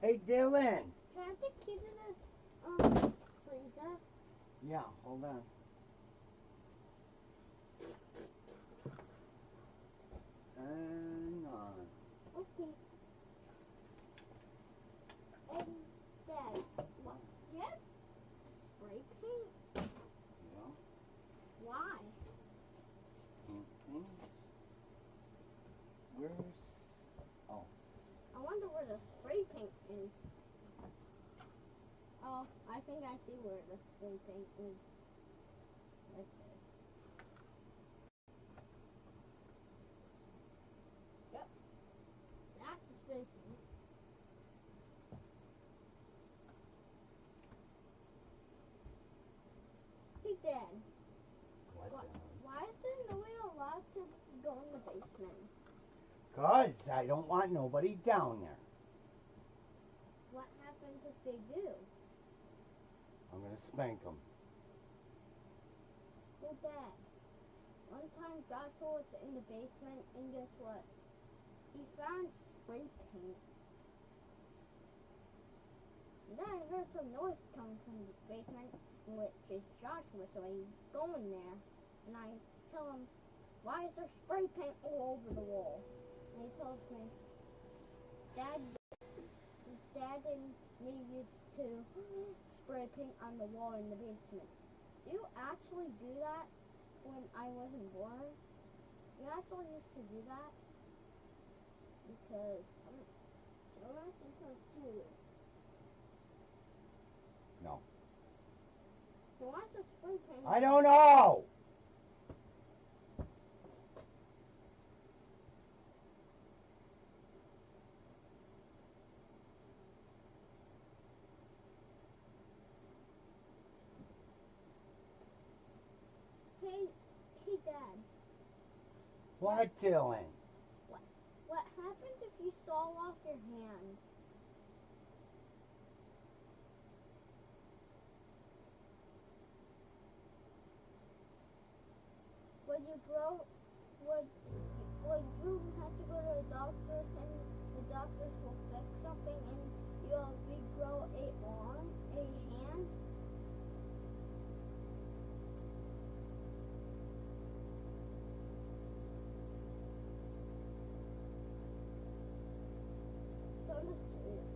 Hey, Dylan. Can I have the key to this freezer? Yeah, hold on. Hang on. Okay. And Dad, what? You have spray paint? Yeah. Why? Where's... Oh. I wonder where the spray paint is. Oh, I think I see where the spray paint is. Right there. Yep. That's the spray paint. Hey, Dad. What the... Why is there nobody allowed to go in the basement? 'Cause I don't want nobody down there. What happens if they do? I'm gonna spank them. Hey, Dad. One time Joshua was in the basement, and guess what? He found spray paint. And then I heard some noise coming from the basement, which is Joshua, so I go in there, and I tell him, why is there spray paint all over the wall? And he tells me, Dad and me used to spray paint on the wall in the basement. Do you actually do that when I wasn't born? You actually used to do that? Because I'm curious. No. So why's the spray paint? I don't know! Hey, Dad. What, Dylan? What happens if you saw off your hand? Would you grow? Would you have to go to the doctors and the doctors will fix something and you'll regrow a arm, a hand? So I'm just curious.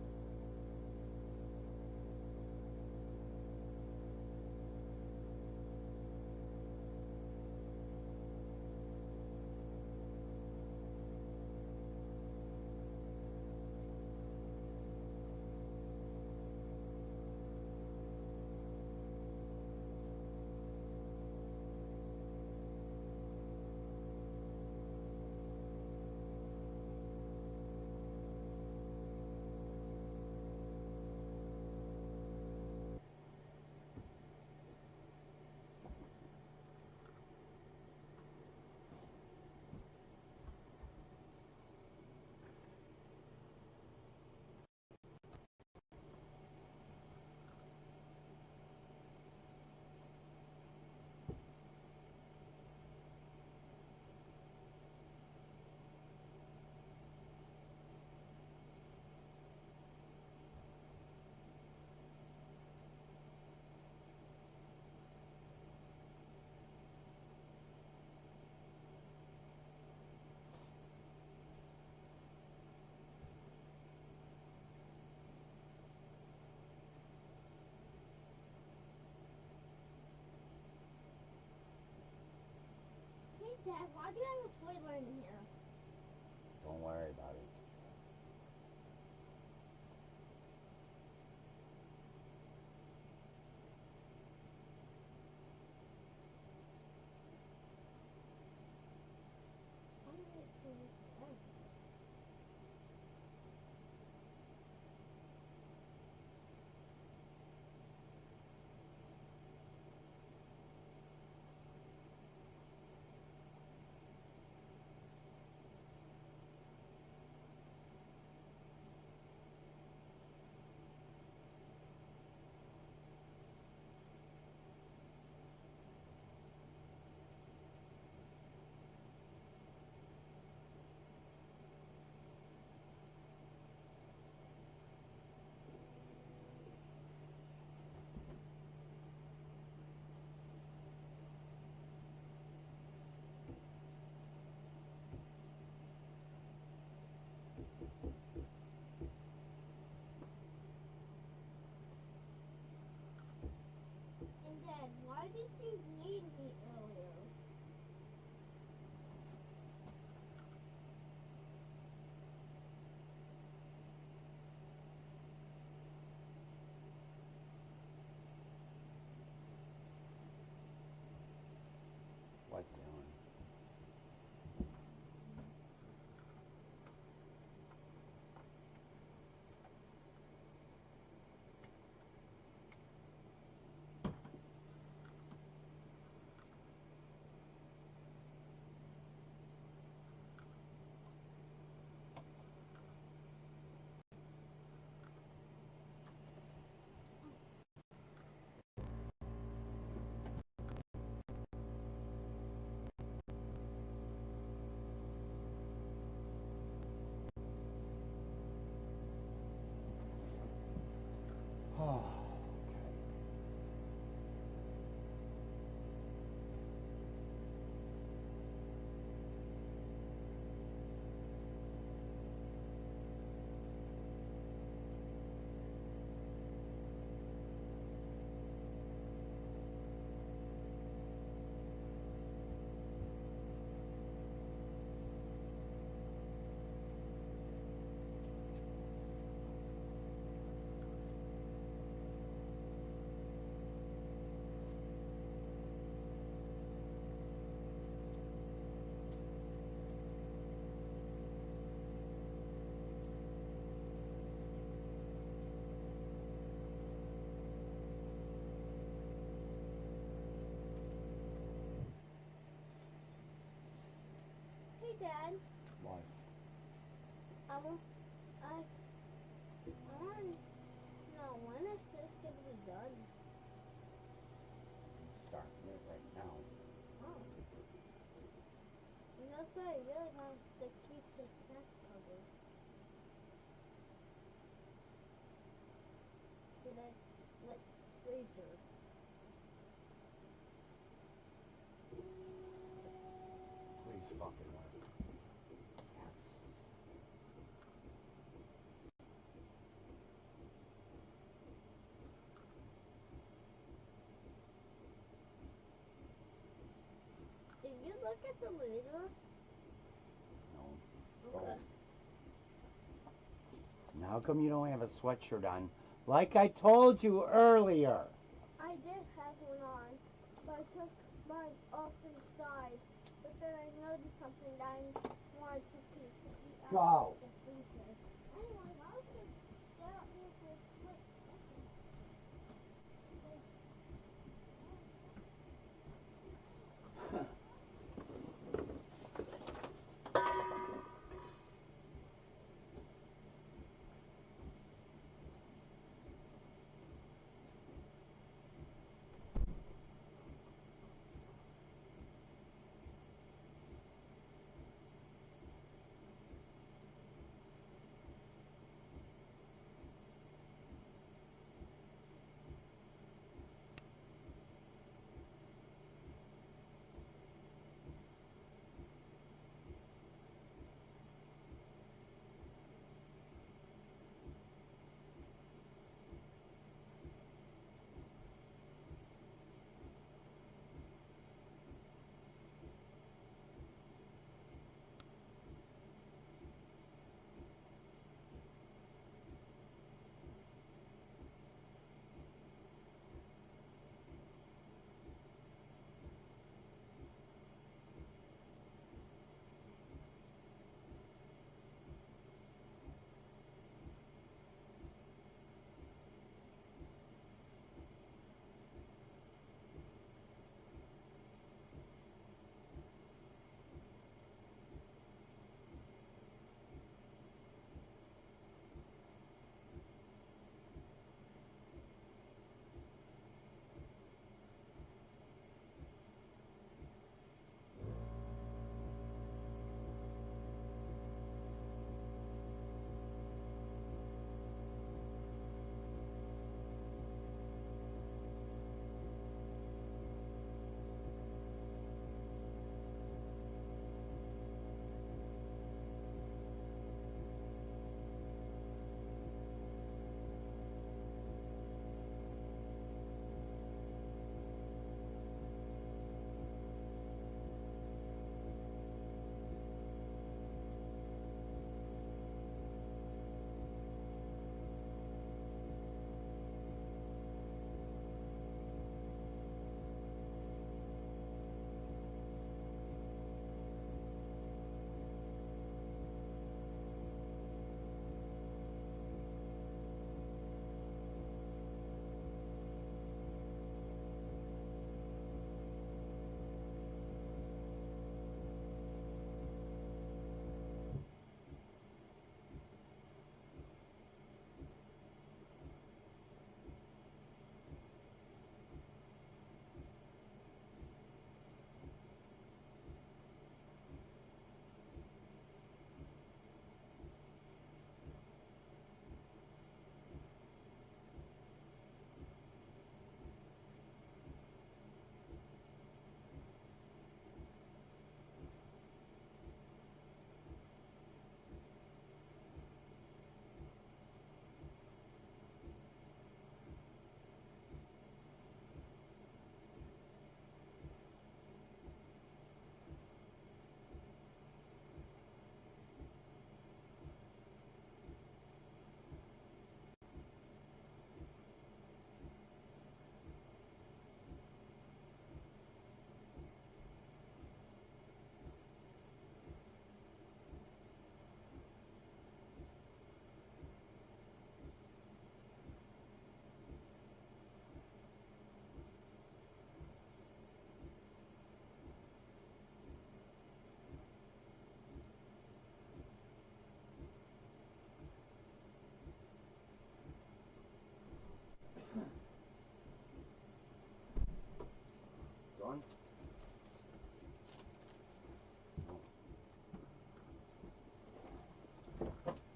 Hey, Dad, why do you have a toilet in here? Don't worry about it. Why do you have a toilet in here? Dad. What? I want to know when is this going to be done? Starting it right now. Oh. And that's why I really want to keep the snack covered. So that, like, freezer. Please fucking work. Yes. Did you look at the laser? No. Okay. And how come you don't have a sweatshirt on? Like I told you earlier. I did have one on, but I took mine off inside. But then I noticed something that I wanted to see Go. the freezer. Anyway, I was going to get out here for a quick second.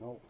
No.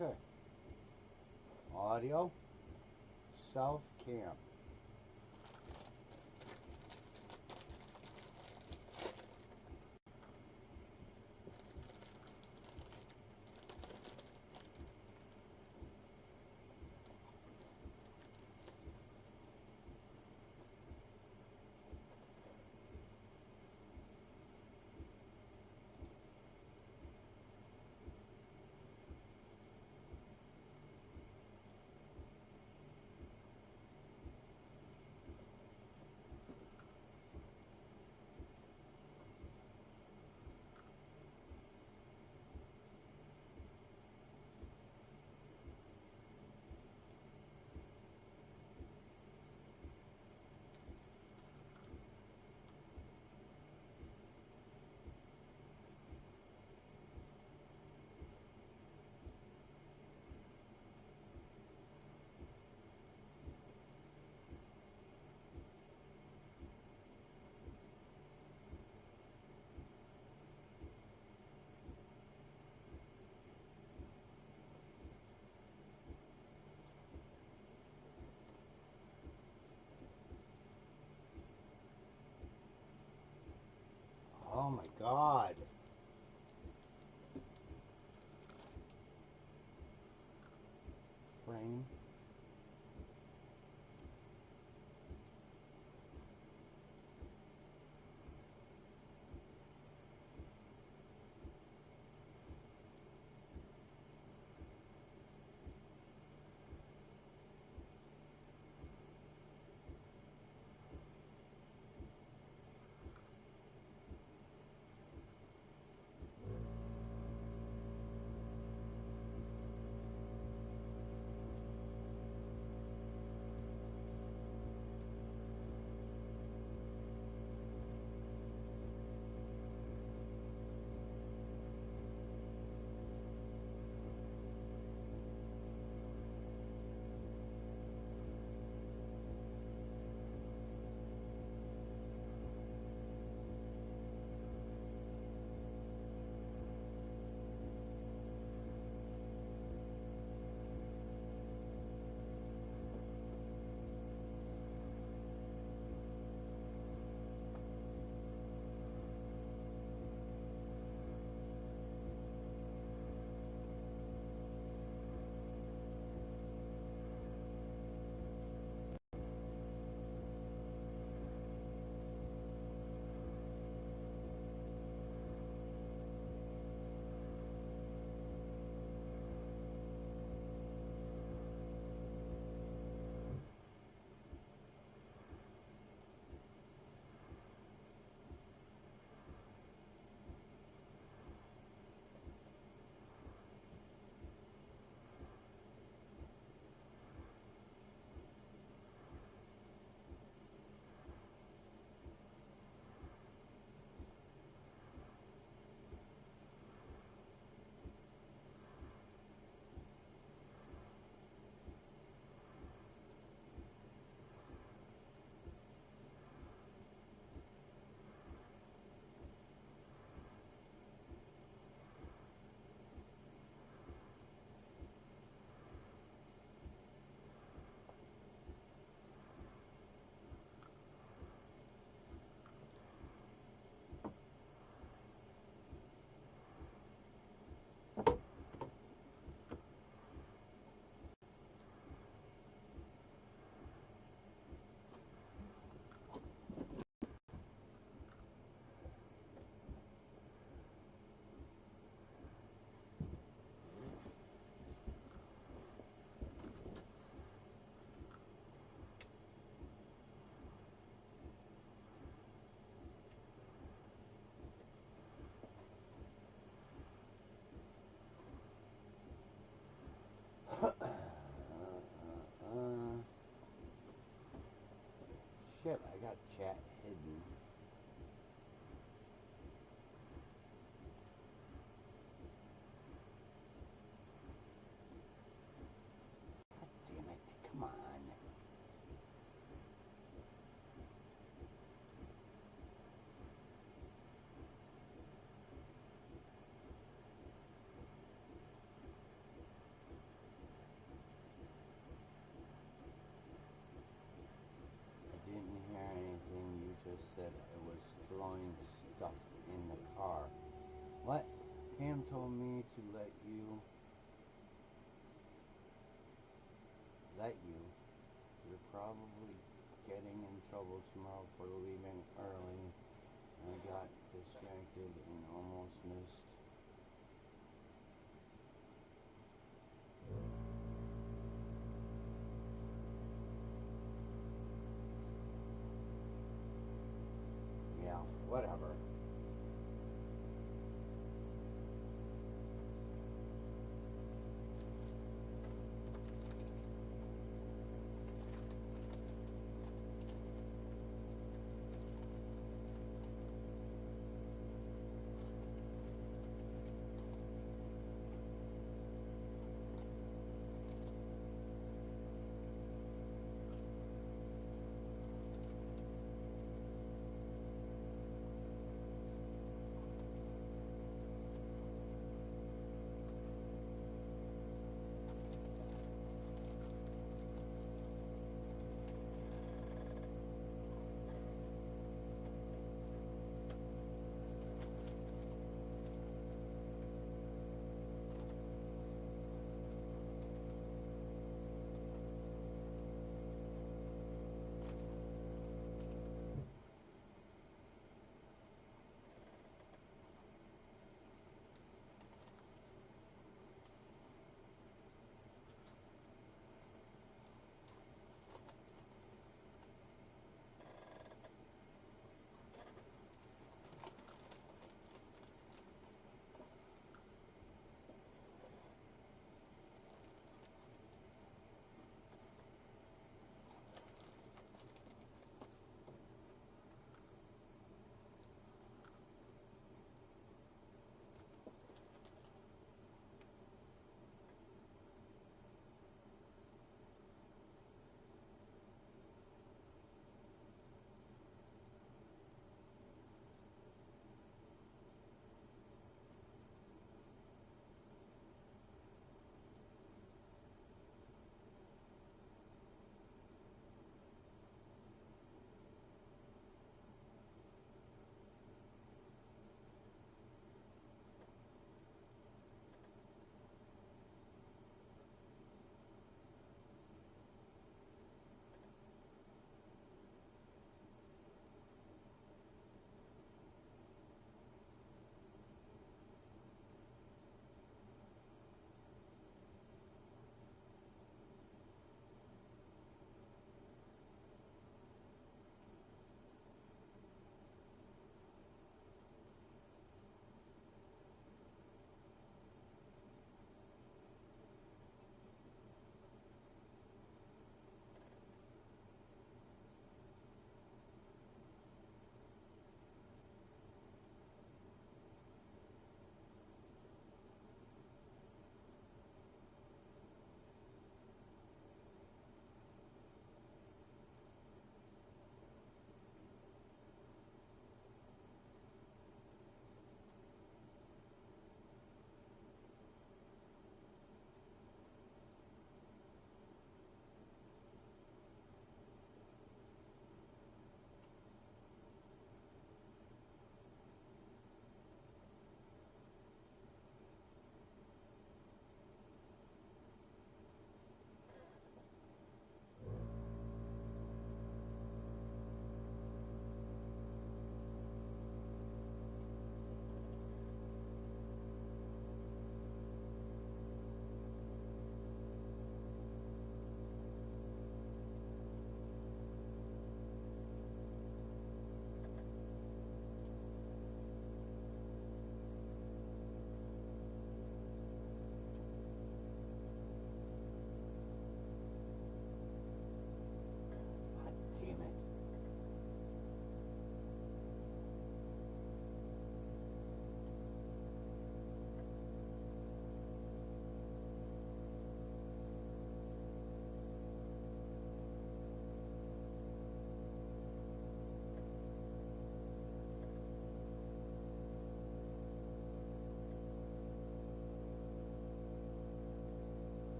Okay. Audio. South Camp. Oh my God. Frame. Shit, I got chat hidden. God damn it, come on. let you. You're probably getting in trouble tomorrow for leaving early. I got distracted and almost missed. Yeah, whatever.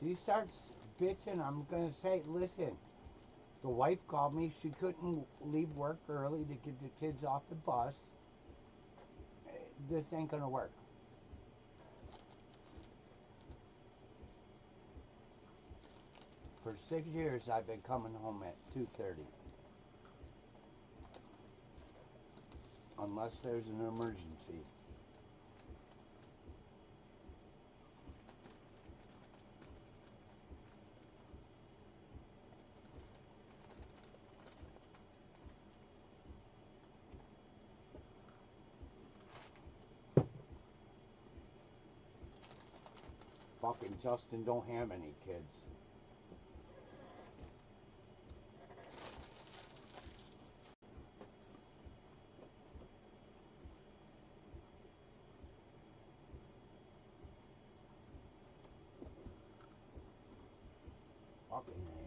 She starts bitching. I'm going to say, listen, the wife called me. She couldn't leave work early to get the kids off the bus. This ain't going to work. For 6 years, I've been coming home at 2:30. Unless there's an emergency. Fucking Justin don't have any kids. Fucking A.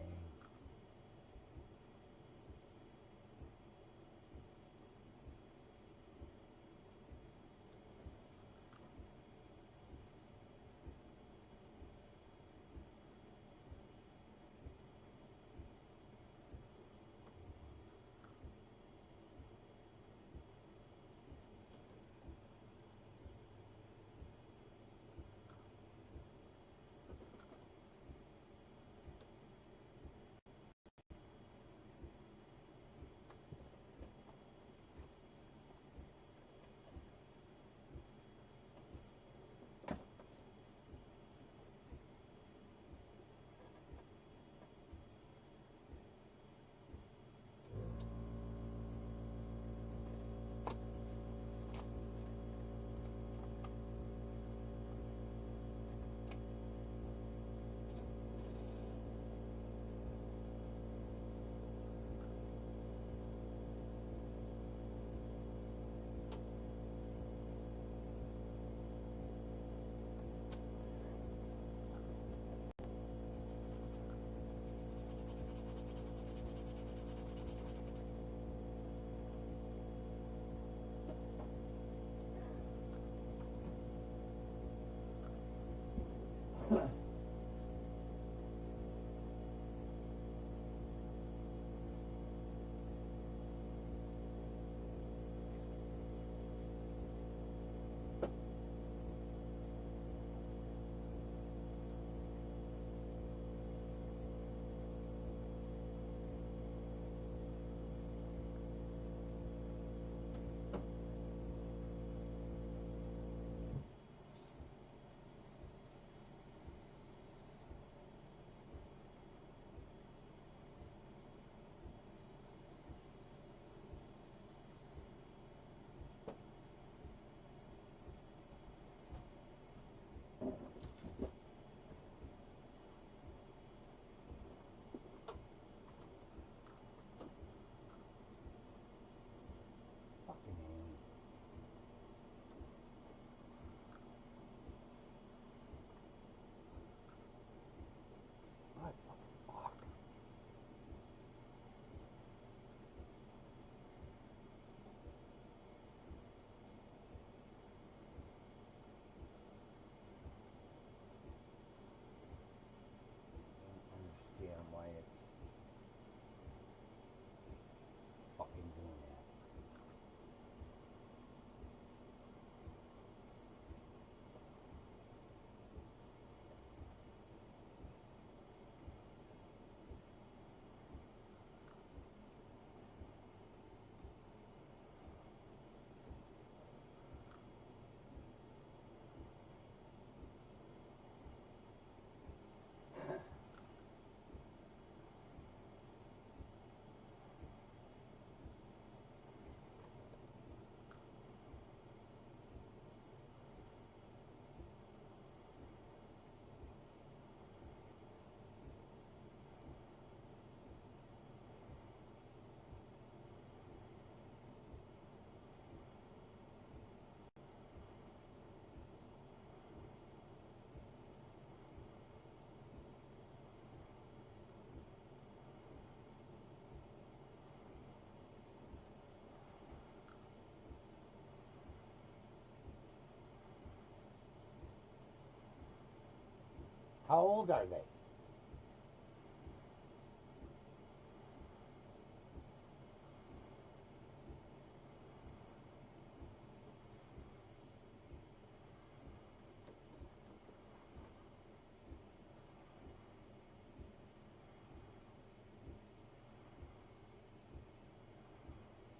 How old are they?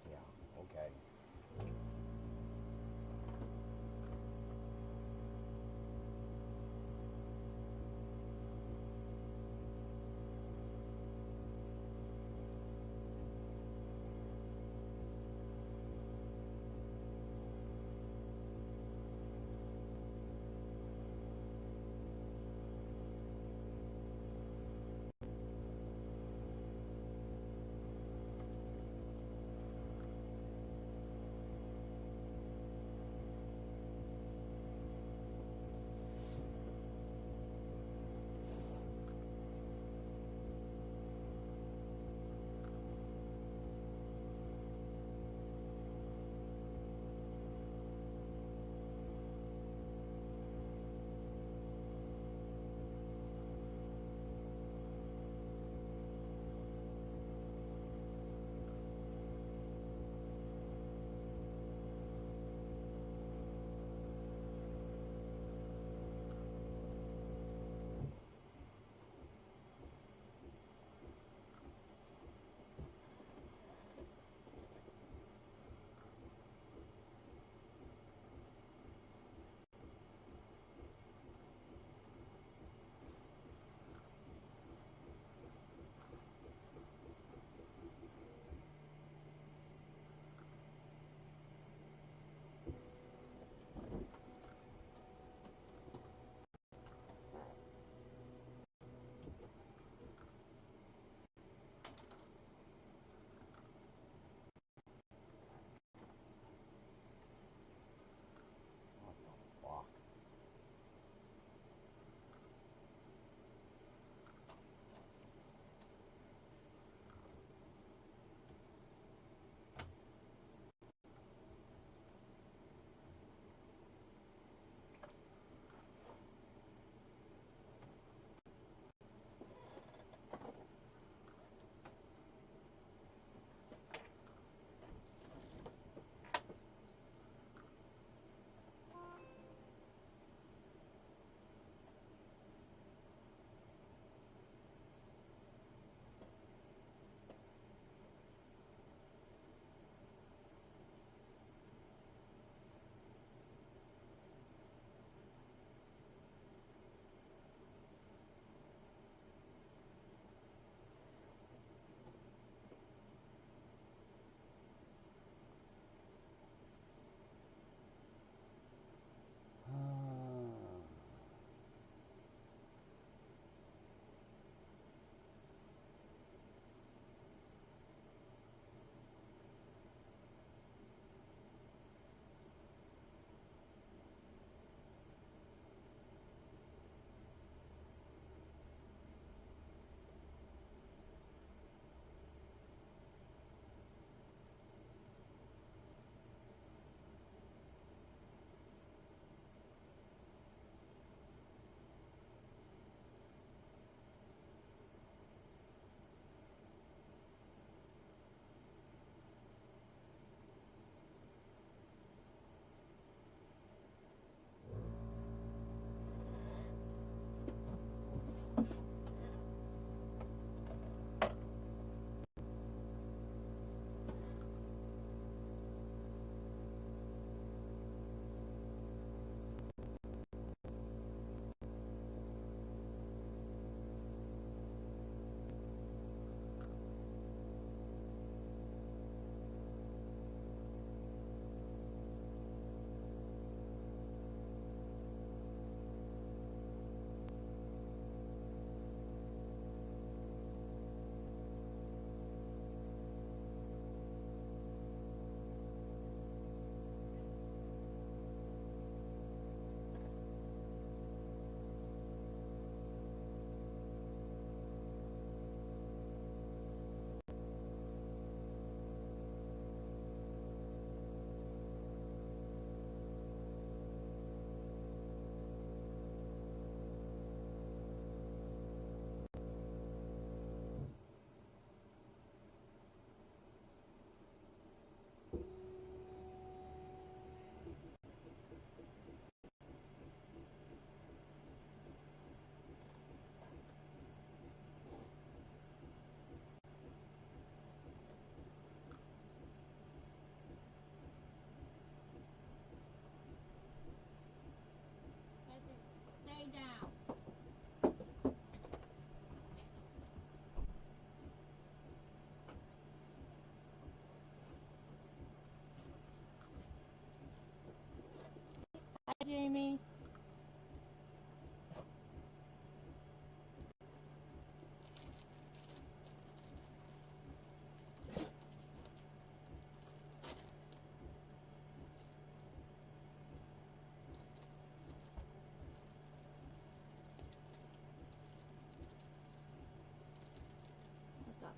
Yeah, okay.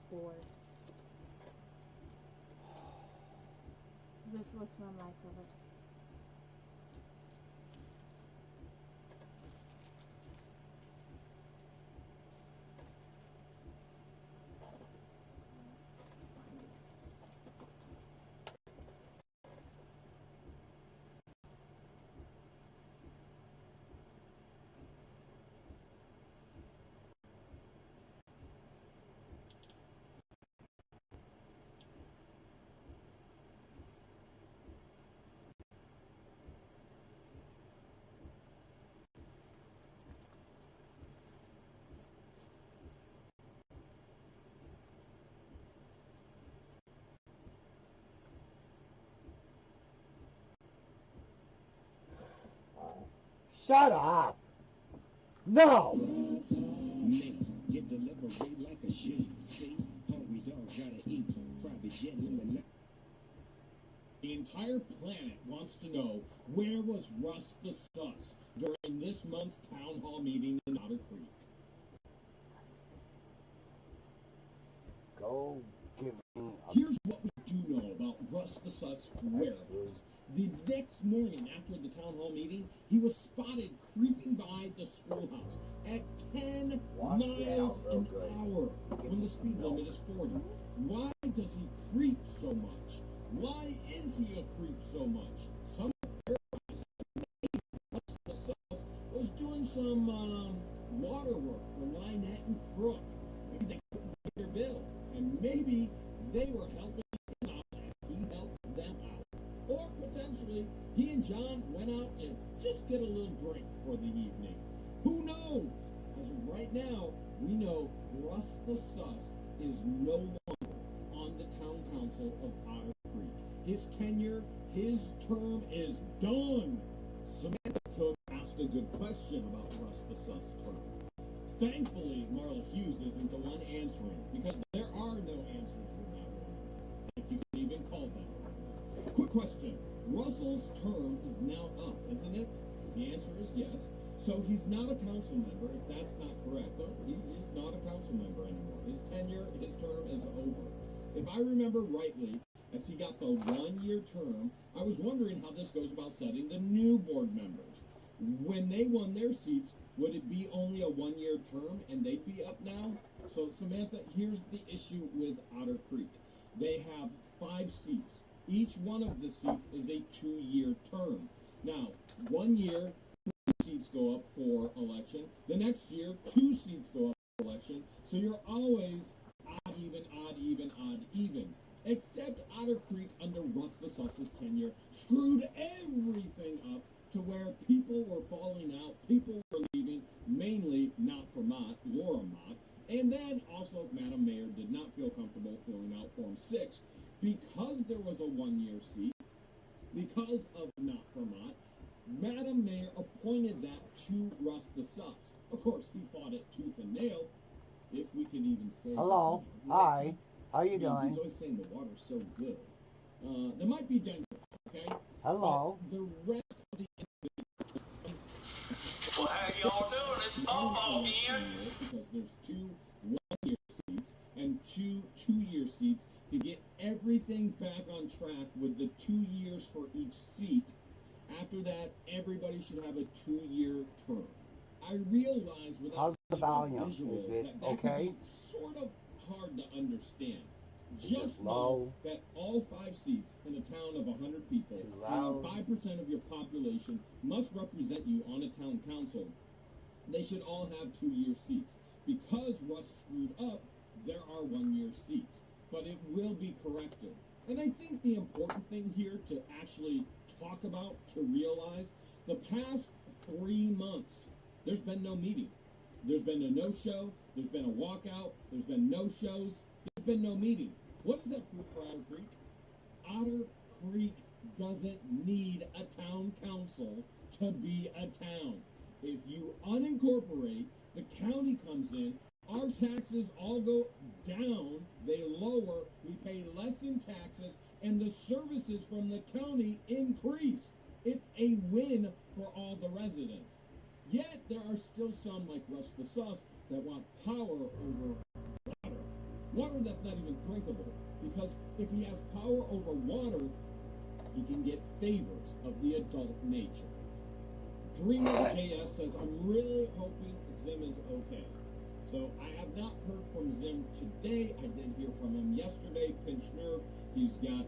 bored. This was my life of it. Shut up! No! Get delivery like a sheep. See, hungry dog gotta eat. Private jet in the night. The entire planet wants to know where was Russ the Sus during this month's town hall meeting in Otter Creek. Go give me a Here's what we do know about Russ the Sus' whereabouts. The next morning after the town hall meeting, he was spotted creeping by the schoolhouse at 10 Wash it out miles real an good. hour Give when me the some speed milk. limit is 40. Why does he creep so much? Why is he a creep so much? Some theorize that Russ the Sus was doing some water work for Lynette and Crook. Maybe they couldn't pay their bill, and maybe they were helping him out as he helped them out. Or potentially, he and John went out to just get a little drink for the evening. Who knows? As of right now, we know Russ the Sus is no longer on the town council of Otter Creek. His tenure, his term is done. Samantha Cook asked a good question about Russ the Sus' term. Thankfully, Marla Hughes isn't the one answering, because there are no answers for that one, if you can even call that one. Quick question. Russell's term is now up, isn't it? The answer is yes. So he's not a council member, if that's not correct. No, he's not a council member anymore. His tenure, his term is over. If I remember rightly, as he got the 1-year term, I was wondering how this goes about setting the new board members. When they won their seats, would it be only a 1-year term and they'd be up now? So Samantha, here's the issue with Otter Creek. They have 5 seats. Each one of the seats is a 2-year term. Now, 1 year, 2 seats go up for election. The next year, 2 seats go up for election. So you're always odd, even, odd, even, odd, even. Except Otter Creek under Russ the Sus's tenure screwed everything up to where people were falling out, people were leaving, mainly not for Mott, Laura Mott, and then also Madam Mayor did not feel comfortable filling out Form 6 because there was a 1-year seat, because of not for Mott. Madam Mayor appointed that to Russ the Sus. Of course, he fought it tooth and nail, if we can even say. Hello. Hi. How you doing? He's always saying the water's so good. There might be danger, okay? Hello. But the rest of the Well, how y'all doing? It's football again. because there's 2 1-year seats and 2 2-year seats to get everything back on track with the 2 years for each seat. After that, everybody should have a 2-year term. I realize without How's the volume? visual Is it that okay? could be sort of hard to understand. Is it Just low? know that all 5 seats in a town of 100 people, Too loud? 5% of your population, must represent you on a town council. They should all have 2-year seats. Because Russ screwed up, there are 1-year seats. But it will be corrected. And I think the important thing here to actually talk about, to realize, the past 3 months, there's been no meeting. There's been a no-show. There's been a walkout. There's been no shows. There's been no meeting. What does that prove for Otter Creek? Otter Creek doesn't need a town council to be a town. If you unincorporate, the county comes in, our taxes all go down, they lower, we pay less in taxes, and the services from the county increase. It's a win for all the residents. Yet there are still some like Russ the Sus that want power over water. Water that's not even drinkable. Because if he has power over water, he can get favors of the adult nature. Dreamer JS says, I'm really hoping Zim is okay. So I have not heard from Zim today. I did hear from him yesterday. Pinch nerve. He's got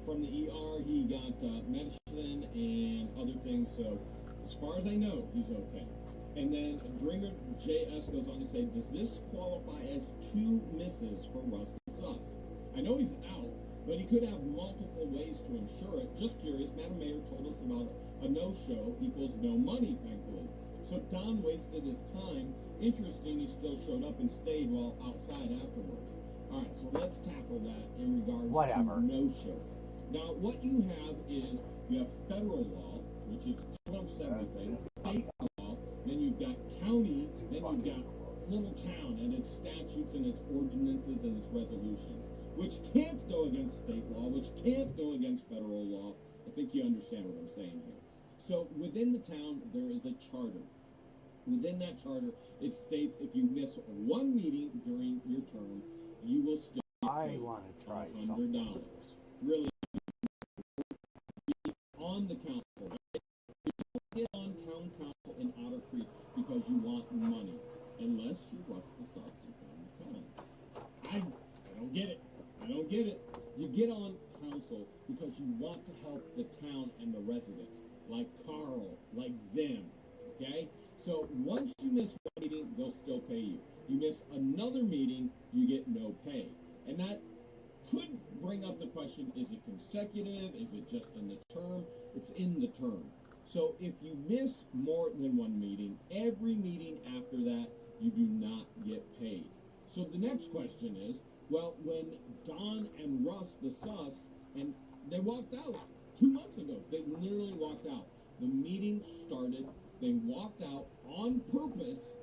from the ER. He got medicine and other things. So as far as I know, he's okay. And then Dreamer JS goes on to say, does this qualify as 2 misses for Russ Suss? I know he's out, but he could have multiple ways to ensure it. Just curious, Madam Mayor told us about a no-show equals no money, thankfully. So Don wasted his time. Interesting, he still showed up and stayed while outside afterwards. All right, so let's tackle that in regards to no-shows. Now, what you have is you have federal law, which is trumps everything, state law, then you've got county, then you've got little town and its statutes and its ordinances and its resolutions, which can't go against state law, which can't go against federal law. I think you understand what I'm saying here. So within the town, there is a charter. Within that charter, it states if you miss 1 meeting during your term, you will still I want to try $100. something. Really, on the council, get on town council in Otter Creek because you want money, unless you Russ the Suss in town. I don't get it. I don't get it. You get on council because you want to help the town and the residents, like Carl, like Zim, okay? So once you miss 1 meeting, they'll still pay you. You miss another meeting, you get no pay. And that could bring up the question, is it consecutive? Is it just in the term? It's in the term. So if you miss more than 1 meeting, every meeting after that, you do not get paid. So the next question is, well, when Don and Russ the Suss, and they walked out 2 months ago. They literally walked out. The meeting started. They walked out on purpose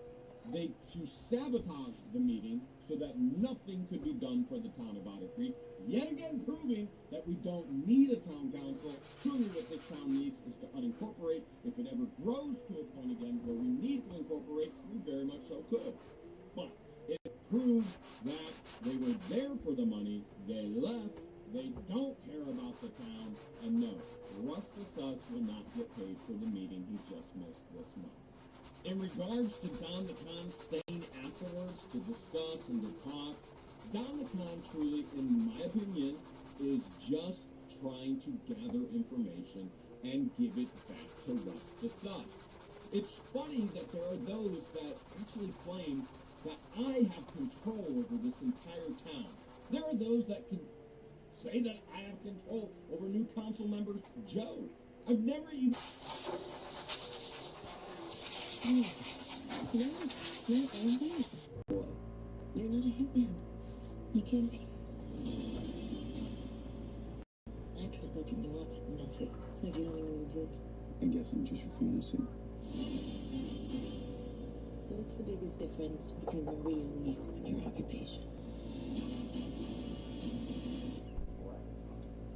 to sabotage the meeting so that nothing could be done for the town of Otter Creek, yet again proving that we don't need a town council. Truly what this town needs is to unincorporate. If it ever grows to a point again where we need to incorporate, we very much so could. But it proves that they were there for the money, they left, they don't care about the town, and no, Russ the Suss will not get paid for the meeting he just missed this month. In regards to Don the Con staying afterwards to discuss and to talk, Don the Con truly, in my opinion, is just trying to gather information and give it back to Russ the Suss. It's funny that there are those that actually claim that I have control over this entire town. There are those that can say that I have control over new council member Joe. I've never even... No, not angry. You're not a hitman. You can't be. I tried looking you up. Nothing. It's like you don't even exist. I guess I'm just your fantasy. So what's the biggest difference between the real you and your occupation?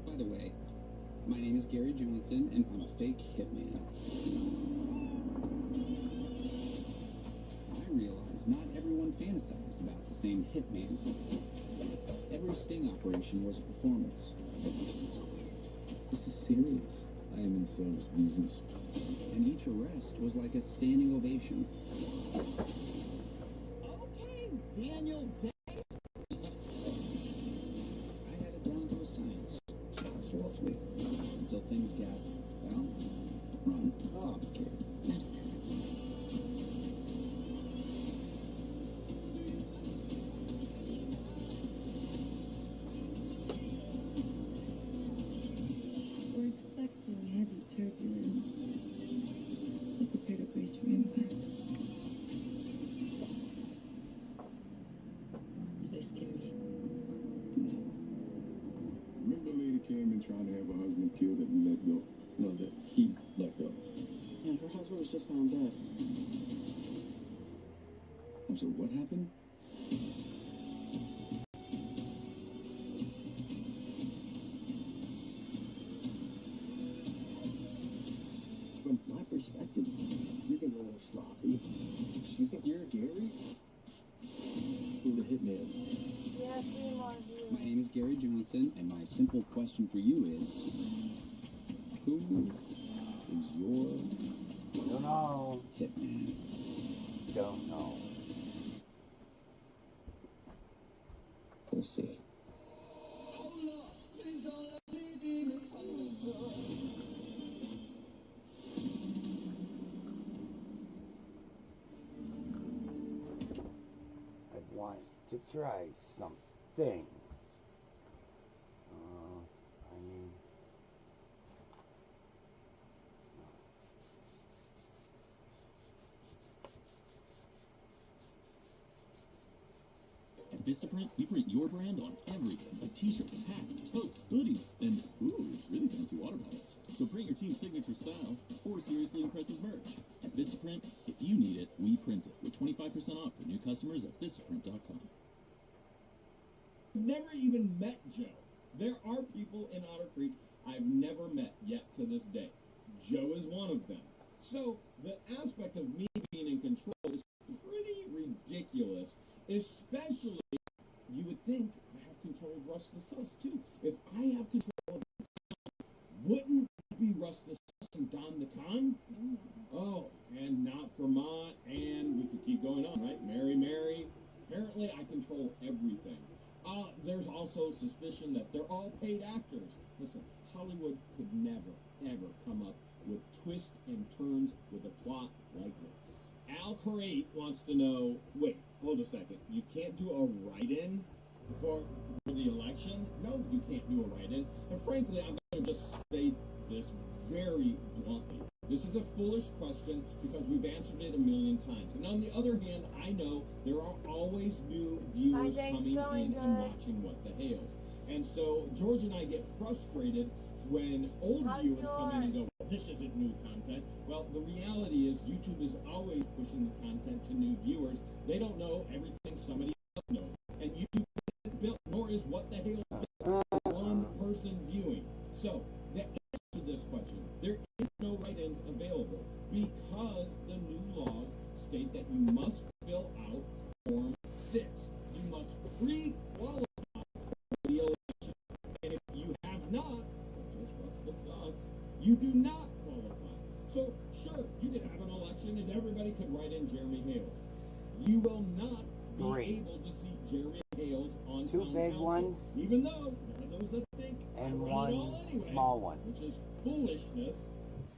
By the way, my name is Gary Johnson, and I'm a fake hitman. I realize not everyone fantasized about the same hitman. Every sting operation was a performance. This is serious. I am in service business. And each arrest was like a standing ovation. Okay, Daniel Day. I had it down to a science. Sounds lovely. Until things got, well, complicated. We're expecting heavy turbulence. So prepare to brace for impact. Do I scare you? No. Remember the lady came in trying to have her husband killed that we let go? No, that he let go. Yeah, her husband was just found dead. I'm sorry, what happened? From my perspective, you're getting a little sloppy. You think you're Gary? Who hitman. Yeah, 3 more viewers. My name is Gary Johnson, and my simple question for you is, who is your Don't know. hitman? Don't know. We'll see. I want to try something. I mean, At Vistaprint, we print your brand on everything, like t-shirts, hats, totes, hoodies, and, ooh, really fancy water bottles. So print your team's signature style or seriously impressive merch. At Vistaprint, if you need it, we print it, with 25% off for new customers at Vistaprint.com. Never even met Joe. There are people in Otter Creek I've never met yet to this day. Joe is one of them. So the aspect of me being in control is pretty ridiculous, especially you would think I have control of Russ the Sus too. If I have control of wouldn't it be Russ the Sus and Don the Con? Oh, and not Vermont, and we could keep going on, right? Mary. Apparently I control everything. There's also suspicion that they're all paid actors. Listen, Hollywood could never, ever come up with twists and turns with a plot like this. Al Carate wants to know, wait, hold a second, you can't do a write-in for the election? No, you can't do a write-in. And frankly, I'm going to just state this very bluntly. This is a foolish question because we've answered it a million times. And on the other hand, I know there are always new viewers coming in and watching What the Hales. And so George and I get frustrated when old viewers come in and go, this isn't new content. Well, the reality is YouTube is always pushing the content to new viewers. They don't know everything somebody else knows. And YouTube isn't built, nor is What the Hales built for one person viewing. So, the answer to this question, there is no write-ins available because the new laws state that you must fill out Form 6. You must pre-qualify for the election. And if you have not, you do not qualify. So, sure, you could have an election and everybody could write in Jeremy Hales. You will not be able to see Jeremy Hales on two town big council, ones, even though there are those that think and I run one it all anyway, small one. which is foolishness.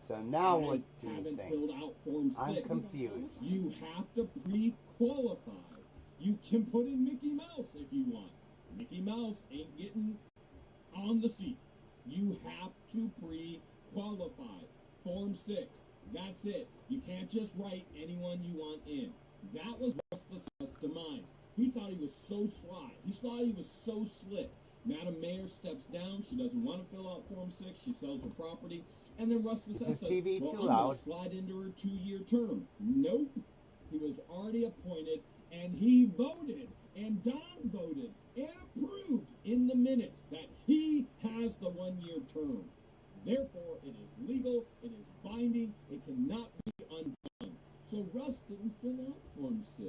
So now what do you haven't think? filled out Form 6. I'm confused. You have to pre-qualify. You can put in Mickey Mouse if you want. Mickey Mouse ain't getting on the seat. You have to pre-qualify. Form 6. That's it. You can't just write anyone you want in. That was Russ the Sus' demise. He thought he was so sly. He thought he was so slick. Madam Mayor steps down. She doesn't want to fill out Form 6. She sells her property. And then Russ the Sus says, TV well, too I'm loud. going to slide into her 2-year term. Nope. He was already appointed, and he voted, and Don voted, and approved in the minutes that he has the 1-year term. Therefore, it is legal, it is binding, it cannot be undone. So Russ didn't fill out Form 6.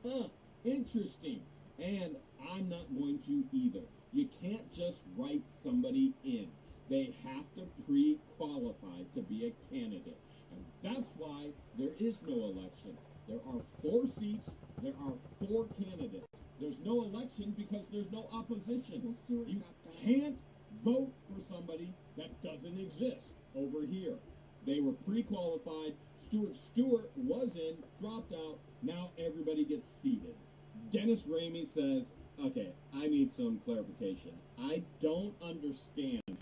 Huh, interesting. And I'm not going to either. You can't just write somebody in. They have to pre-qualify to be a candidate. And that's why there is no election. There are 4 seats, there are 4 candidates. There's no election because there's no opposition. You can't vote for somebody that doesn't exist over here. They were pre-qualified. Stewart was in, dropped out. Now everybody gets seated. Dennis Ramey says, okay, I need some clarification. I don't understand how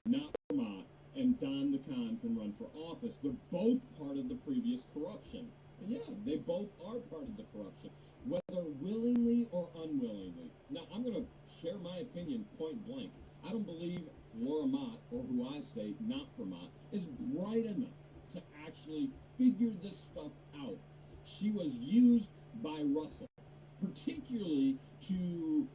not Vermont and Don the Con can run for office. They're both part of the previous corruption. And yeah, they both are part of the corruption, whether willingly or unwillingly. Now, I'm going to share my opinion point blank. I don't believe Laura Mott, or who I say, not Vermont, is bright enough to actually figure this stuff out. She was used by Russell, particularly to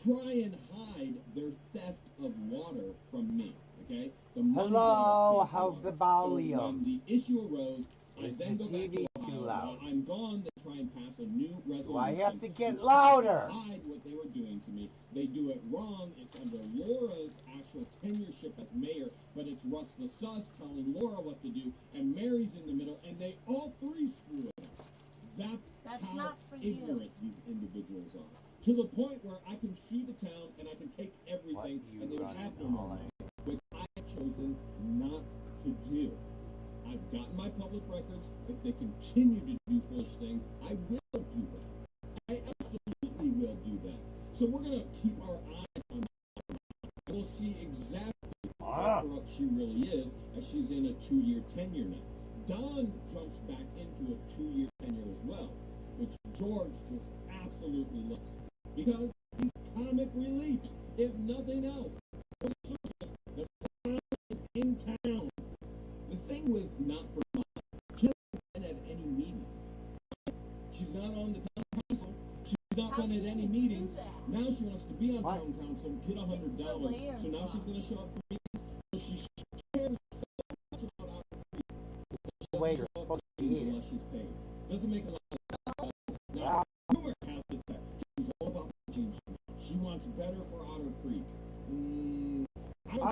try and hide their theft of water from me, okay? The money Hello, how's the So volume? when the issue arose, I Is then the go back TV to too Ohio. loud? While I'm gone, they try try and pass a new resolution. Do I have to get which louder? hide what they were doing to me. They do it wrong. It's under Laura's actual tenureship as mayor, but it's Russ the Sus telling Laura what to do, and Mary's in the middle, and they all three screw it up. That's how not for ignorant these individuals are. To the point where I can see the town and I can take everything and they would have no more money, which I have chosen not to do. I've gotten my public records. If they continue to do foolish things, I will do that. I absolutely will do that. So we're going to keep our eyes on that. We'll see exactly how corrupt she really is as she's in a 2-year tenure now. Don jumps back into a 2-year tenure as well, which George just absolutely loves. Because he's comic relief, if nothing else. The town is in town. The thing with Not for Mom, she hasn't been at any meetings. She's not on the town council. She's not been at any meetings. Now she wants to be on town council, get $100. So now she's going to show up for meetings. So she cares so much about our Wait, you're supposed to be here. unless she's paid. Doesn't make a lot of sense. Now, rumor has it that she's all about change. She wants better for Otter Creek. I don't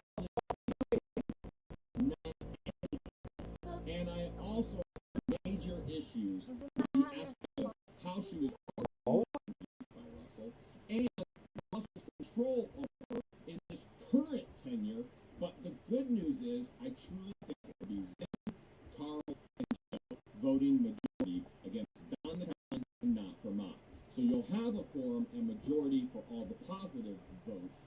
and I also have major issues with the aspect of how she was by Russell and Russell's control over her in this current tenure. But the good news is I truly think it will be Zim, Carl, and Joe voting majority against Don the Town and Not for Mom. So you'll have a quorum and majority for all the positive votes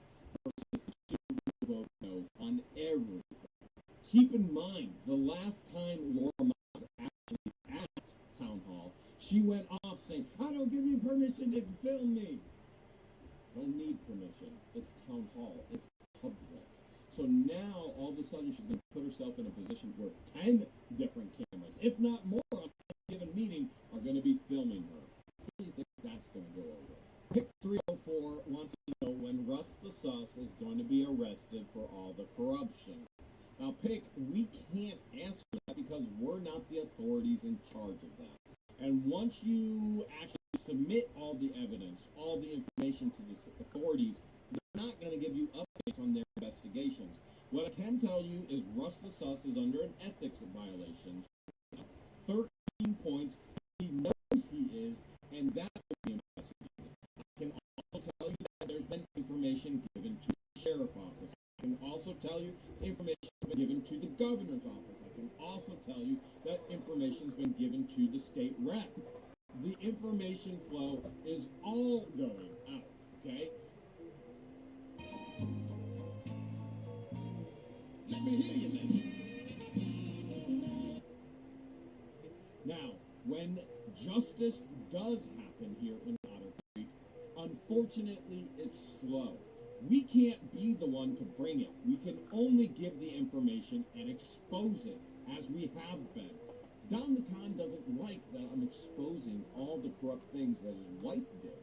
versus the 2 who vote no on everything. Keep in mind, the last time Laura was actually at Town Hall, she went off saying, I don't give you permission to film me. Don't need permission. It's Town Hall. It's public. So now, all of a sudden, she's going to put herself in a position where 10 different cameras, if not more, on a given meeting, are going to be filming her. How do you think that's going to go over? Pick 304 wants to know when Russ the Sus is going to be arrested for all the corruption. Now, Pick, we can't answer that because we're not the authorities in charge of that. And once you actually submit all the evidence, all the information to the authorities, they're not going to give you updates on their investigations. What I can tell you is Russ the Sus is under an ethics violation. 13 points. He knows he is, and that will be investigated. I can also tell you that there's been information given to the sheriff's office. I can also tell you information has been given to the governor's office. I can also tell you that information has been given to the state rep. The information flow is all going out, okay? Let me hear you then. Now, when justice does happen here in Otter Creek, unfortunately, it's slow. We can't be the one to bring it. We can only give the information and expose it, as we have been. Don the Con doesn't like that I'm exposing all the corrupt things that his wife did.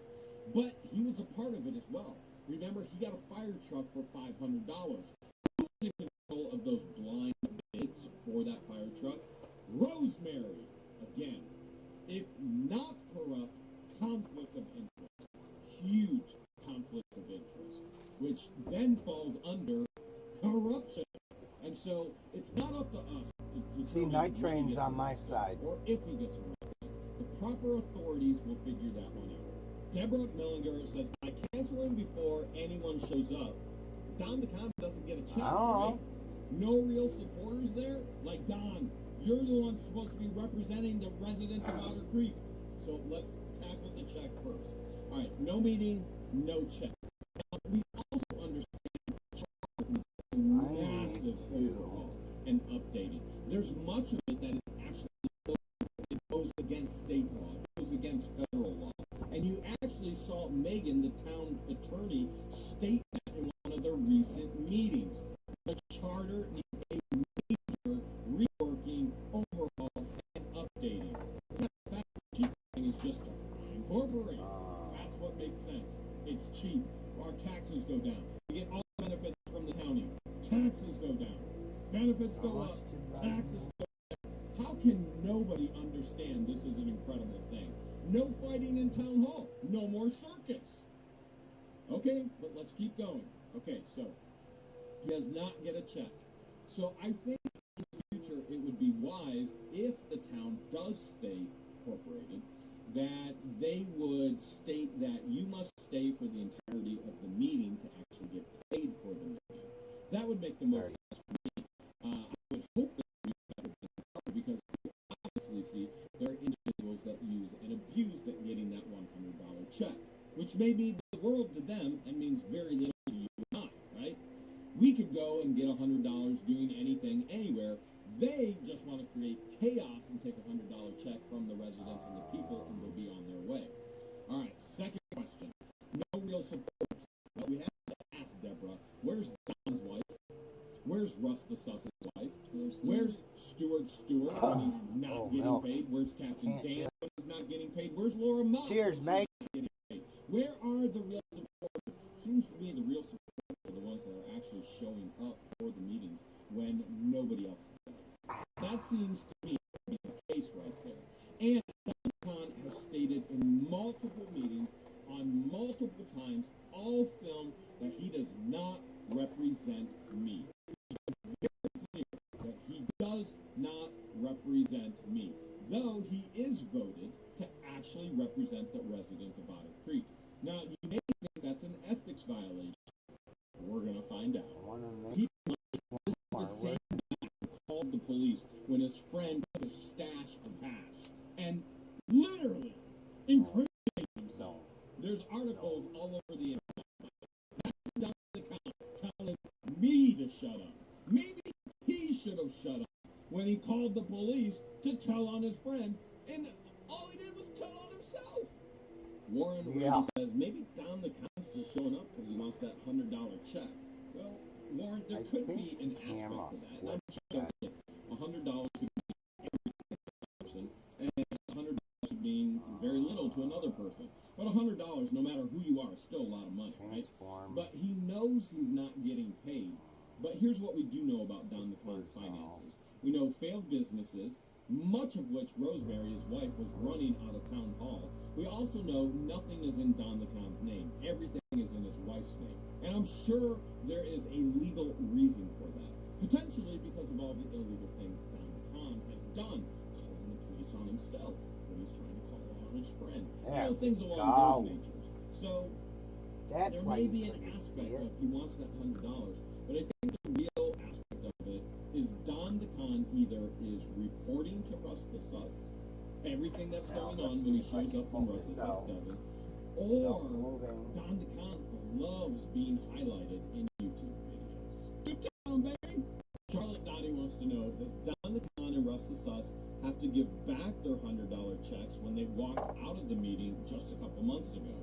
But he was a part of it as well. Remember, he got a fire truck for $500. Who was in control of those blind bids for that fire truck? Rosemary. Again, if not corrupt, conflict of interest. Huge conflict of interest, which then falls under corruption. And so it's not up to us to See, Night Train's on my side. or if he gets arrested. The proper authorities will figure that one out. Deborah Millinger says, by canceling before anyone shows up, Don the Con doesn't get a chance, right? No real supporters there? Like, Don, you're the one supposed to be representing the residents of Otter Creek. So let's tackle the check first. All right, no meeting, no check. Now, we also understand massive overhaul and updating. There's much of it that is actually it goes against state law, it goes against federal law. And you actually saw Megan, the town attorney, state that in one of their recent meetings. The charter needs a major reworking, overhaul, and updating. The fact that cheap thing is just to incorporate. That's what makes sense. It's cheap. Our taxes go down. We get all the benefits from the county. Taxes go down. Benefits go up. Taxes go down. How can nobody understand this is an incredible thing? No fighting in town hall. No more circus. Okay, but let's keep going. Okay, so he does not get a check. So I think in the future it would be wise if the town does stay incorporated that they would state that you must stay for the entirety of the meeting to actually get paid for the meeting. That would make the most sense for me. I would hope that we would better because we obviously see there are individuals that use and abuse that getting that $100 check, which may mean the world to them and means very little to you and I, right? We could go and get $100 doing anything anywhere. They just want to create chaos and take $100 check from the residents and the people and they'll be on their way. All right, second question. No real support. Well, we have to ask Deborah, where's Don's wife? Where's Russ the Suss's wife? Where's Stuart when he's not getting paid? Where's Captain Dan when he's not getting paid? Where's Laura Muff? Cheers, mate. Where are the real supporters? Seems to me the real supporters are the ones that are actually showing up for the meetings when nobody else does. That seems to me to be the case right there. And Khan has stated in multiple meetings on multiple times, all filmed, that he does not represent me. Very clear that he does not represent me, though he is voted to actually represent the residents of Otter Creek. Now, you may think that's an ethics violation. We're going to find out. This is the same guy who called the police when his friend took a stash of hash and literally incriminated himself. There's articles all over the internet. That's down the count telling me to shut up. Maybe he should have shut up when he called the police to tell on his friend, and all he did was tell on himself. Warren Brady says maybe Don the Count's just showing up because he wants that $100 check. Well, Warren, there could be an aspect to that. I'm sure $100 could be every person, and $100 could mean very little to another person. But $100, no matter who you are, is still a lot of money, right? But he knows he's not getting paid. But here's what we do know about Don the Clown's finances. We know failed businesses, much of which Rosemary, his wife, was running out of town hall. We also know nothing is in Don the Clown's name. Everything is in his wife's name. And I'm sure there is a legal reason for that. Potentially because of all the illegal things Don the Clown has done, calling the police on himself when he's trying to call on his friend. Things along those natures. So there may be an aspect of he wants that $100, but I think the real aspect of it is Don the Con either is reporting to Russ the Sus everything that's going on when he shows up when Russ the Sus doesn't, or Don the Con loves being highlighted in YouTube videos. Good town, baby! Charlotte Dottie wants to know, does Don the Con and Russ the Sus have to give back their $100 checks when they walked out of the meeting just a couple months ago?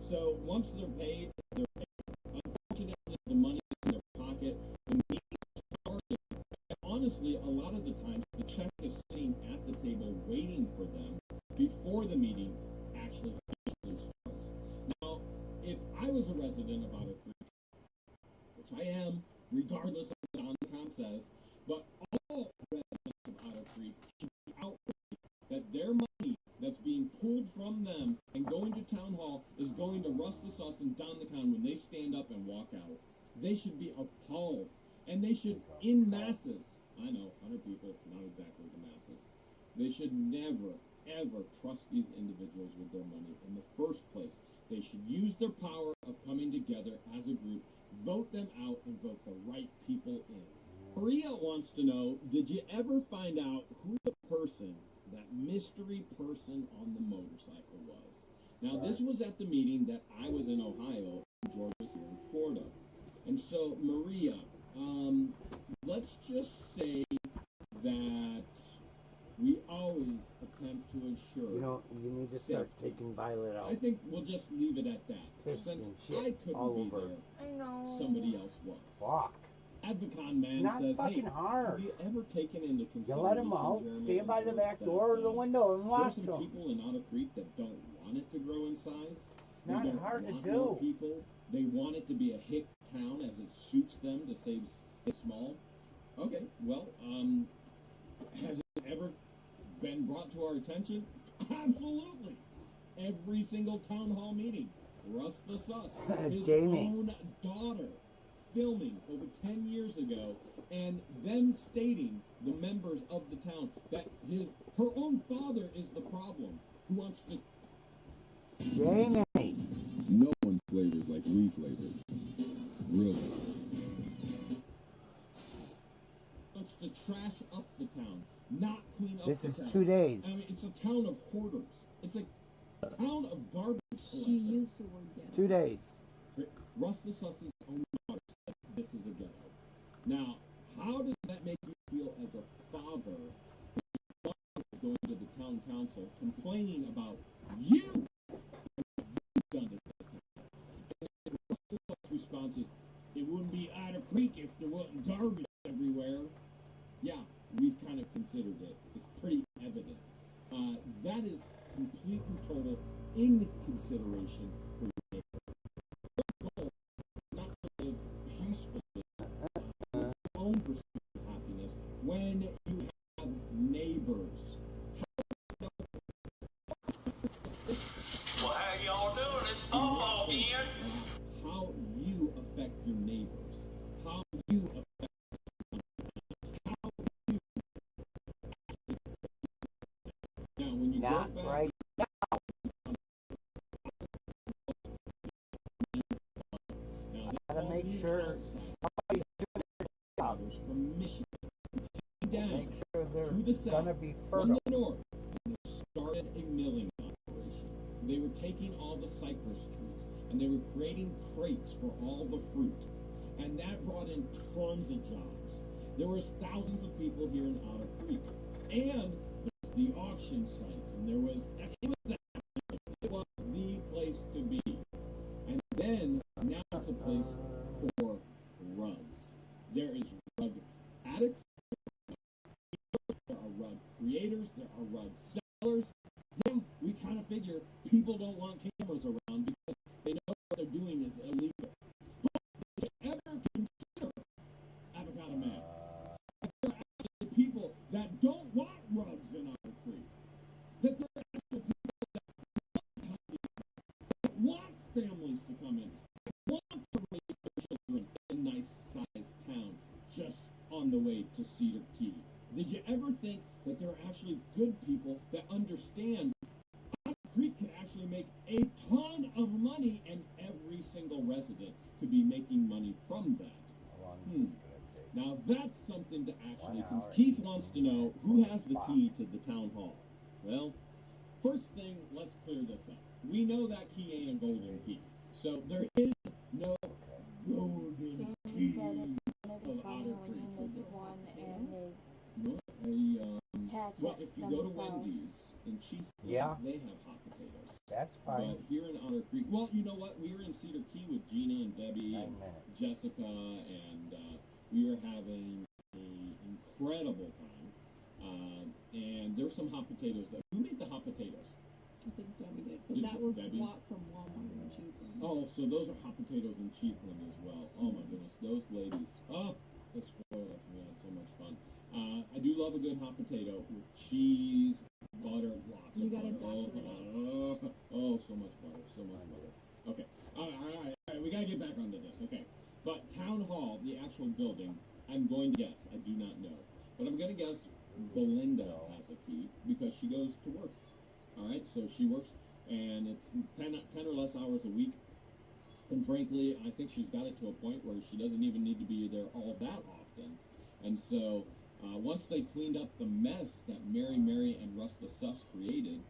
So once they're paid, they're paid. Unfortunately, the money is in their pocket. The meeting started. And honestly, a lot of the times, the check is sitting at the table waiting for them before the meeting actually starts. Now, if I was a resident of Otter Creek, which I am, regardless of what Don the Con says, but all residents of Otter Creek should be outraged that their money that's being pulled from them and going to town hall is going to Russ the Sus and Don the Con when they stand up and walk out. They should be appalled. And they should, in masses, I know, 100 people, not exactly the masses, they should never, ever trust these individuals with their money in the first place. They should use their power of coming together as a group, vote them out, and vote the right people in. Maria wants to know, did you ever find out who the person, that mystery person on the motorcycle was? Now, this was at the meeting that I was in Ohio, and George was here in Florida. And so, Maria, let's just say that we always attempt to ensure. You need to start taking Violet out. I think we'll just leave it at that. Since I couldn't be there, somebody else was. Fuck. Advocon Man says, fucking hey, hard. have you ever taken into consideration, You let him out, Jeremy, stand by the back that, door or the window and watch there's them. some people in Otter Creek that don't want it to grow in size. It's not hard to do. More people. They want it to be a hick town as it suits them to stay small. Okay, well, has it ever been brought to our attention? Absolutely. single town hall meeting. Russ the Sus, his Jamie. own daughter, filming over 10 years ago, and them stating, the members of the town, that her own father is the problem, who wants to... Jamie. No one flavors like we flavored. Real nice. Wants to trash up the town, not clean up This the is town. 2 days. I mean, it's a town of hoarders. It's a town of garbage She collectors. used the word ghetto. 2 days. Russ the Suss's own daughter said this is a ghetto. Now, how does that make you feel as a father going to the town council complaining about you done to this town? And Russ the Suss's response is, it wouldn't be Otter Creek if there wasn't garbage everywhere. Yeah, we've kind of considered it. It's pretty evident. That is complete and total inconsideration for your neighbor. Your goal is not to live peacefully, your own pursuit of happiness, when you have neighbors. Well, how y'all doing? It's football again. How you affect your neighbors. How you affect how you now when you Not go back right. now Gotta make sure somebody's doing their job. from Michigan down Make sure they're to the south gonna be from fertile. the north, and they started a milling operation. They were taking all the cypress trees and they were creating crates for all the fruit, and that brought in tons of jobs. There was thousands of people here in Otter Creek, and the auction sites, and there was it was the place to be. And then now it's a place for rugs. There is rug addicts, there are rug creators, there are rug sellers. Yeah, we kind of figure people don't want cameras around because they know what they're doing is illegal. But did you ever consider, Avocado Man, there are actually people that don't want rugs in Otter Creek? That there are actual people that want families to come in, want to raise their children in a nice sized town just on the way to Cedar Key. Did you ever think that there are actually good people that understand Otter Creek could actually make a ton of money and every single resident could be making money from that? How long is this gonna take? Now that's something to actually, 1 hour, Keith 18 wants to know minutes, who has the 45. key to the town hall. Well, first thing, let's clear this up. We know that key ain't a golden key. So there is no golden Jamie key said it's gonna be of funny Otter when you Creek. miss one and they No, patch well, it if you go to themselves. Wendy's in Chief, Yeah. they have hot potatoes. That's But fine. here in Otter Creek, well, you know what? We were in Cedar Key with Gina and Debbie 9 and minutes. Jessica, and we were having an incredible time. And there were some hot potatoes. Who made the hot potatoes? I think Debbie did, but Did that was Debbie? bought from Walmart in Chiefland. Oh, so those are hot potatoes in Chiefland as well. Oh my goodness, those ladies. Oh, they spoiled us. We had so much fun. I do love a good hot potato with cheese, butter, lots You of gotta butter. doctor it up. Oh, so much butter, so much butter. Okay, all right, we gotta get back onto this. Okay, but Town Hall, the actual building, I'm going to guess. I do not know, but I'm gonna guess Belinda has a key because she goes to work. All right, so she works, and it's 10 or less hours a week. And frankly, I think she's got it to a point where she doesn't even need to be there all that often. And so once they cleaned up the mess that Mary, and Russ the Sus created,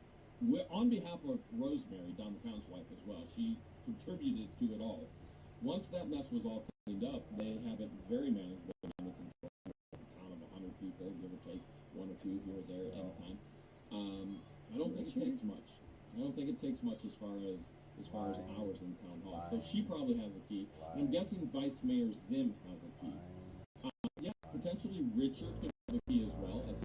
on behalf of Rosemary, Don McCown's wife as well, she contributed to it all. Once that mess was all cleaned up, they have it very manageable. A town of 100 people, give or take 1 or 2 here or there at any time. I don't think it takes much. I don't think it takes much as far as hours in town hall. So she probably has a key. And I'm guessing Vice Mayor Zim has a key. Yeah, potentially Richard could have a key as well, as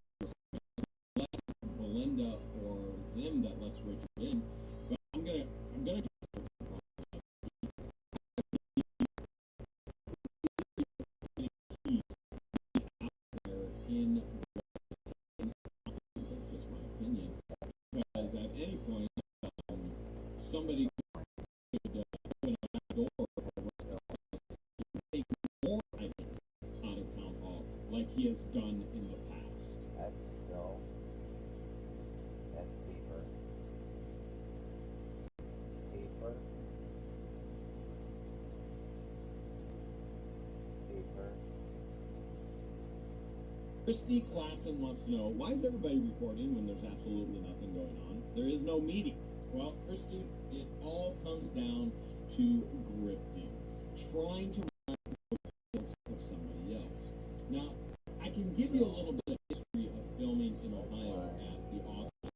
Belinda or Zim that lets Richard in. But I'm gonna guess in that's just my opinion. Because at any point, somebody could open a back door to take more items out of town hall, like he has done in the past. That's so. That's paper. Paper. Paper. Christy Klassen wants to know, why is everybody recording when there's absolutely nothing going on? There is no meeting. Well, Christy, it all comes down to grifting, trying to run the business of somebody else. Now, I can give you a little bit of history of filming in Ohio at the auction,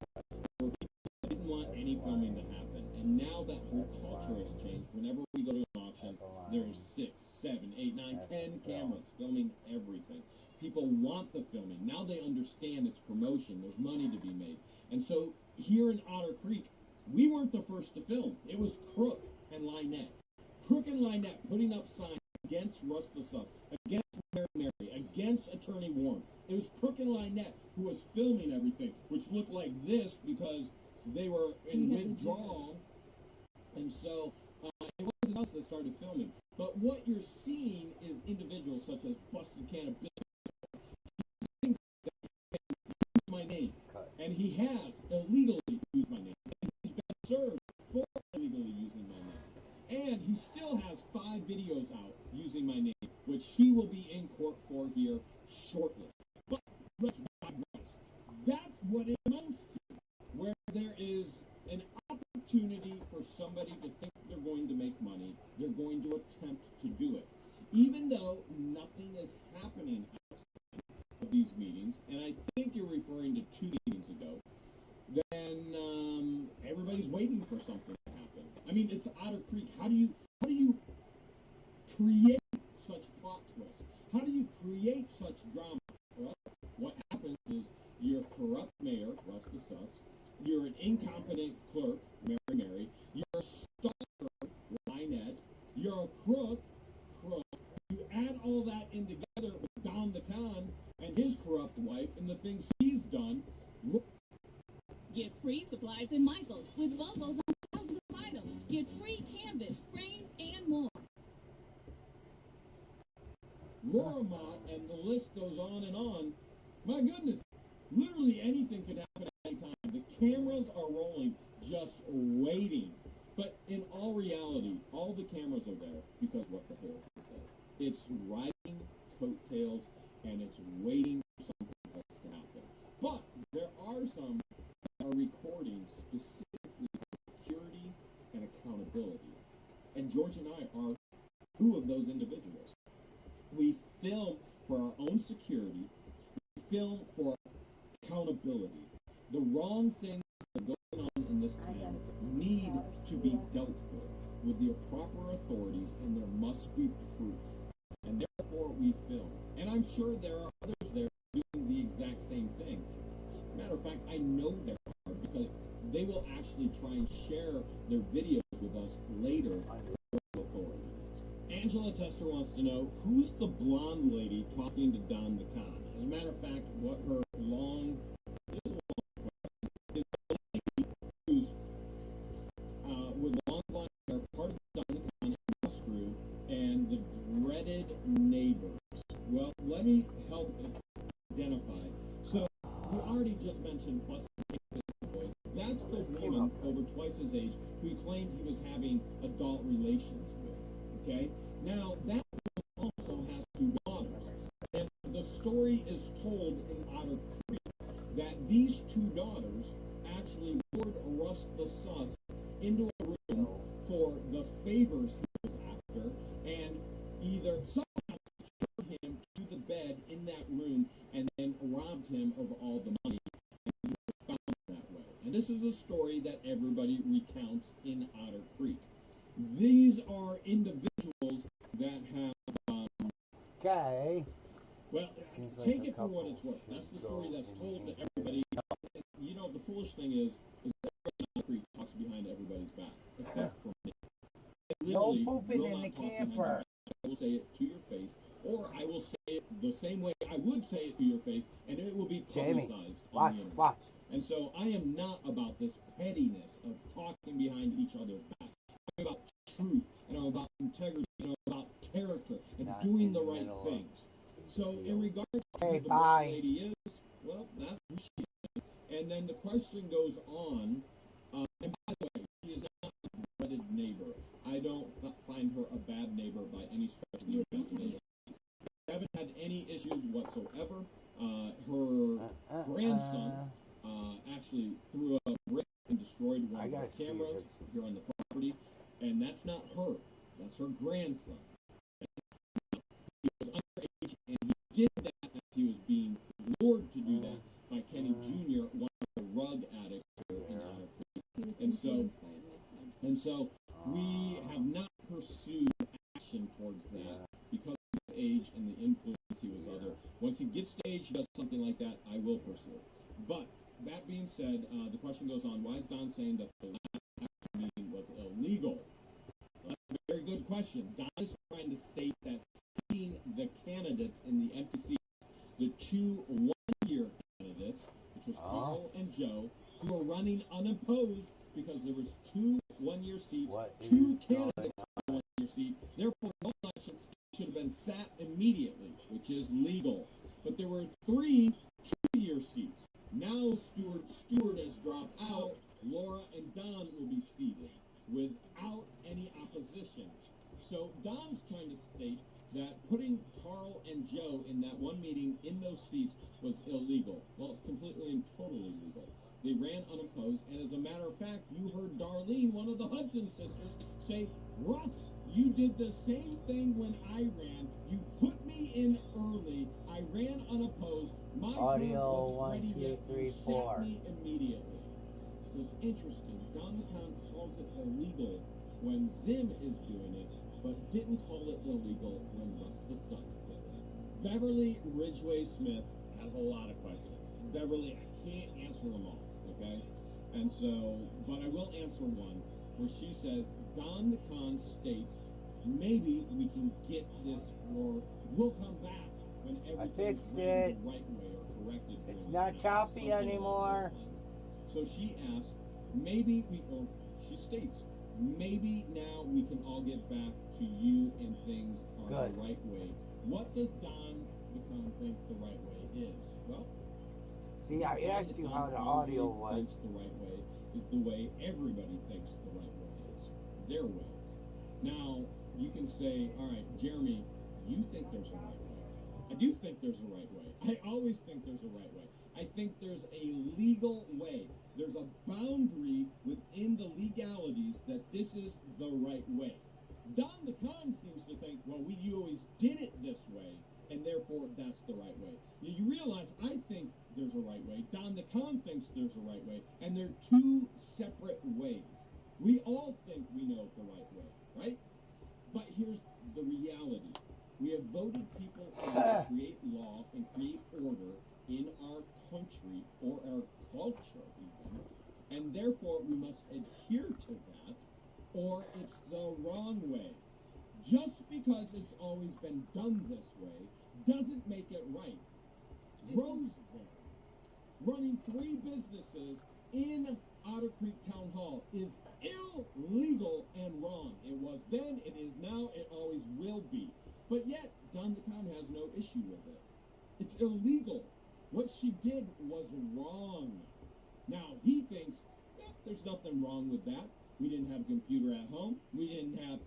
where people didn't want any filming to happen, and now that whole culture has changed. Whenever we go to an auction, there's 6, 7, 8, 9, 10 cameras filming everything. People want the filming. Now they understand it's promotion. There's money to be made. And so here in Otter Creek, we weren't the first to film. It was Crook and Lynette. Crook and Lynette putting up signs against Russ the Sus, against Mary, against Attorney Warren. It was Crook and Lynette who was filming everything, which looked like this because they were in withdrawal. And so it wasn't us that started filming. But what you're seeing is individuals such as Busted Can of Biscuit, my name, and he has illegally used my name, and he's been served for illegally using my name, and he still has 5 videos out using my name, which he will be in court for here shortly. But let's digress. That's what it amounts to, where there is an opportunity for somebody to think they're going to make money, they're going to attempt to do it, even though nothing is happening of these meetings, and I think you're referring to 2 meetings ago, then everybody's waiting for something to happen. I mean, it's Otter Creek. How do you create such plot twists? How do you create such drama? Well, what happens is you're a corrupt mayor, Russ the Sus, you're an incompetent clerk, Mary, you're a stalker, Lynette, you're a crook, you add all that in together with Don the Con and his corrupt wife and the things he's done. Get free supplies in Michael's with logos on thousands of items. Get free canvas, frames, and more. Loromont, and the list goes on and on. My goodness, literally anything could happen at any time. The cameras are rolling, just waiting. But in all reality, all the cameras are there because what the hell is that? It's riding coattails, and it's waiting for something else to happen. But there are some that are recording specifically for security and accountability. And George and I are 2 of those individuals. We film for our own security. We film for accountability. The wrong things that are going on in this town need to be dealt with the proper authorities, and there must be proof. And therefore we film. And I'm sure there are others there doing the exact same thing. Matter of fact, I know there are, because they will actually try and share their videos with us later with authorities. Angela Tester wants to know, who's the blonde lady talking to Don the Con? As a matter of fact, what her long is a lady who's with long blonde hair, part of Don the Con and Russ crew, and the dreaded neighbors. Well, let me help identify. So, we already just mentioned Busted Boys. That's the woman over twice his age who he claimed he was having adult relations with. Okay? Now, that woman also has 2 daughters. And the story is told in Otter Creek that these 2 daughters actually lured Russ the Sus into a room for the favors he was after, and either somehow secured him to the bed in that room and then robbed him of all the money, and he was found that way. And this is a story that everybody recounts in Otter Creek. These are individuals that have Okay. well, Seems take like it for what it's worth. That's the story that's told to everybody. You know, the foolish thing is everybody in Otter Creek talks behind everybody's back, except for me. No pooping in the camper. I will say it to your face, or I will say it the same way I would say it to your face, and it will be publicized on the internet. Watch. And so I am not about this pettiness of talking behind each each other's back. I'm about truth, and I'm about integrity, and I'm about character, and Not doing in the the right middle of things. So in regards to Okay, who the bye. boss lady is, well, that's who she is. And then the question goes on, and by the way, she is not a dreaded neighbor. I don't find her a bad neighbor by any stretch of the imagination. I haven't had any issues whatsoever. Her grandson actually threw a brick and destroyed one of the cameras here on the property, and that's not her. That's her grandson. He was underage, and he did that as he was being lured to do that by Kenny Jr., one of the rug addicts here in Otter Creek. And so we have not pursued action towards that because of his age and the influence he was under. Once he gets to age, does something like that, I will pursue it. But that being said, the question goes on, why is Don saying that the last meeting was illegal? Well, that's a very good question. Don is trying to state that seeing the candidates in the empty seats, the two one-year candidates, which was Carl and Joe, who were running unopposed because there was two one-year seats, two candidates for one-year seat. Therefore, no election should have been sat immediately, which is legal. But there were three two-year seats. Now Stewart has dropped out. Laura and Don will be seated without any opposition. So Don's trying to state that putting Carl and Joe in that one meeting in those seats was illegal. Well, it's completely and totally legal. They ran unopposed, and as a matter of fact, you heard Darlene, one of the Hudson sisters, say, Russ, you did the same thing when I ran. You put me in early. I ran unopposed. My Audio, term wasn't 1, ready 2, yet. 3, 4. Sat me immediately. So it's interesting. Don McCown calls it illegal when Zim is doing it, but didn't call it illegal when Russ the Sus did it. Beverly Ridgway Smith has a lot of questions. Beverly, I can't answer them all, okay? And so, but I will answer one where she says, Don McCown states, maybe we can get this, or we'll come back when everything's ran the right way or corrected. It's not choppy anymore. So she asks, maybe we, or she states, maybe now we can all get back to you and things are the right way. What does Don McCown think the right way is? Well, see, I asked you how the audio was. The right way is the way everybody thinks the right way is. Their way. Now, you can say, all right, Jeremy, you think there's a right way. I do think there's a right way. I always think there's a right way. I think there's a legal way. There's a boundary within the legalities that this is the right way. Don McCown seems to think, well, you always did it this way, and therefore that's the right way. Now, you realize I think there's a right way. Don McCown thinks there's a right way, and they're two separate ways. We all think we know the right way, right? But here's the reality. We have voted people in to create law and create order in our country or our culture even, and therefore we must adhere to that, or it's the wrong way. Just because it's always been done this way doesn't make it right. Roseberry, running 3 businesses in Otter Creek Town Hall, is illegal and wrong. It was then, it is now, it always will be. But yet, Don McCown has no issue with it. It's illegal. What she did was wrong. Now, he thinks, there's nothing wrong with that. We didn't have a computer at home. We didn't have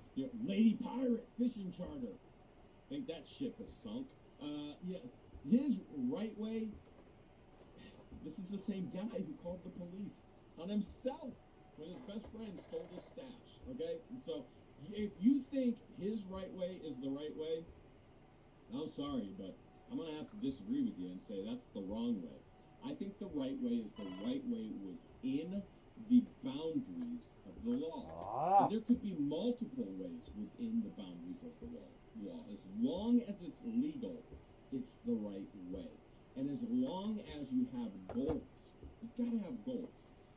Lady Pirate fishing charter. I think that ship has sunk. His right way, this is the same guy who called the police on himself when his best friend stole his stash, okay? And so if you think his right way is the right way, I'm sorry, but I'm going to have to disagree with you and say that's the wrong way. I think the right way is the right way within the boundaries of the law. And there could be multiple ways within the boundaries of the law. As long as it's legal, it's the right way. And as long as you have goals, you've got to have goals.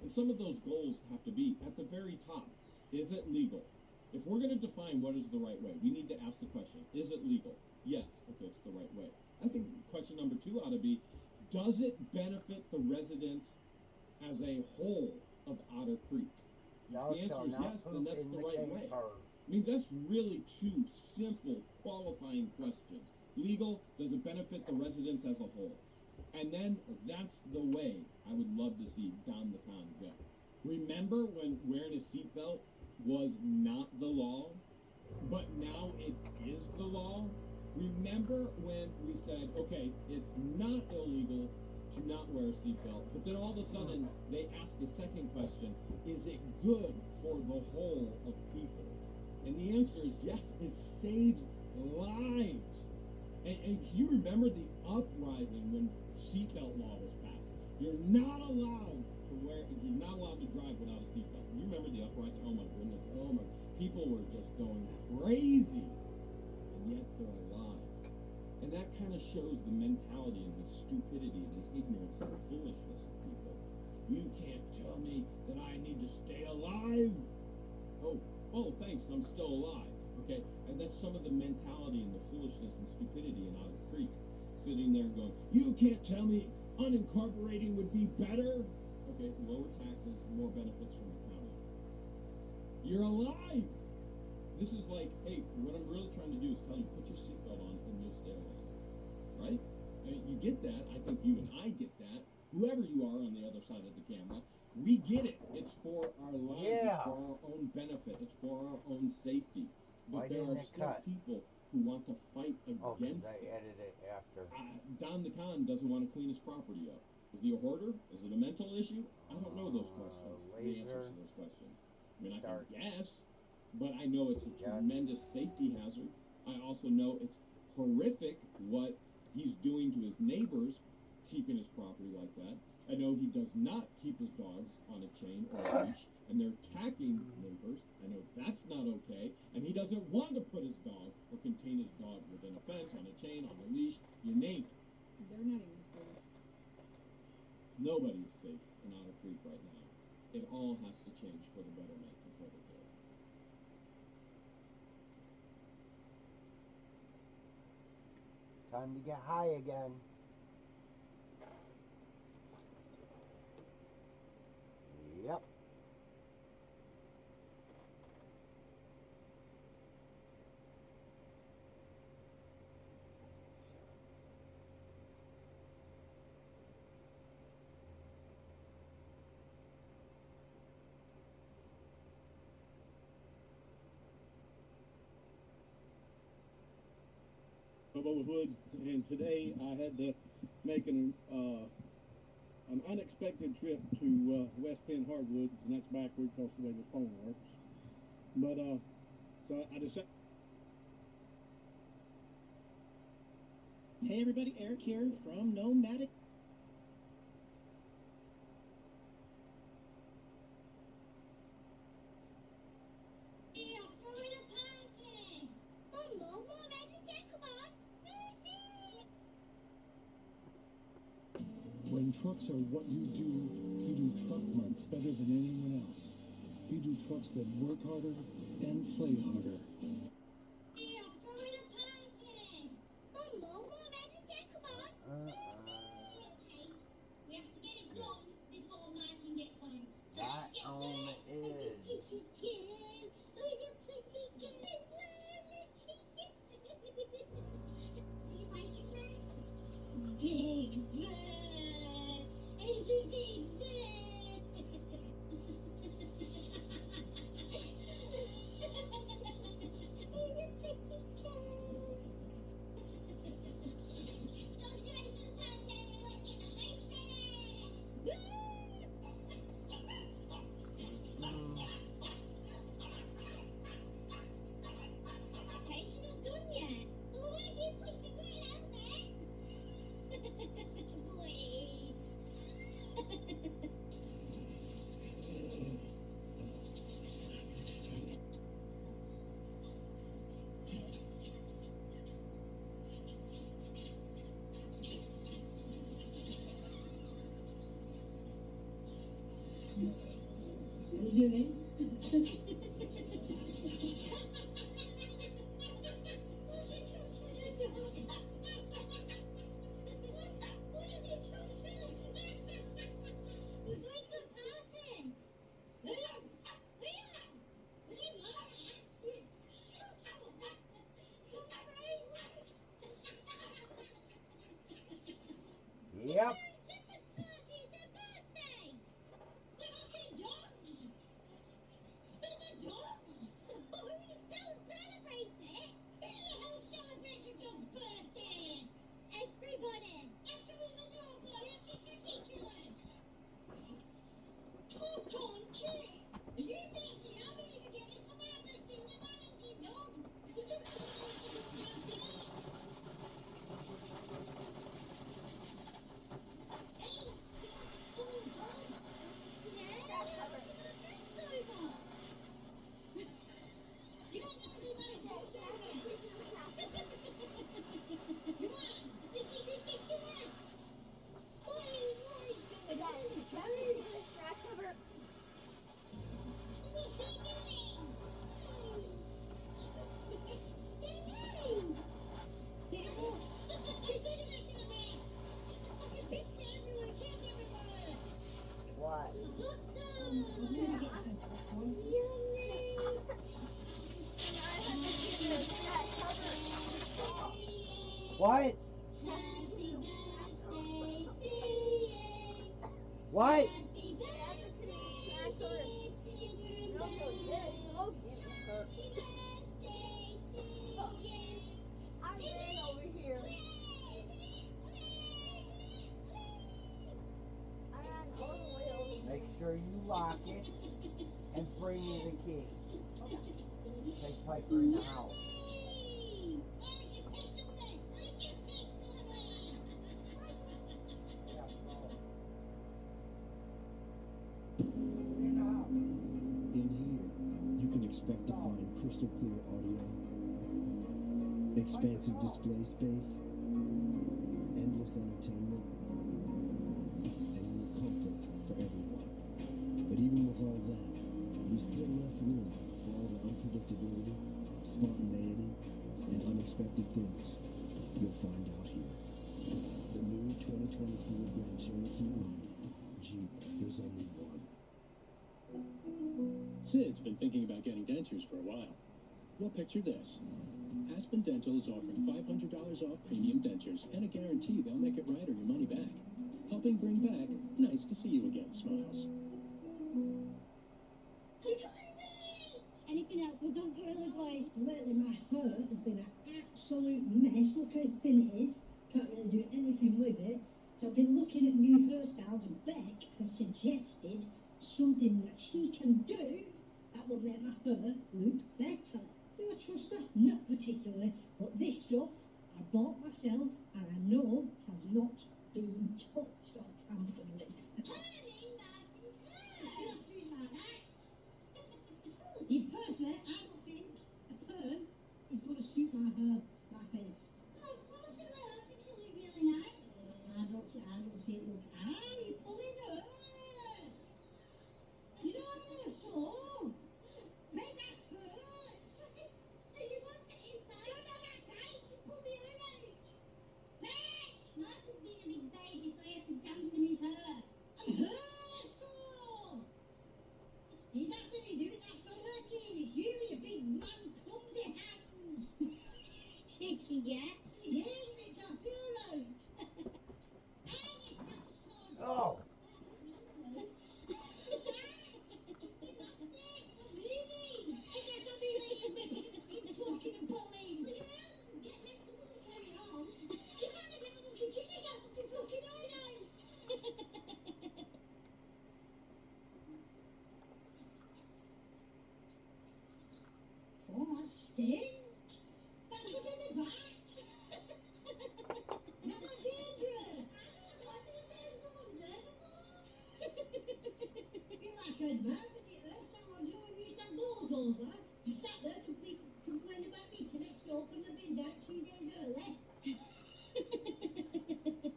And some of those goals have to be at the very top. Is it legal? If we're going to define what is the right way, we need to ask the question, is it legal? Yes, if it's the right way. I think question number 2 ought to be, does it benefit the residents as a whole of Otter Creek? Thou the answer shalt is not yes, then poop that's in the the right cane way. cart. I mean, that's really two simple qualifying questions. Legal, does it benefit the residents as a whole? And then that's the way I would love to see Don the Con go. Remember when wearing a seatbelt was not the law, but now it is the law? Remember when we said, okay, it's not illegal to not wear a seatbelt, but then all of a sudden they asked the second question, is it good for the whole of people? And the answer is yes, it saves lives. And can you remember the uprising when seatbelt law was passed? You're not allowed to drive without a seatbelt. You remember the uprising? Oh my goodness. Oh my. People were just going crazy. And yet they're alive. And that kind of shows the mentality and the stupidity and the ignorance and the foolishness of people. You can't tell me that I need to stay alive. Oh, thanks, I'm still alive. Okay, and that's some of the mentality and the foolishness and stupidity in Otter Creek. Sitting there going, you can't tell me unincorporating would be better. Okay, lower taxes, more benefits from the county. You're alive. This is like, hey, what I'm really trying to do is tell you, put your seatbelt on and you'll stay alive. Right? I mean, you get that. I think you and I get that. Whoever you are on the other side of the camera, we get it. It's for our lives. Yeah. It's for our own benefit. It's for our own safety. But Why there didn't are it still cut? people who want to fight Oh, because against I it. edited it after. Don the Con doesn't want to clean his property up. Is he a hoarder? Is it a mental issue? I don't know those questions. The answers Laser. to those questions. I mean, I can Start. guess, but I know it's a Yes. tremendous safety hazard. I also know it's horrific what he's doing to his neighbors, keeping his property like that. I know he does not keep his dogs on a chain or a leash, and they're attacking neighbors. I know that's not okay, and he doesn't want to put his dog or contain his dog within a fence, on a chain, on a leash, you name it. They're not even safe. Nobody is safe in Otter Creek right now. It all has to change for the betterment and for the good. Time to get high again. Yep. Overwood, and today I had to make an unexpected trip to West Penn Hardwoods, and that's backward because the way the phone works. But so I decided. Hey everybody, Eric here from Nomadic. When trucks are what you do truck month better than anyone else. You do trucks that work harder and play harder. That on is. Big bird! It's a big bird! pocket and bring me the key. Take Piper in the house. In here, you can expect to find crystal clear audio, expansive display space, endless entertainment, and more comfort for everyone. But even with all that, we still left room for all the unpredictability, spontaneity, and unexpected things you'll find out here. The new 2024 Grand Cherokee Indian. Jeep, there's only one. Sid's been thinking about getting dentures for a while. Well, picture this. Aspen Dental is offering $500 off premium dentures and a guarantee they'll make it right or your money back. Helping bring back nice to see you again smiles. Anything else with Don't Gorilla Glide? Lately my hair has been an absolute mess. Look how thin it is. Can't really do anything with it. So I've been looking at new hairstyles and Beck has suggested something that she can do that will make my hair look better. Do I trust her? Not particularly. But this stuff I bought myself and I know has not been touched or tampered with. Personally, I don't think a perm is going to suit my hair, my face. Oh, of course it will. I think it'll look really nice. I don't see it look. You're pulling her. You know I'm not sure. Make that hurt. So you want it inside? No, that's right. You pull the hair out. Right. Martin's been a big baby, so I have to dampen his hair. I'm hurtful. See, that's what you do. That's not hurting. It's you, you big man, clumsy hand. Cheeky, yeah? Yeah, you make that feel out. Oh! Oh, that's sting. That's what in the back. Not my dangerous. Feel like I'd married it last time I knew when you used to have blows over. You sat there complaining about me to next door from the bins out 2 days early.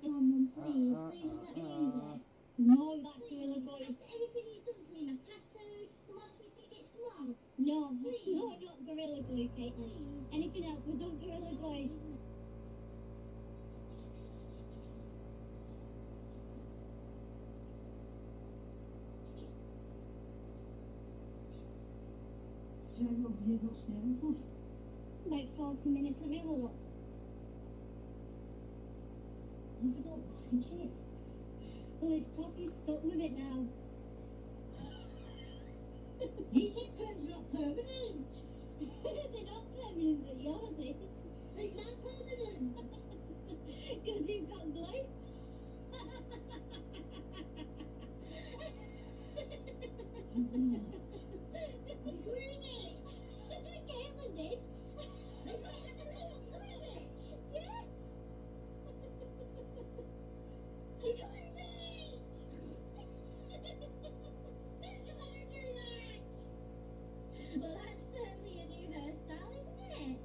Oh, Mum, please just let me in there. No, that's Gorilla Glue. After everything he's done to me, my tattoo, lost me tickets, come on. No, please. No, not Gorilla Glue, Caitlin. Anything else, but don't Gorilla Glue. So how long has he got staring for? About 40 minutes, let me have a look. I don't like it. Well, it's tough, he's stuck with it now. You said perm's not permanent. They're not permanent, but yours is. It's not permanent. Because you've got glue. You're doing it. Caitlin did. They got a real glue it. Yeah. You're doing it. Don't you let her do that. Well, that's certainly a new hairstyle, isn't it?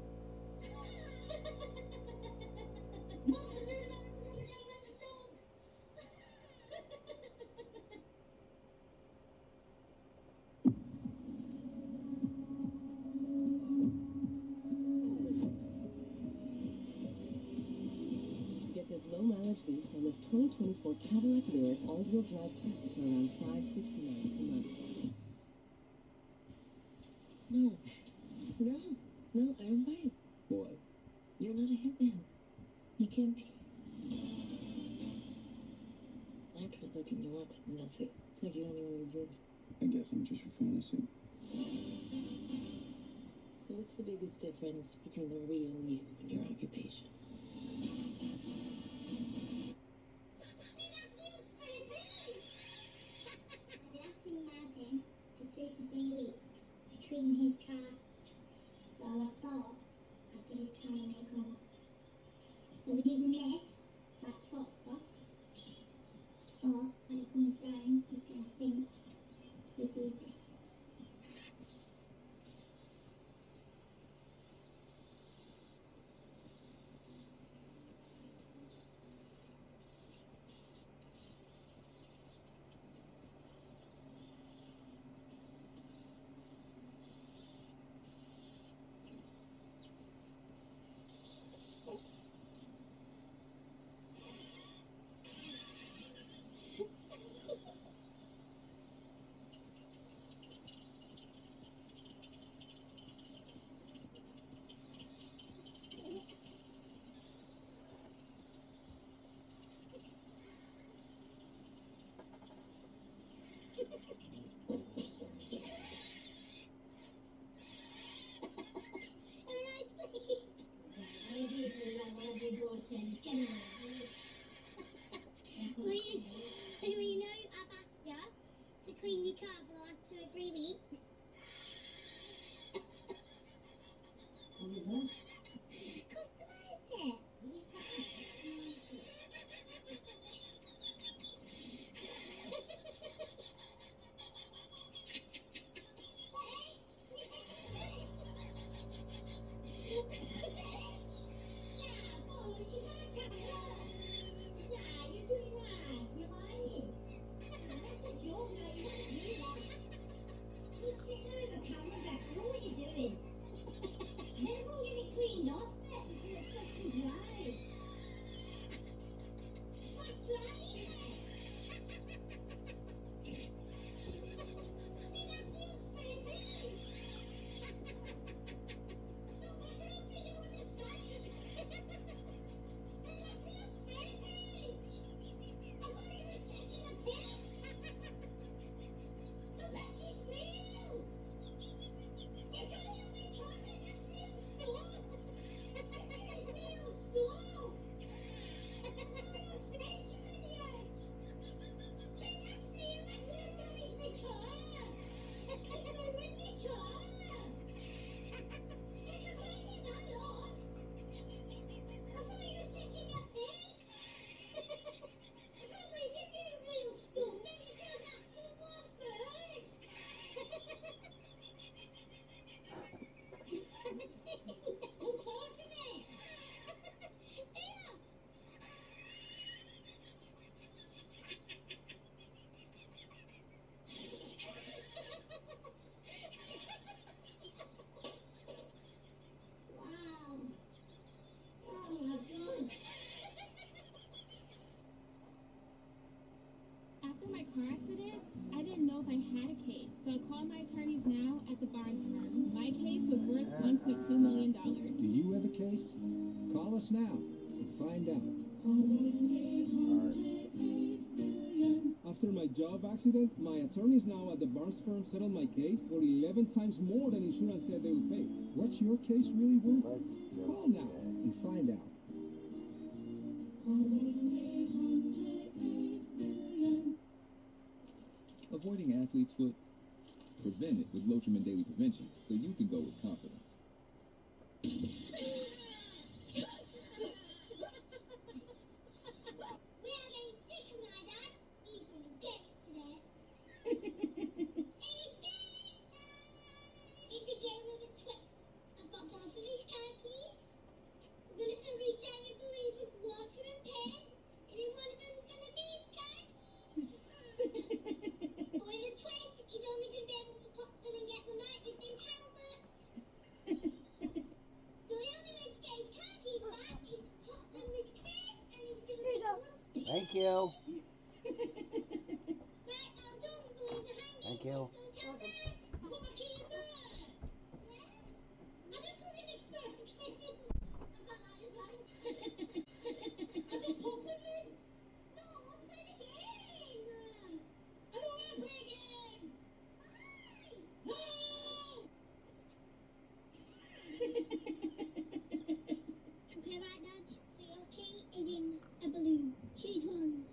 Mom, we're doing that. We're going to get away the front. Get this low-mileage lease on this 2024 Cadillac Lyriq all-wheel drive tech for around $569 per month. No, I don't buy it. What? You're not a hitman. You can't be. I tried looking you up, nothing. It's like you don't even exist. I guess I'm just your fantasy. So what's the biggest difference between the real you and your occupation? 3 weeks to clean his car. So I thought I'd give his car a makeover. So we did the neck, like top stuff. So when it comes round, he's going to think we did this. Well, you know, I've asked you to clean your car for the last 2 or 3 weeks. Customised it. After my car accident, I didn't know if I had a case, so I called my attorneys now at the Barnes firm. My case was worth $1.2 million. Do you have a case? Call us now and find out. After my job accident, my attorneys now at the Barnes firm settled my case for 11 times more than insurance said they would pay. What's your case really worth? Call now and find out. Avoiding athlete's foot? Prevent it with Lotrimin Daily Prevention so you can go with confidence. Thank you. Thank you. Okay, right, Dad. So you're cheating a balloon. Choose one.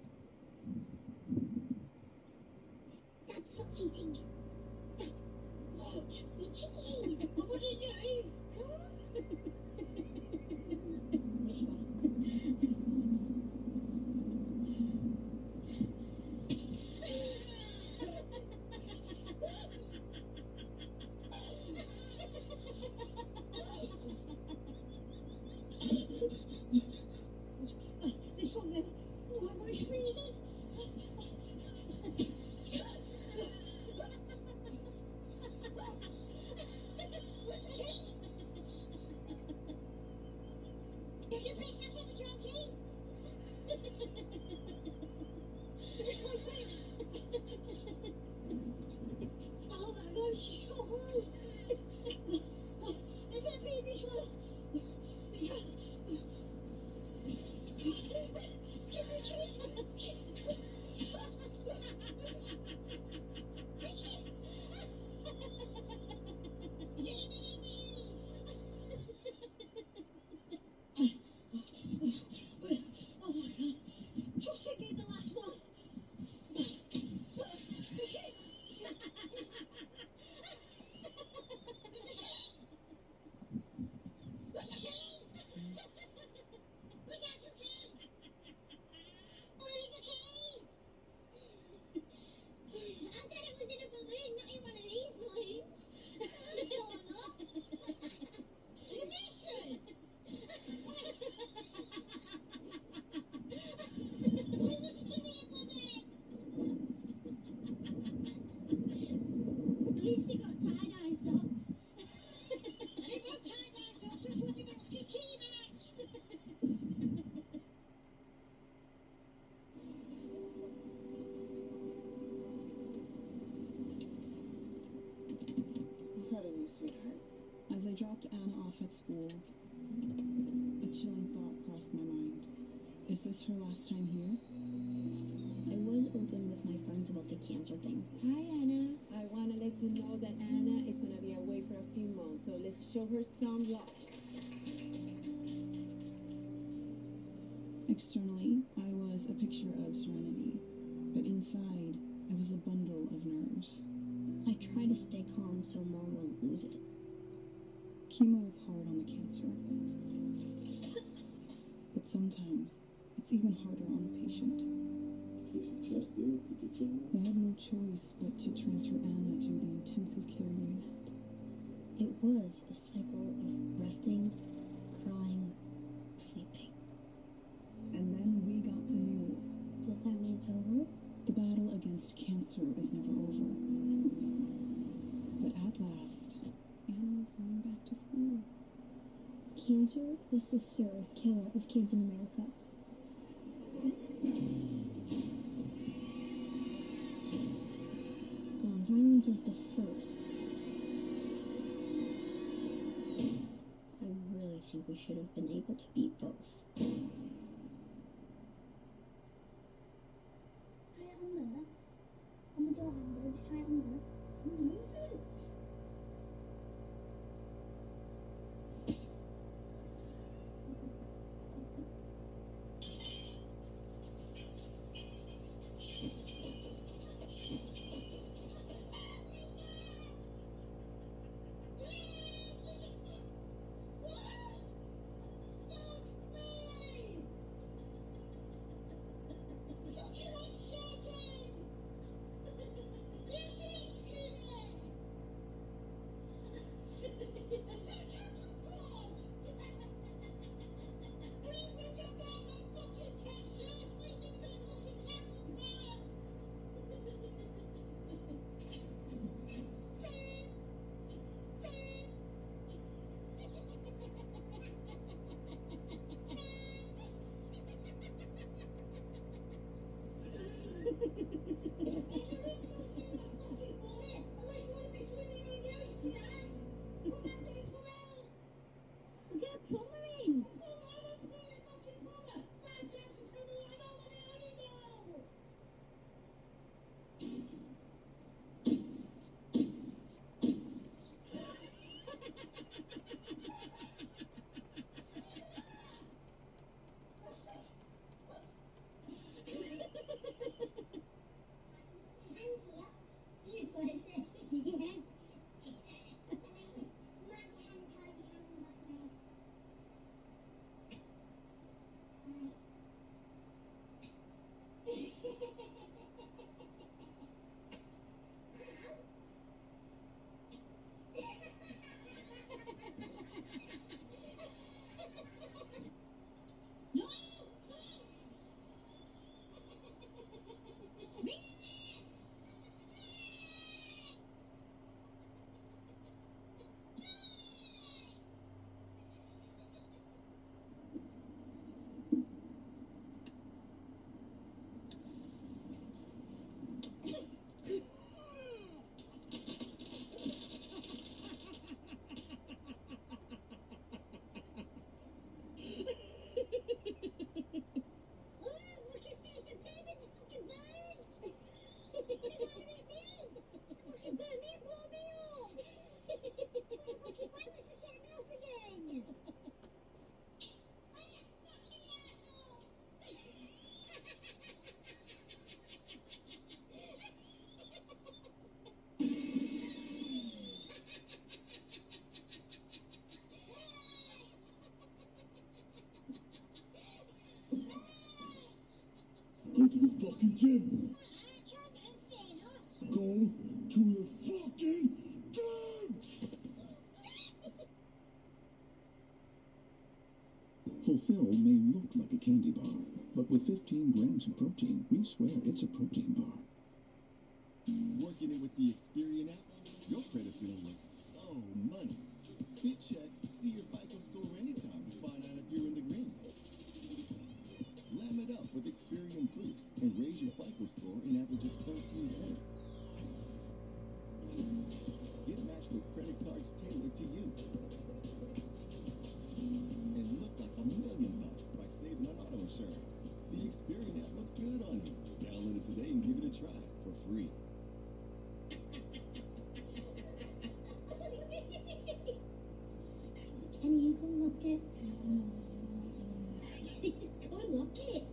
This one then. Oh, I'm going to freeze it. Get your face on the job, Kate. It's my face. Oh my God, she's so hard. It can't be this one. Give me a kiss. Oh my God. Just give me the last one. I'm proud of you, sweetheart. As I dropped Anna off at school, a chilling thought crossed my mind. Is this her last time here? I was open with my friends about the cancer thing. Hi, Anna. I want to let you know that Anna is going to be away for a few months, so let's show her some love. Externally, I was a picture of serenity, but inside, I was a bundle of nerves. I try to stay calm so Mom won't lose it. Chemo is hard on the cancer, but sometimes it's even harder on the patient. I had no choice but to transfer Anna to the intensive care unit. It was a cycle of resting, crying, sleeping. And then we got the news. Does that mean it's over? The battle against cancer is never over. But at last, Anna was going back to school. Cancer is the third killer of kids in America. Gun violence is the first. I really think we should have been able to beat both. gym. Go to the fucking gym! Fulfill may look like a candy bar, but with 15 grams of protein, we swear it's a protein bar. Working it with the Experian app, your credit's gonna look so money. Hit check, see your FICO score anytime to find out if you're in the green. Lam it up with Experian Boost and raise your FICO score an average of 13 points. Get matched with credit cards tailored to you. And look like $1,000,000 by saving on auto insurance. The Experian app looks good on you. Download it today and give it a try for free. Can you go look it? Just go and look it.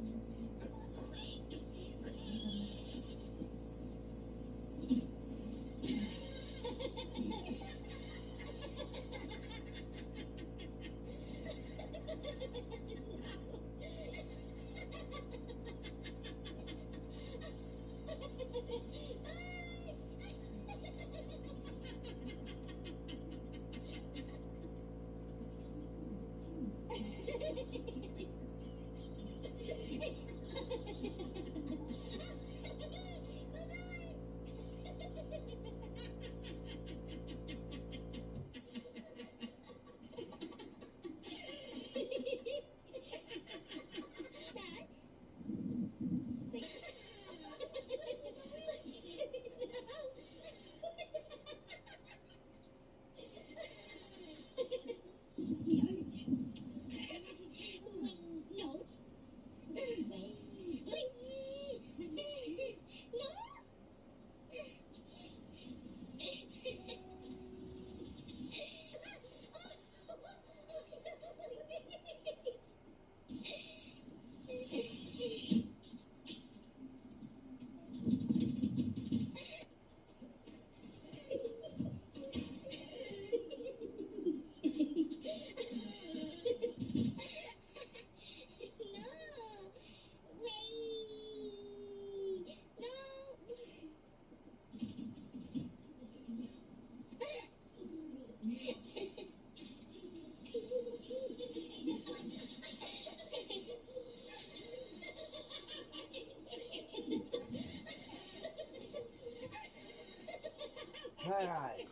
Alright.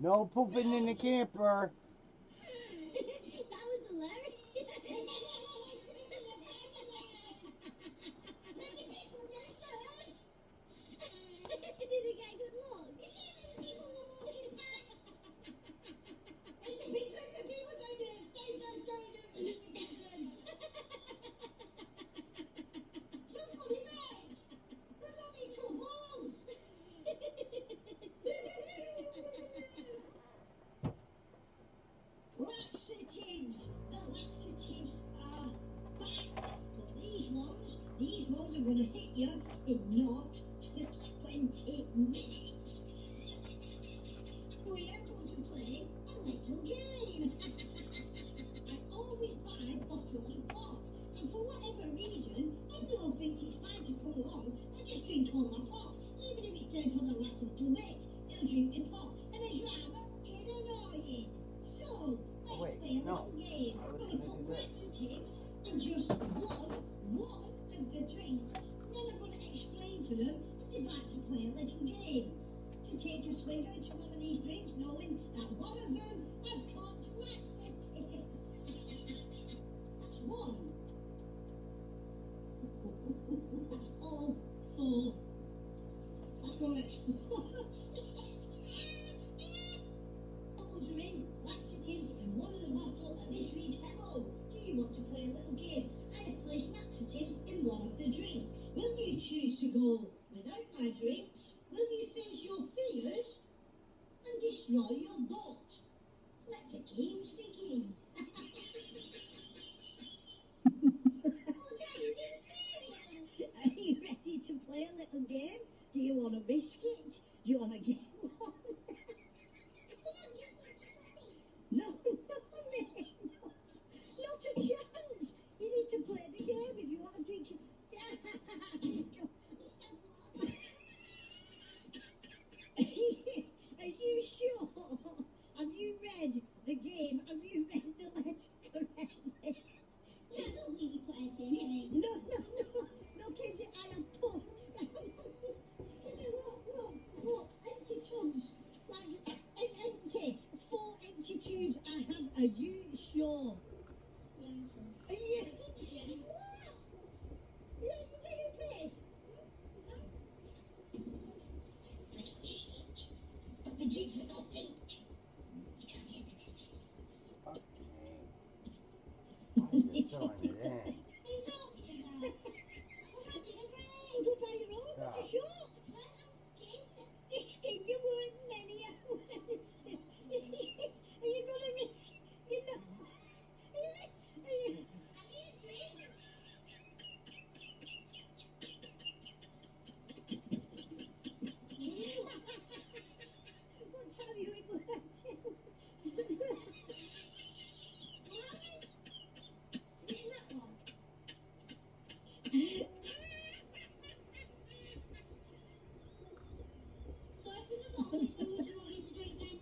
No pooping in the camper. That was hilarious. Did the guy good look? Laxatives. The laxatives are back. But these ones are going to hit you in not 20 minutes. We are going to play a little game. I always buy bottles of pop, and for whatever reason, everyone thinks it's fine to come along and just drink all my pop, even if it turns on the last little bit. They'll drink the pop, and it's rather annoying. So, let's play a little game. I'm going to put laxatives in just one of the drinks, and then I'm going to explain to them if they'd like to play a little game. To take a swig out of one of these drinks, knowing that one of them has got laxatives. That's one. That's all four. That's right. Bottles are in, laxatives in one of the bottles. Fritz, will you face your fears and destroy your boat? Let the games begin. Oh, Daddy, be serious. Are you ready to play a little game? Do you want a biscuit? Do you want to get one? No, no, Nick, no. Not a chance. You need to play the game if you want to drink. Are you sure? Have you read the game? Have you read the letter correctly? No, don't really put anything in it. No, no, no. No, Katie, I have put. Look, empty tubs. Like, empty. 4 empty tubes I have. Are you sure? Yeah, I'm sure. Are you? Yeah. What? Yeah, you take a piss. I drink for nothing. Fuck me. Why is it throwing it in? What are you talking about? We're having a break. Go buy your own at the Stop. shop. You skin your work many hours. Are you gonna risk? You know. Are you? Have you drink? What time you in work till? So after the bottle, which one would you want me to drink then?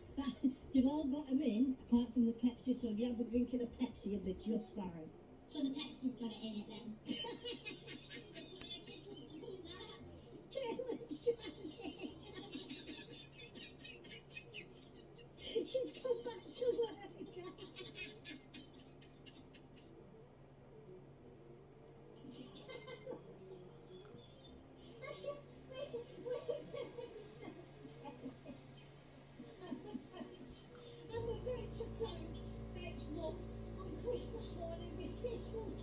You've all got them in, apart from the Pepsi, so if you have a drink of the Pepsi, you'll be just fine. So the Pepsi's got it in it then? Caitlin's drunk it. She's come back to work. I'm about to prank next month on Christmas morning with Christmas.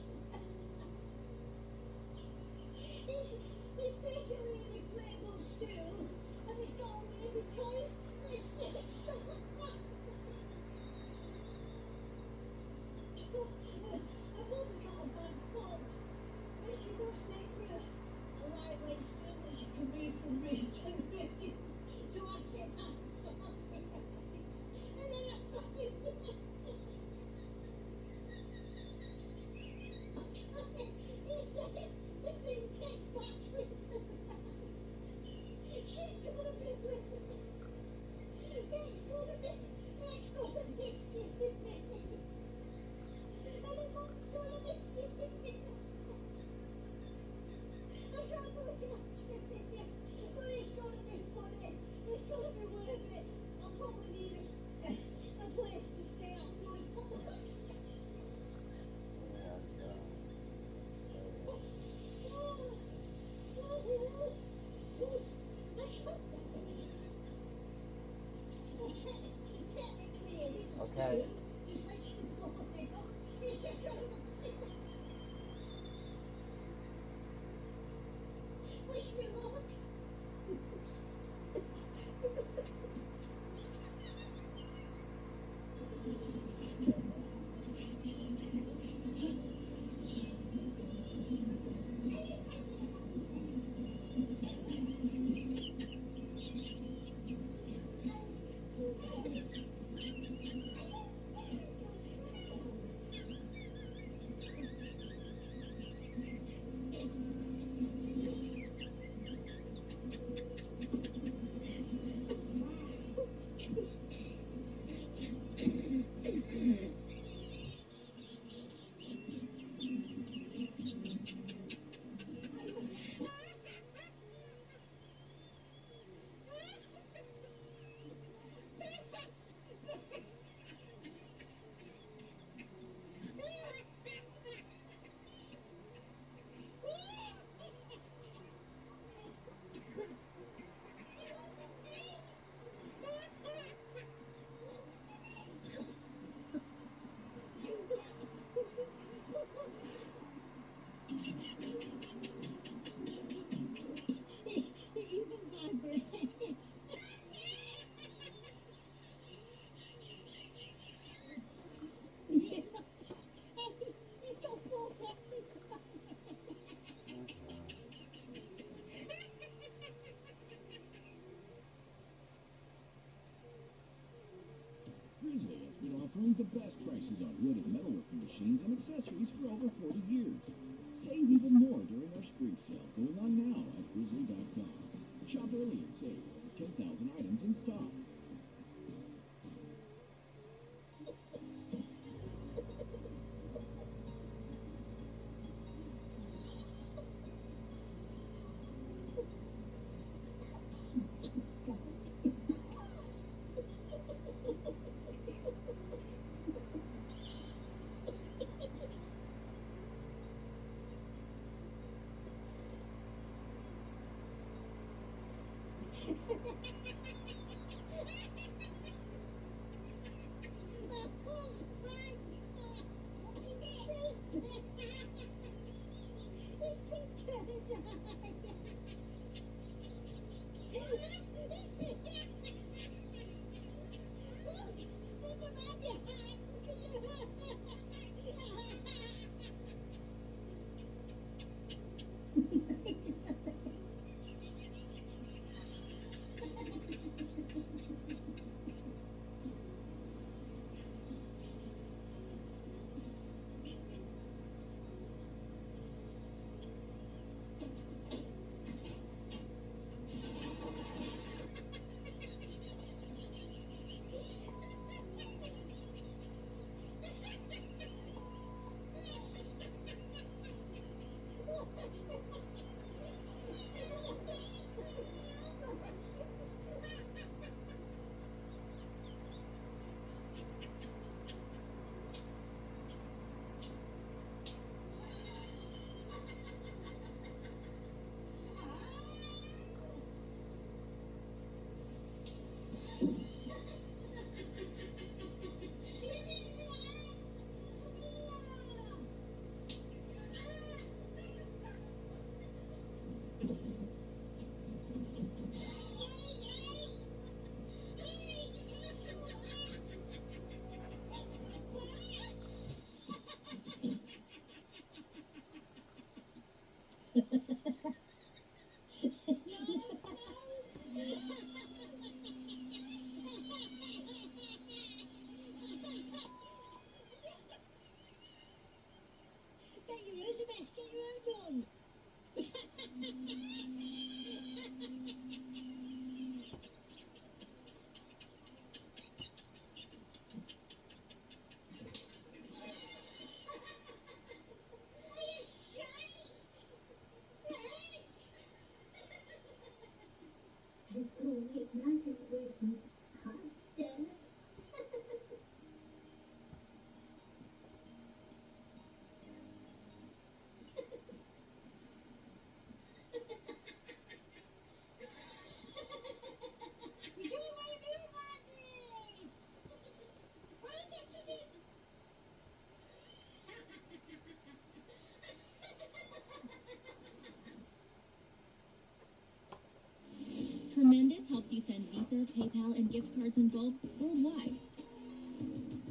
Tremendous helps you send Visa, PayPal, and gift cards in bulk worldwide.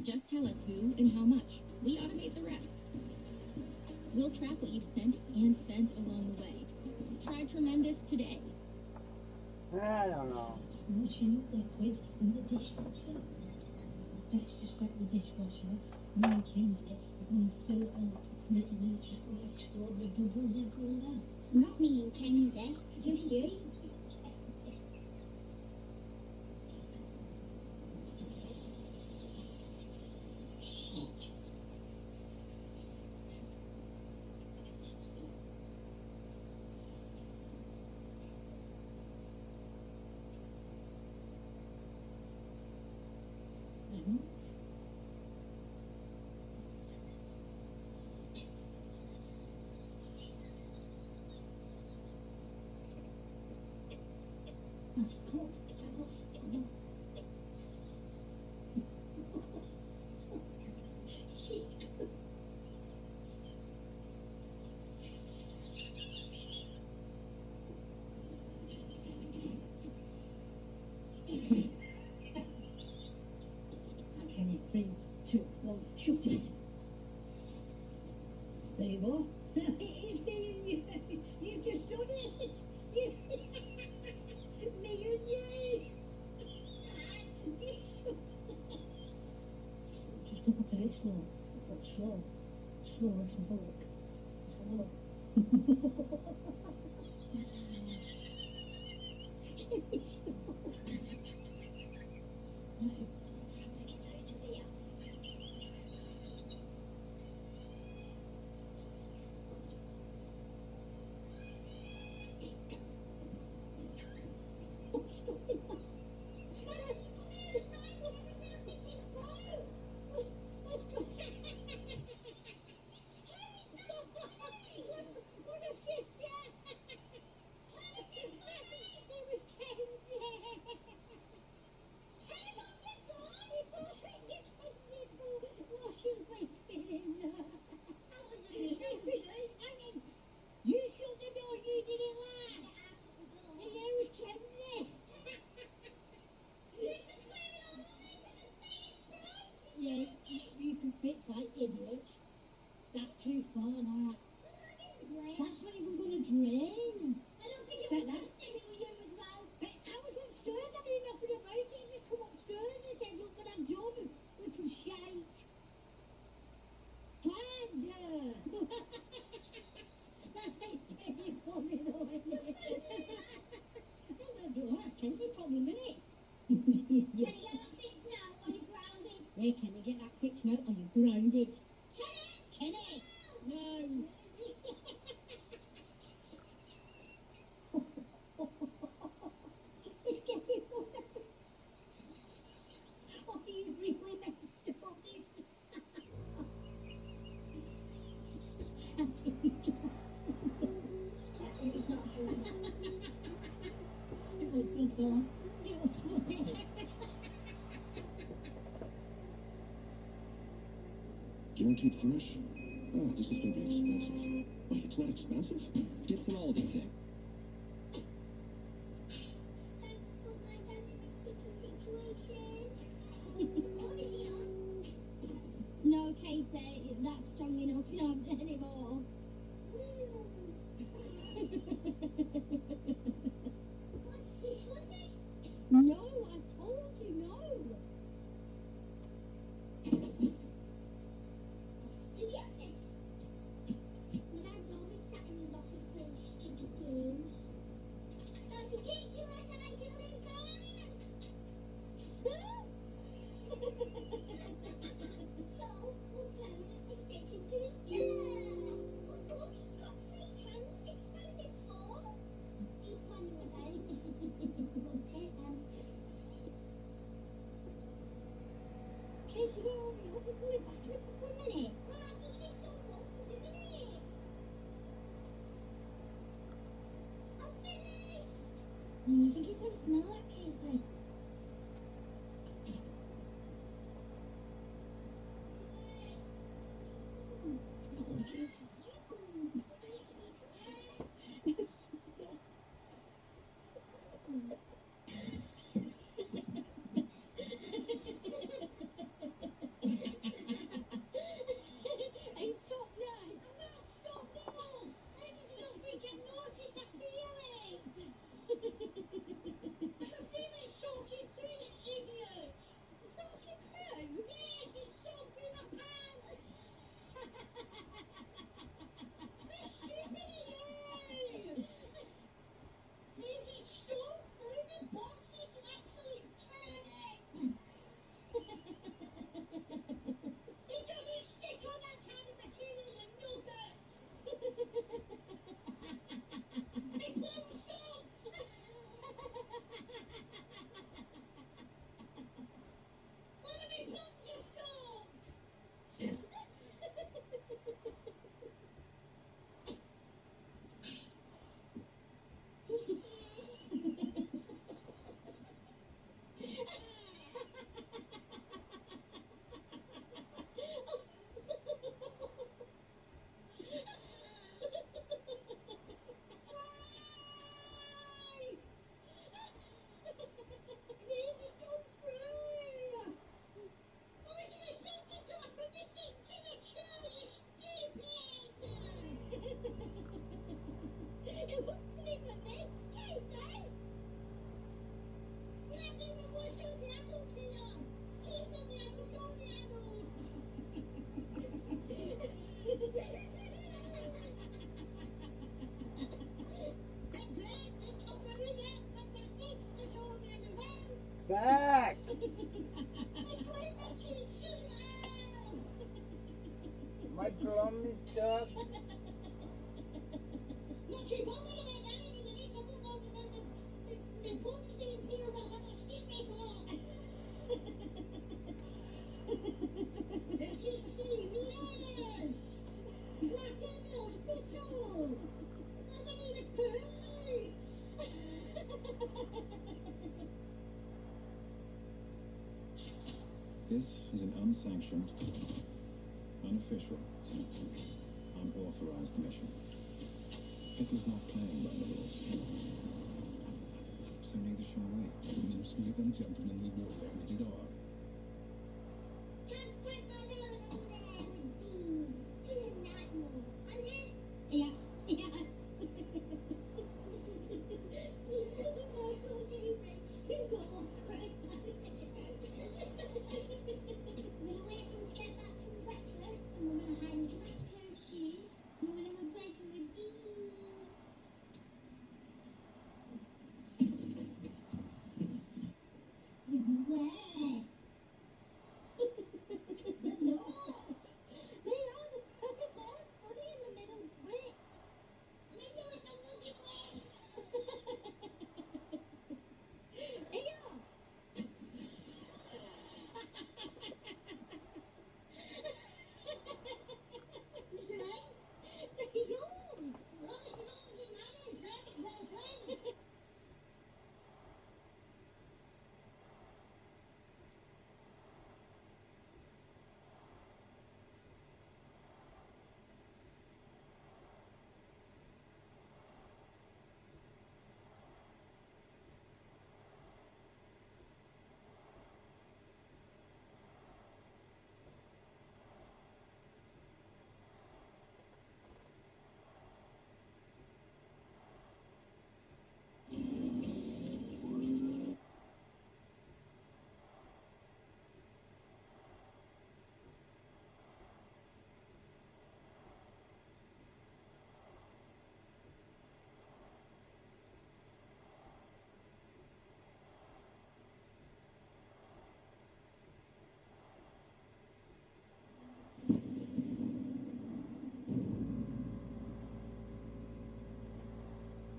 Just tell us who and how much. We automate the rest. We'll track what you've sent and spent along the way. Try Tremendous today. I don't know. Washing up liquid in the dishwasher. Let's just let the dishwasher when we changed it and fill it up. Then it just will explode the bubbles that go down. Not me and Kenzie, just you. Shoot it. There you go. You've just done it. Me and you. Just look up at it slow. Look slow. Slow, let's have a look. Let's have a look. Yeah, can you get that fixed now? Are you grounded? Kenny! No! It's getting worse. Oh, you really messed up this. It's not funny. It was good though. It was funny. Guaranteed fresh? Oh, this is going to be expensive. Wait, it's not expensive? Get some Aldi thing. No, Katie, that's strong enough not anymore. No, I told you no. You think it's gonna smell like kisses? Hey, stop now! I'm not stop now! How did you not think I'd notice? I feel it! I can feel it soaking through, you idiot! Soaking through? Yes, it's soaked through my pants! Is it soaked through my boxes? You absolute turnip! It doesn't stick on that kind of material, you nugget! Hey, Plum, stop! One of me plums are soaked! It wasn't even this case, eh? You have to even watch all the adults here. She's not the adult, you're the adult. I'm great, I'm not ready yet. Fantastic, just show me everywhere. Back! I cleaned my kitchen out. My plum is stuck. Not keep on with it, I don't even need to put on the plums being peeled off and the skin before. HTC, reorders! Black emerald, beetle! I don't need a pearly! This is an unsanctioned, unofficial, unauthorized mission. It is not planned by the rules. So neither shall we. Smith and Gentlemanly Warfare Rated R. Just put my nose in there with these. Good night, Mom. Yeah. Yeah. Michael, David, you go all crazy. We're waiting to get back from breakfast, and we're going to hide a dress pair of shoes, and we're going to play some with these. Where? They're not. They are the perfect there, funny in the middle bit. Middle with the nugget way. Yeah. Jane? They're yours. Well, as long as you manage them, well played.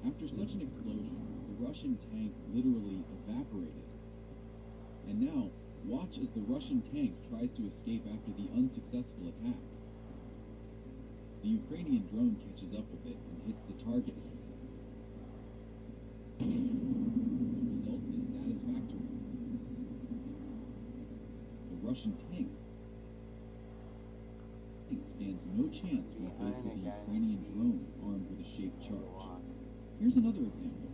After such an explosion, the Russian tank literally evaporated. And now, watch as the Russian tank tries to escape after the unsuccessful attack. The Ukrainian drone catches up with it and hits the target. Russian tank stands no chance when faced with a Ukrainian drone armed with a shaped charge. Here's another example.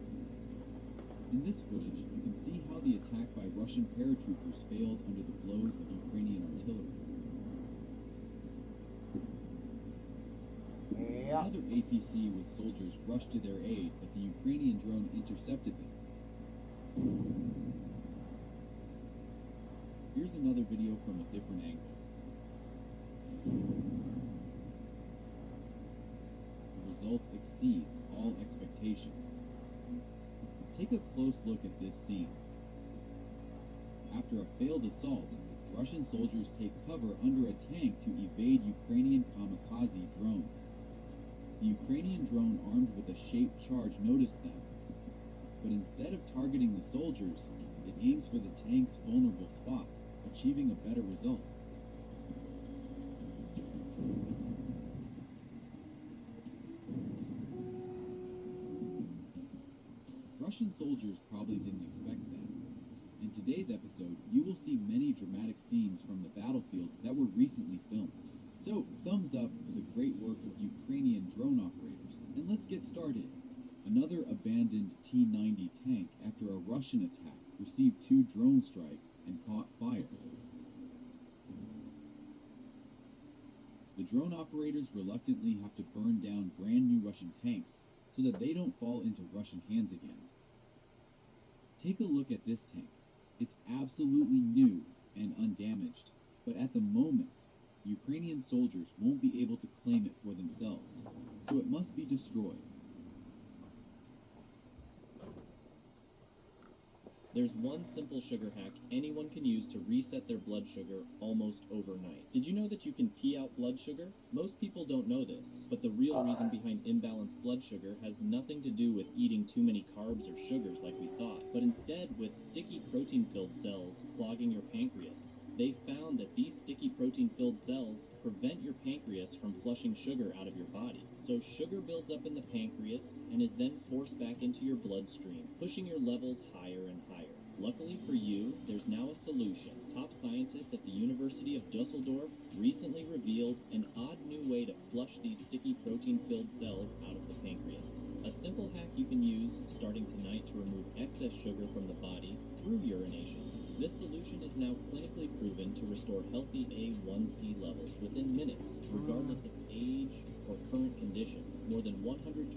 In this footage, you can see how the attack by Russian paratroopers failed under the blows of Ukrainian artillery. Another APC with soldiers rushed to their aid, but the Ukrainian drone intercepted them. Here's another video from a different angle. The result exceeds all expectations. Take a close look at this scene. After a failed assault, Russian soldiers take cover under a tank to evade Ukrainian kamikaze drones. The Ukrainian drone armed with a shaped charge noticed them, but instead of targeting the soldiers, it aims for the tank's vulnerable spot, achieving a better result. Russian soldiers probably didn't expect that. In today's episode, you will see many dramatic scenes from the battlefield that were recently filmed. So, thumbs up for the great work of Ukrainian drone operators. And let's get started. Another abandoned T-90 tank, after a Russian attack, received 2 drone strikes and caught fire. The drone operators reluctantly have to burn down brand new Russian tanks so that they don't fall into Russian hands again. Take a look at this tank. It's absolutely new and undamaged, but at the moment, Ukrainian soldiers won't be able to claim it for themselves, so it must be destroyed. There's one simple sugar hack anyone can use to reset their blood sugar almost overnight. Did you know that you can pee out blood sugar? Most people don't know this, but the real reason behind imbalanced blood sugar has nothing to do with eating too many carbs or sugars like we thought, but instead with sticky protein-filled cells clogging your pancreas. They found that these sticky protein-filled cells prevent your pancreas from flushing sugar out of your body. So sugar builds up in the pancreas and is then forced back into your bloodstream, pushing your levels higher and higher. Luckily for you, there's now a solution. Top scientists at the University of Dusseldorf recently revealed an odd new way to flush these sticky protein-filled cells out of the pancreas. A simple hack you can use starting tonight to remove excess sugar from the body through urination. This solution is now clinically proven to restore healthy A1C levels within minutes, regardless of age or current condition. More than 112,000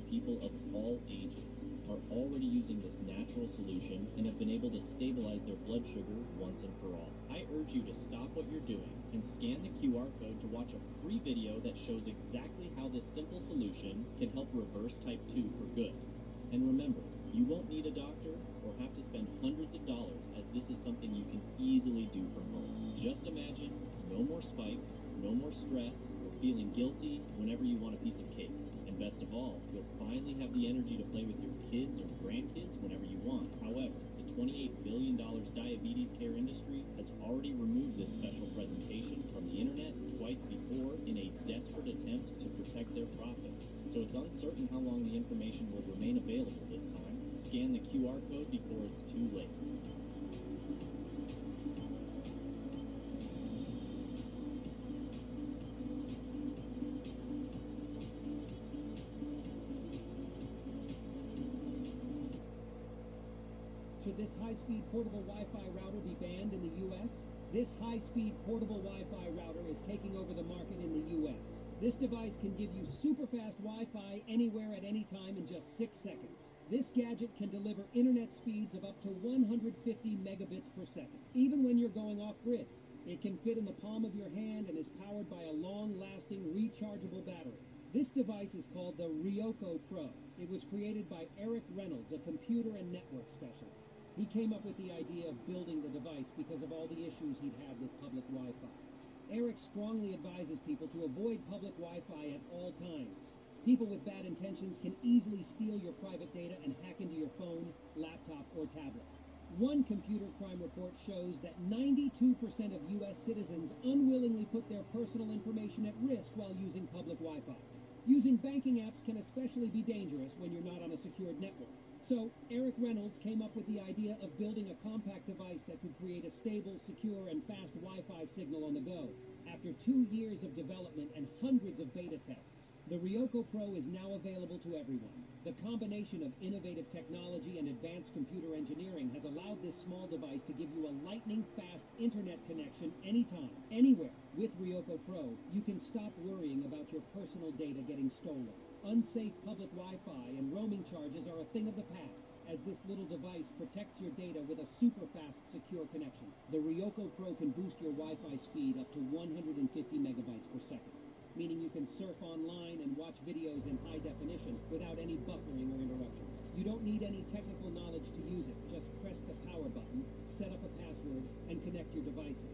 people of all ages are already using this natural solution and have been able to stabilize their blood sugar once and for all. I urge you to stop what you're doing and scan the QR code to watch a free video that shows exactly how this simple solution can help reverse type 2 for good. And remember, you won't need a doctor or have to spend hundreds of dollars, as this is something you can easily do from home. Just imagine no more spikes, no more stress, or feeling guilty whenever you want a piece of cake. And best of all, you'll finally have the energy to play with your kids or grandkids whenever you want. However, the $28 billion diabetes care industry has already removed this special presentation from the internet twice before in a desperate attempt to protect their profits. So it's uncertain how long the information will remain available this time. Scan the QR code before it's too late. Should this high-speed portable Wi-Fi router be banned in the U.S.? This high-speed portable Wi-Fi router is taking over the market in the U.S. This device can give you super-fast Wi-Fi anywhere at any time in just 6 seconds. This gadget can deliver internet speeds of up to 150 megabits per second, even when you're going off-grid. It can fit in the palm of your hand and is powered by a long-lasting rechargeable battery. This device is called the Ryoko Pro. It was created by Eric Reynolds, a computer and network specialist. He came up with the idea of building the device because of all the issues he'd had with public Wi-Fi. Eric strongly advises people to avoid public Wi-Fi at all times. People with bad intentions can easily steal your private data and hack into your phone, laptop, or tablet. One computer crime report shows that 92% of U.S. citizens unwillingly put their personal information at risk while using public Wi-Fi. Using banking apps can especially be dangerous when you're not on a secured network. So Eric Reynolds came up with the idea of building a compact device that could create a stable, secure, and fast Wi-Fi signal on the go. After 2 years of development and hundreds of beta tests, the Ryoko Pro is now available to everyone. The combination of innovative technology and advanced computer engineering has allowed this small device to give you a lightning-fast internet connection anytime, anywhere. With Ryoko Pro, you can stop worrying about your personal data getting stolen. Unsafe public Wi-Fi and roaming charges are a thing of the past, as this little device protects your data with a super-fast, secure connection. The Ryoko Pro can boost your Wi-Fi speed up to 150 megabytes per second, meaning you can surf online and watch videos in high definition without any buffering or interruptions. You don't need any technical knowledge to use it. Just press the power button, set up a password, and connect your devices.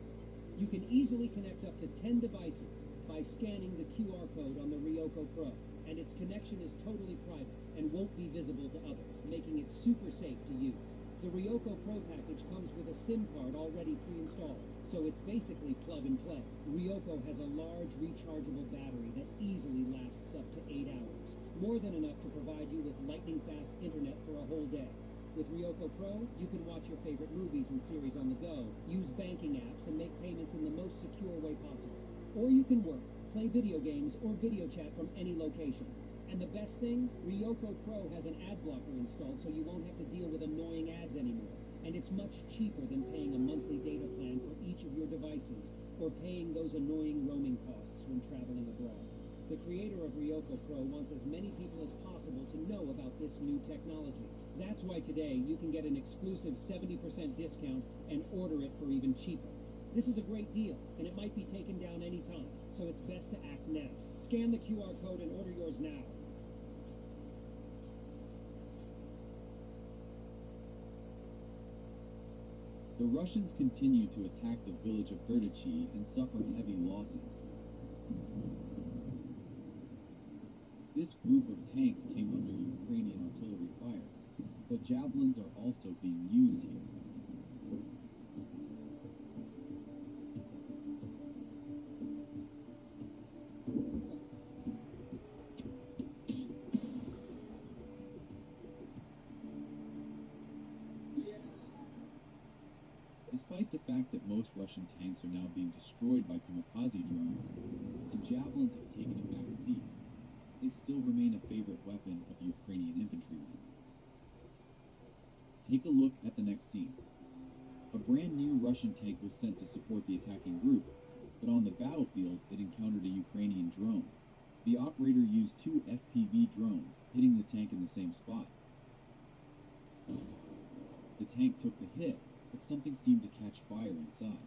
You can easily connect up to 10 devices by scanning the QR code on the Ryoko Pro, and its connection is totally private and won't be visible to others, making it super safe to use. The Ryoko Pro package comes with a SIM card already pre-installed, so it's basically plug and play. Ryoko has a large rechargeable battery that easily lasts up to 8 hours, more than enough to provide you with lightning-fast internet for a whole day. With Ryoko Pro, you can watch your favorite movies and series on the go, use banking apps, and make payments in the most secure way possible. Or you can work, play video games, or video chat from any location. And the best thing, Ryoko Pro has an ad blocker installed, so you won't have to deal with annoying ads anymore. And it's much cheaper than paying a monthly data plan for each of your devices, or paying those annoying roaming costs when traveling abroad. The creator of Ryoko Pro wants as many people as possible to know about this new technology. That's why today you can get an exclusive 70% discount and order it for even cheaper. This is a great deal, and it might be taken down anytime, so it's best to act now. Scan the QR code and order yours now. The Russians continued to attack the village of Berdichi and suffered heavy losses. This group of tanks came under Ukrainian artillery fire, but javelins are also being used here. Despite the fact that most Russian tanks are now being destroyed by kamikaze drones, and javelins have taken a back seat, they still remain a favorite weapon of Ukrainian infantrymen. Take a look at the next scene. A brand new Russian tank was sent to support the attacking group, but on the battlefield it encountered a Ukrainian drone. The operator used 2 FPV drones, hitting the tank in the same spot. The tank took the hit, but something seemed to catch fire inside.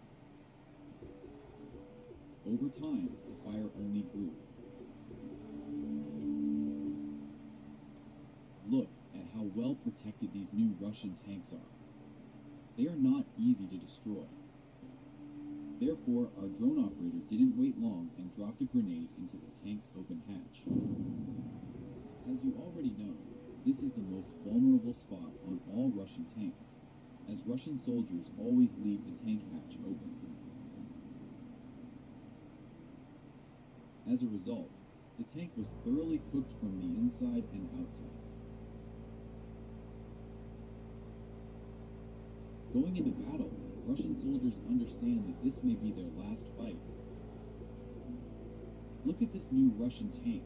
Over time, the fire only grew. Look at how well protected these new Russian tanks are. They are not easy to destroy. Therefore, our drone operator didn't wait long and dropped a grenade into the tank's open hatch. As you already know, this is the most vulnerable spot on all Russian tanks, as Russian soldiers always leave the tank hatch open. As a result, the tank was thoroughly cooked from the inside and outside. Going into battle, Russian soldiers understand that this may be their last fight. Look at this new Russian tank.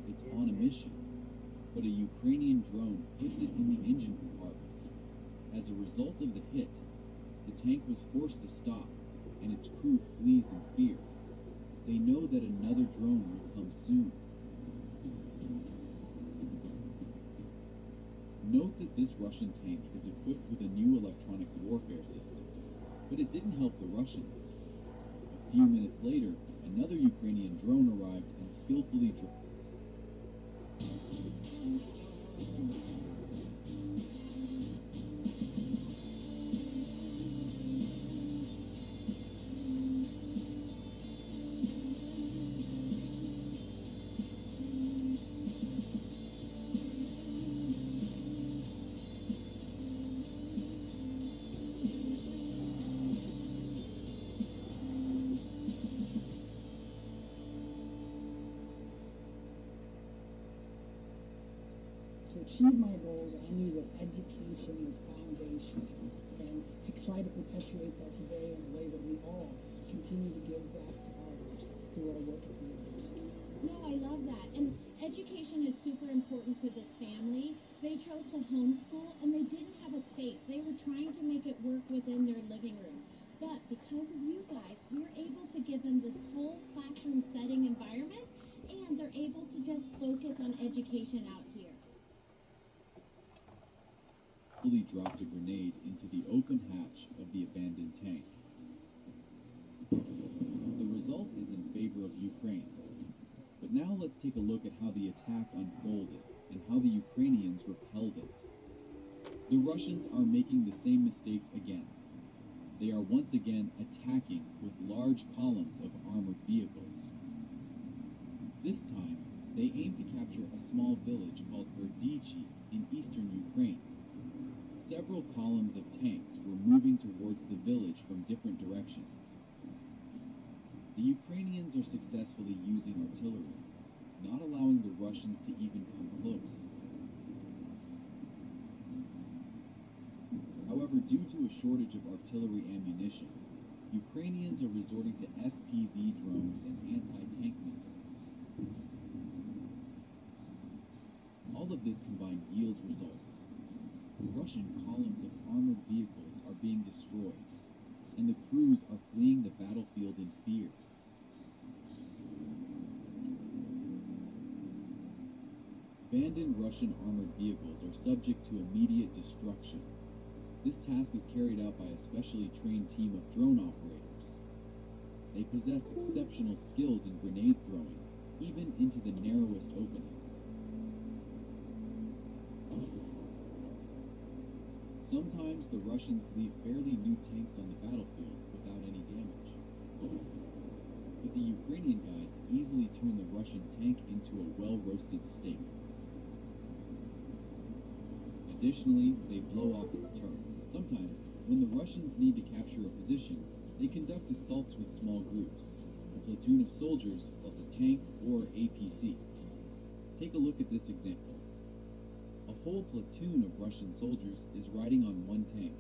It's on a mission, but a Ukrainian drone hits it in the engine compartment. As a result of the hit, the tank was forced to stop, and its crew flees in fear. They know that another drone will come soon. Note that this Russian tank is equipped with a new electronic warfare system, but it didn't help the Russians. A few minutes later, another Ukrainian drone arrived and skillfully To achieve my goals, I knew that education successfully dropped a grenade into the open hatch of the abandoned tank. The result is in favor of Ukraine. But now let's take a look at how the attack unfolded and how the Ukrainians repelled it. The Russians are making the same mistake again. They are once again attacking with large columns of armored vehicles. This time, they aim to capture a small village called Berdichi in eastern Ukraine. Several columns of tanks were moving towards the village from different directions. The Ukrainians are successfully using artillery, not allowing the Russians to even come close. However, due to a shortage of artillery ammunition, Ukrainians are resorting to FPV drones and anti-tank missiles. All of this combined yields results. Russian columns of armored vehicles are being destroyed, and the crews are fleeing the battlefield in fear. Abandoned Russian armored vehicles are subject to immediate destruction. This task is carried out by a specially trained team of drone operators. They possess exceptional skills in grenade throwing, even into the narrowest openings. Sometimes the Russians leave fairly new tanks on the battlefield without any damage. But the Ukrainian guys easily turn the Russian tank into a well-roasted steak. Additionally, they blow off its turret. Sometimes, when the Russians need to capture a position, they conduct assaults with small groups, a platoon of soldiers plus a tank or APC. Take a look at this example. A whole platoon of Russian soldiers is riding on one tank.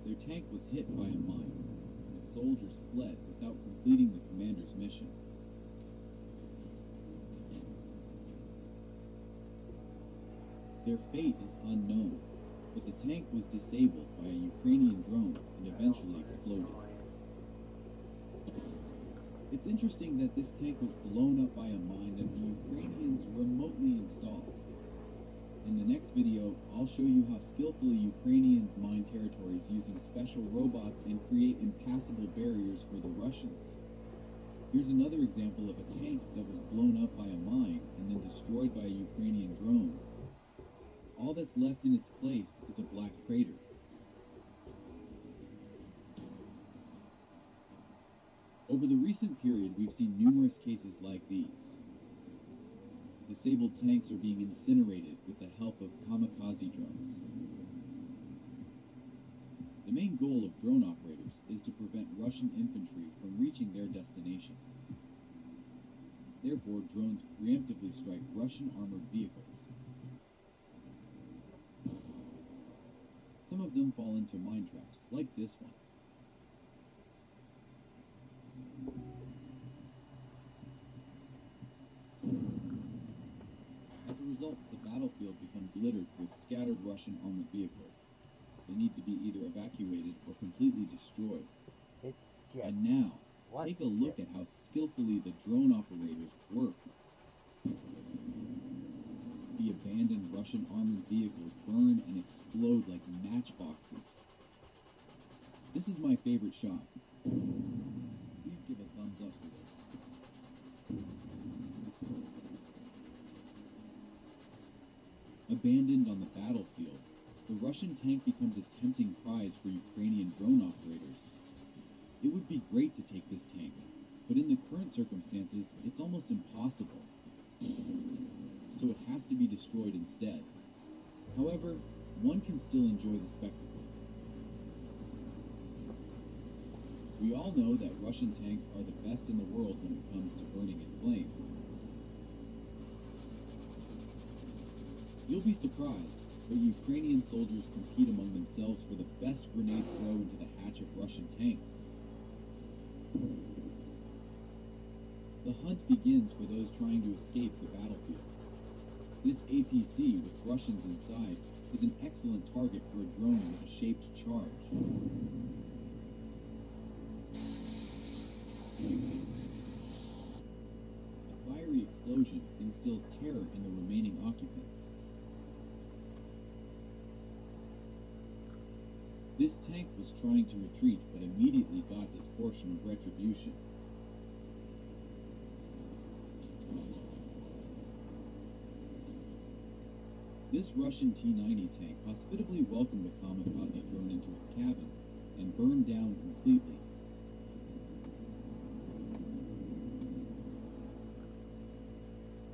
Their tank was hit by a mine. The soldiers fled without completing the commander's mission. Their fate is unknown, but the tank was disabled by a Ukrainian drone and eventually exploded. It's interesting that this tank was blown up by a mine that the Ukrainians remotely installed. In the next video, I'll show you how skillfully Ukrainians mine territories using special robots and create impassable barriers for the Russians. Here's another example of a tank that was blown up by a mine and then destroyed by a Ukrainian drone. All that's left in its place is a black crater. Over the recent period, we've seen numerous cases like these. Disabled tanks are being incinerated with the help of kamikaze drones. The main goal of drone operators is to prevent Russian infantry from reaching their destination. Therefore, drones preemptively strike Russian armored vehicles. Some of them fall into mine traps, like this one. As a result, the battlefield becomes littered with scattered Russian armored vehicles. They need to be either evacuated or completely destroyed. And now, take a look at how skillfully the drone operators work. The abandoned Russian armored vehicles burn and explode like matchboxes. This is my favorite shot. Please give a thumbs up for this. Abandoned on the battlefield, the Russian tank becomes a tempting prize for Ukrainian drone operators. It would be great to take this tank, but in the current circumstances, it's almost impossible. So it has to be destroyed instead. However, one can still enjoy the spectacle. We all know that Russian tanks are the best in the world when it comes to burning in flames. You'll be surprised, but Ukrainian soldiers compete among themselves for the best grenade throw into the hatch of Russian tanks. The hunt begins for those trying to escape the battlefield. This APC with Russians inside is an excellent target for a drone with a shaped charge. A fiery explosion instills terror in the remaining occupants. This tank was trying to retreat, but immediately got his portion of retribution. This Russian T-90 tank hospitably welcomed a kamikaze drone into its cabin and burned down completely.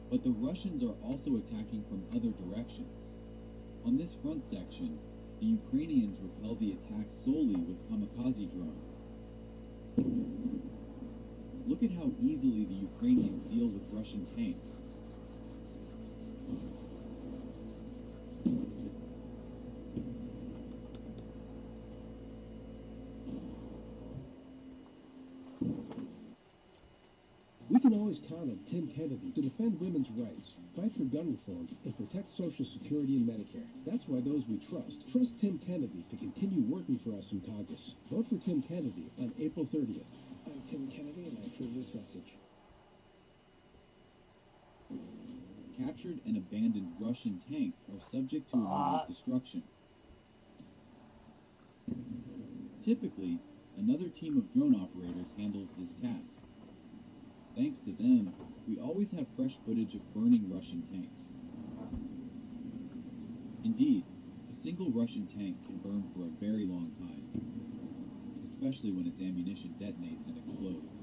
But the Russians are also attacking from other directions. On this front section, the Ukrainians repel the attack solely with kamikaze drones. Look at how easily the Ukrainians deal with Russian tanks. We can always count on Tim Kennedy to defend women's rights, fight for gun reform, and protect Social Security and Medicare. That's why those we trust Tim Kennedy to continue working for us in Congress. Vote for Tim Kennedy on April 30th. I'm Tim Kennedy, and I approve this message. Captured and abandoned Russian tanks are subject to immediate destruction. Typically, another team of drone operators handles this task. Thanks to them, we always have fresh footage of burning Russian tanks. Indeed, a single Russian tank can burn for a very long time, especially when its ammunition detonates and explodes.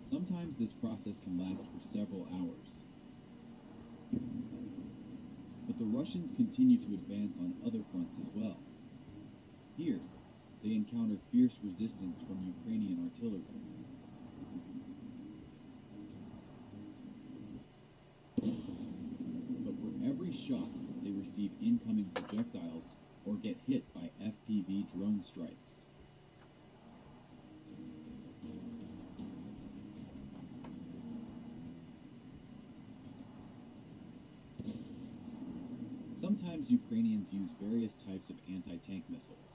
Sometimes this process can last for several hours. But the Russians continue to advance on other fronts as well. Here, they encounter fierce resistance from Ukrainian artillery. But for every shot, they receive incoming projectiles or get hit by FPV drone strikes. Sometimes Ukrainians use various types of anti-tank missiles.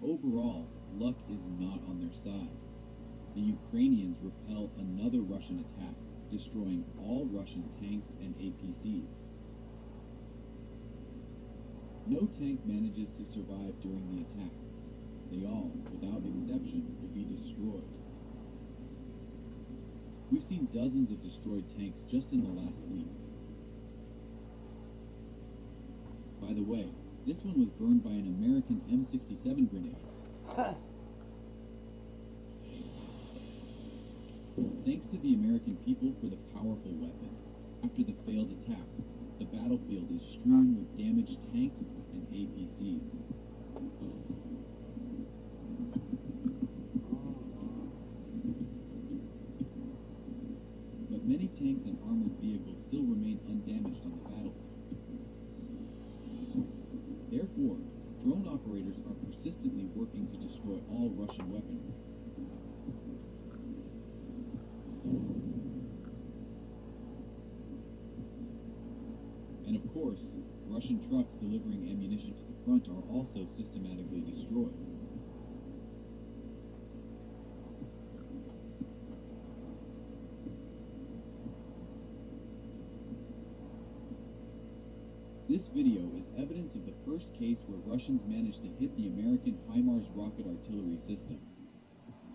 Overall, luck is not on their side. The Ukrainians repel another Russian attack, destroying all Russian tanks and APCs. No tank manages to survive during the attack. They all, without exception, will be destroyed. We've seen dozens of destroyed tanks just in the last week. By the way, this one was burned by an American M67 grenade. Thanks to the American people for the powerful weapon. After the failed attack, the battlefield is strewn with damaged tanks and APCs. But many tanks and armored vehicles still remain undamaged on the battlefield. Therefore, drone operators are persistently working to destroy all Russian weaponry. And of course, Russian trucks delivering ammunition to the front are also systematically destroyed. This video is evidence of the first case where Russians managed to hit the American HIMARS rocket artillery system.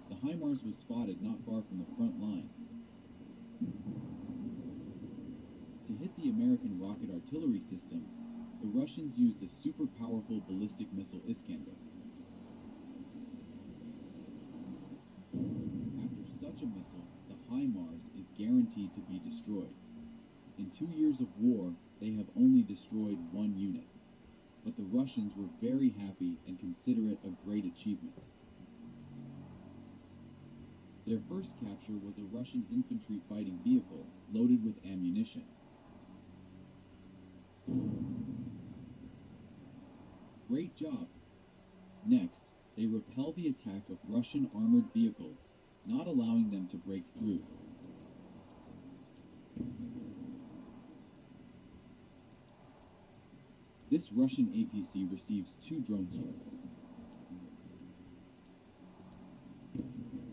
The HIMARS was spotted not far from the front line. To hit the American rocket artillery system, the Russians used a super powerful ballistic missile Iskander. After such a missile, the HIMARS is guaranteed to be destroyed. In 2 years of war, they have only destroyed one unit. But the Russians were very happy and consider it a great achievement. Their first capture was a Russian infantry fighting vehicle loaded with ammunition. Great job! Next, they repel the attack of Russian armored vehicles, not allowing them to break through. This Russian APC receives 2 drone strikes.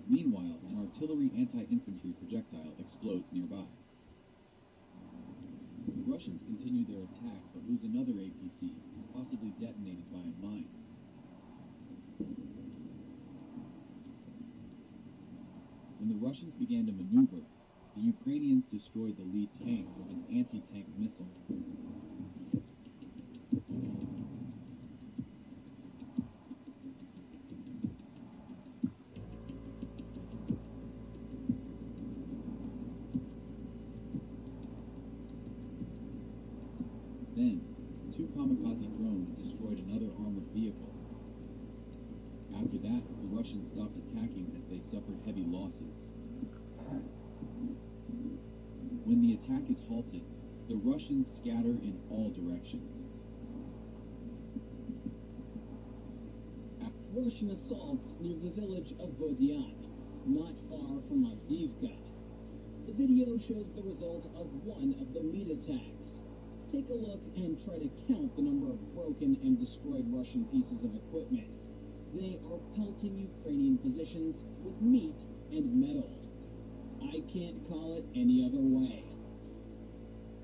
Meanwhile, an artillery anti-infantry projectile explodes nearby. The Russians continue continue their attack but lose another APC, possibly detonated by a mine. When the Russians began to maneuver, the Ukrainians destroyed the lead tank with an anti-tank missile. Then, 2 kamikaze drones destroyed another armored vehicle. After that, the Russians stopped attacking as they suffered heavy losses. When the attack is halted, the Russians scatter in all directions. Russian assaults near the village of Vodian, not far from Avdiivka. The video shows the result of one of the meat attacks. Take a look and try to count the number of broken and destroyed Russian pieces of equipment. They are pelting Ukrainian positions with meat and metal. I can't call it any other way.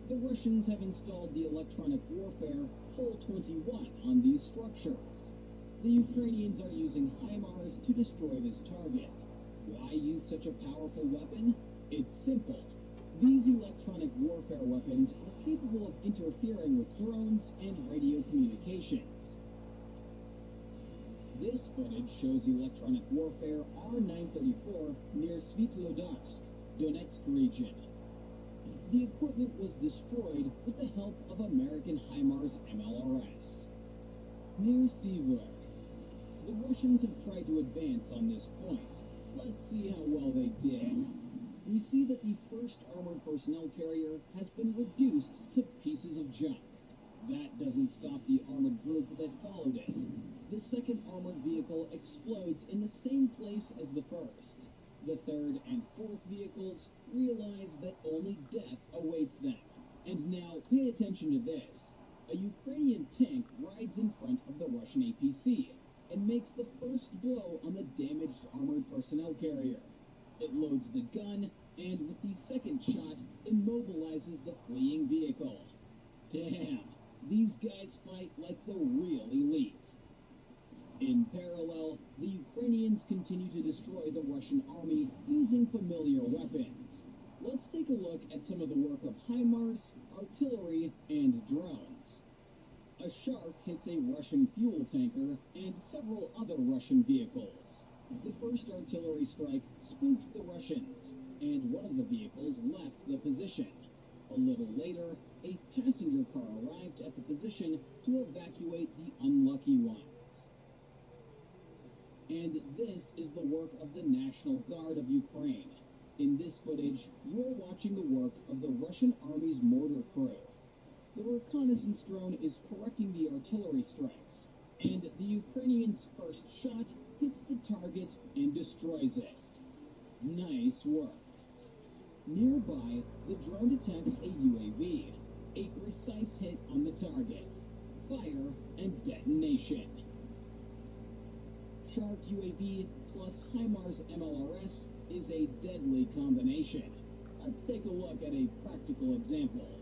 The Russians have installed the electronic warfare Pole 21 on these structures. The Ukrainians are using HIMARS to destroy this target. Why use such a powerful weapon? It's simple. These electronic warfare weapons are capable of interfering with drones and radio communications. This footage shows electronic warfare R-934 near Svitlodarsk, Donetsk region. The equipment was destroyed with the help of American HIMARS MLRS. Near Sever, the Russians have tried to advance on this point. Let's see how well they did. We see that the first armored personnel carrier has been reduced to pieces of junk. That doesn't stop the armored group that followed it. The second armored vehicle explodes in the same place as the first. The third and fourth vehicles realize that only death awaits them. And now, pay attention to this. A Ukrainian tank rides in front of the Russian APC and makes the first blow on the damaged armored personnel carrier. It loads the gun, and with the second shot, immobilizes the fleeing vehicle. Damn, these guys fight like the real elite. In parallel, the Ukrainians continue to destroy the Russian army using familiar weapons. Let's take a look at some of the work of HIMARS, artillery, and drones. A shark hits a Russian fuel tanker and several other Russian vehicles. The first artillery strike spooked the Russians, and one of the vehicles left the position. A little later, a passenger car arrived at the position to evacuate the unlucky ones. And this is the work of the National Guard of Ukraine. In this footage, you're watching the work of the Russian Army's mortar crew. The reconnaissance drone is correcting the artillery strikes, and the Ukrainians' first shot hits the target and destroys it. Nice work. Nearby, the drone detects a UAV. A precise hit on the target. Fire and detonation. Shark UAV plus HIMARS MLRS is a deadly combination. Let's take a look at a practical example.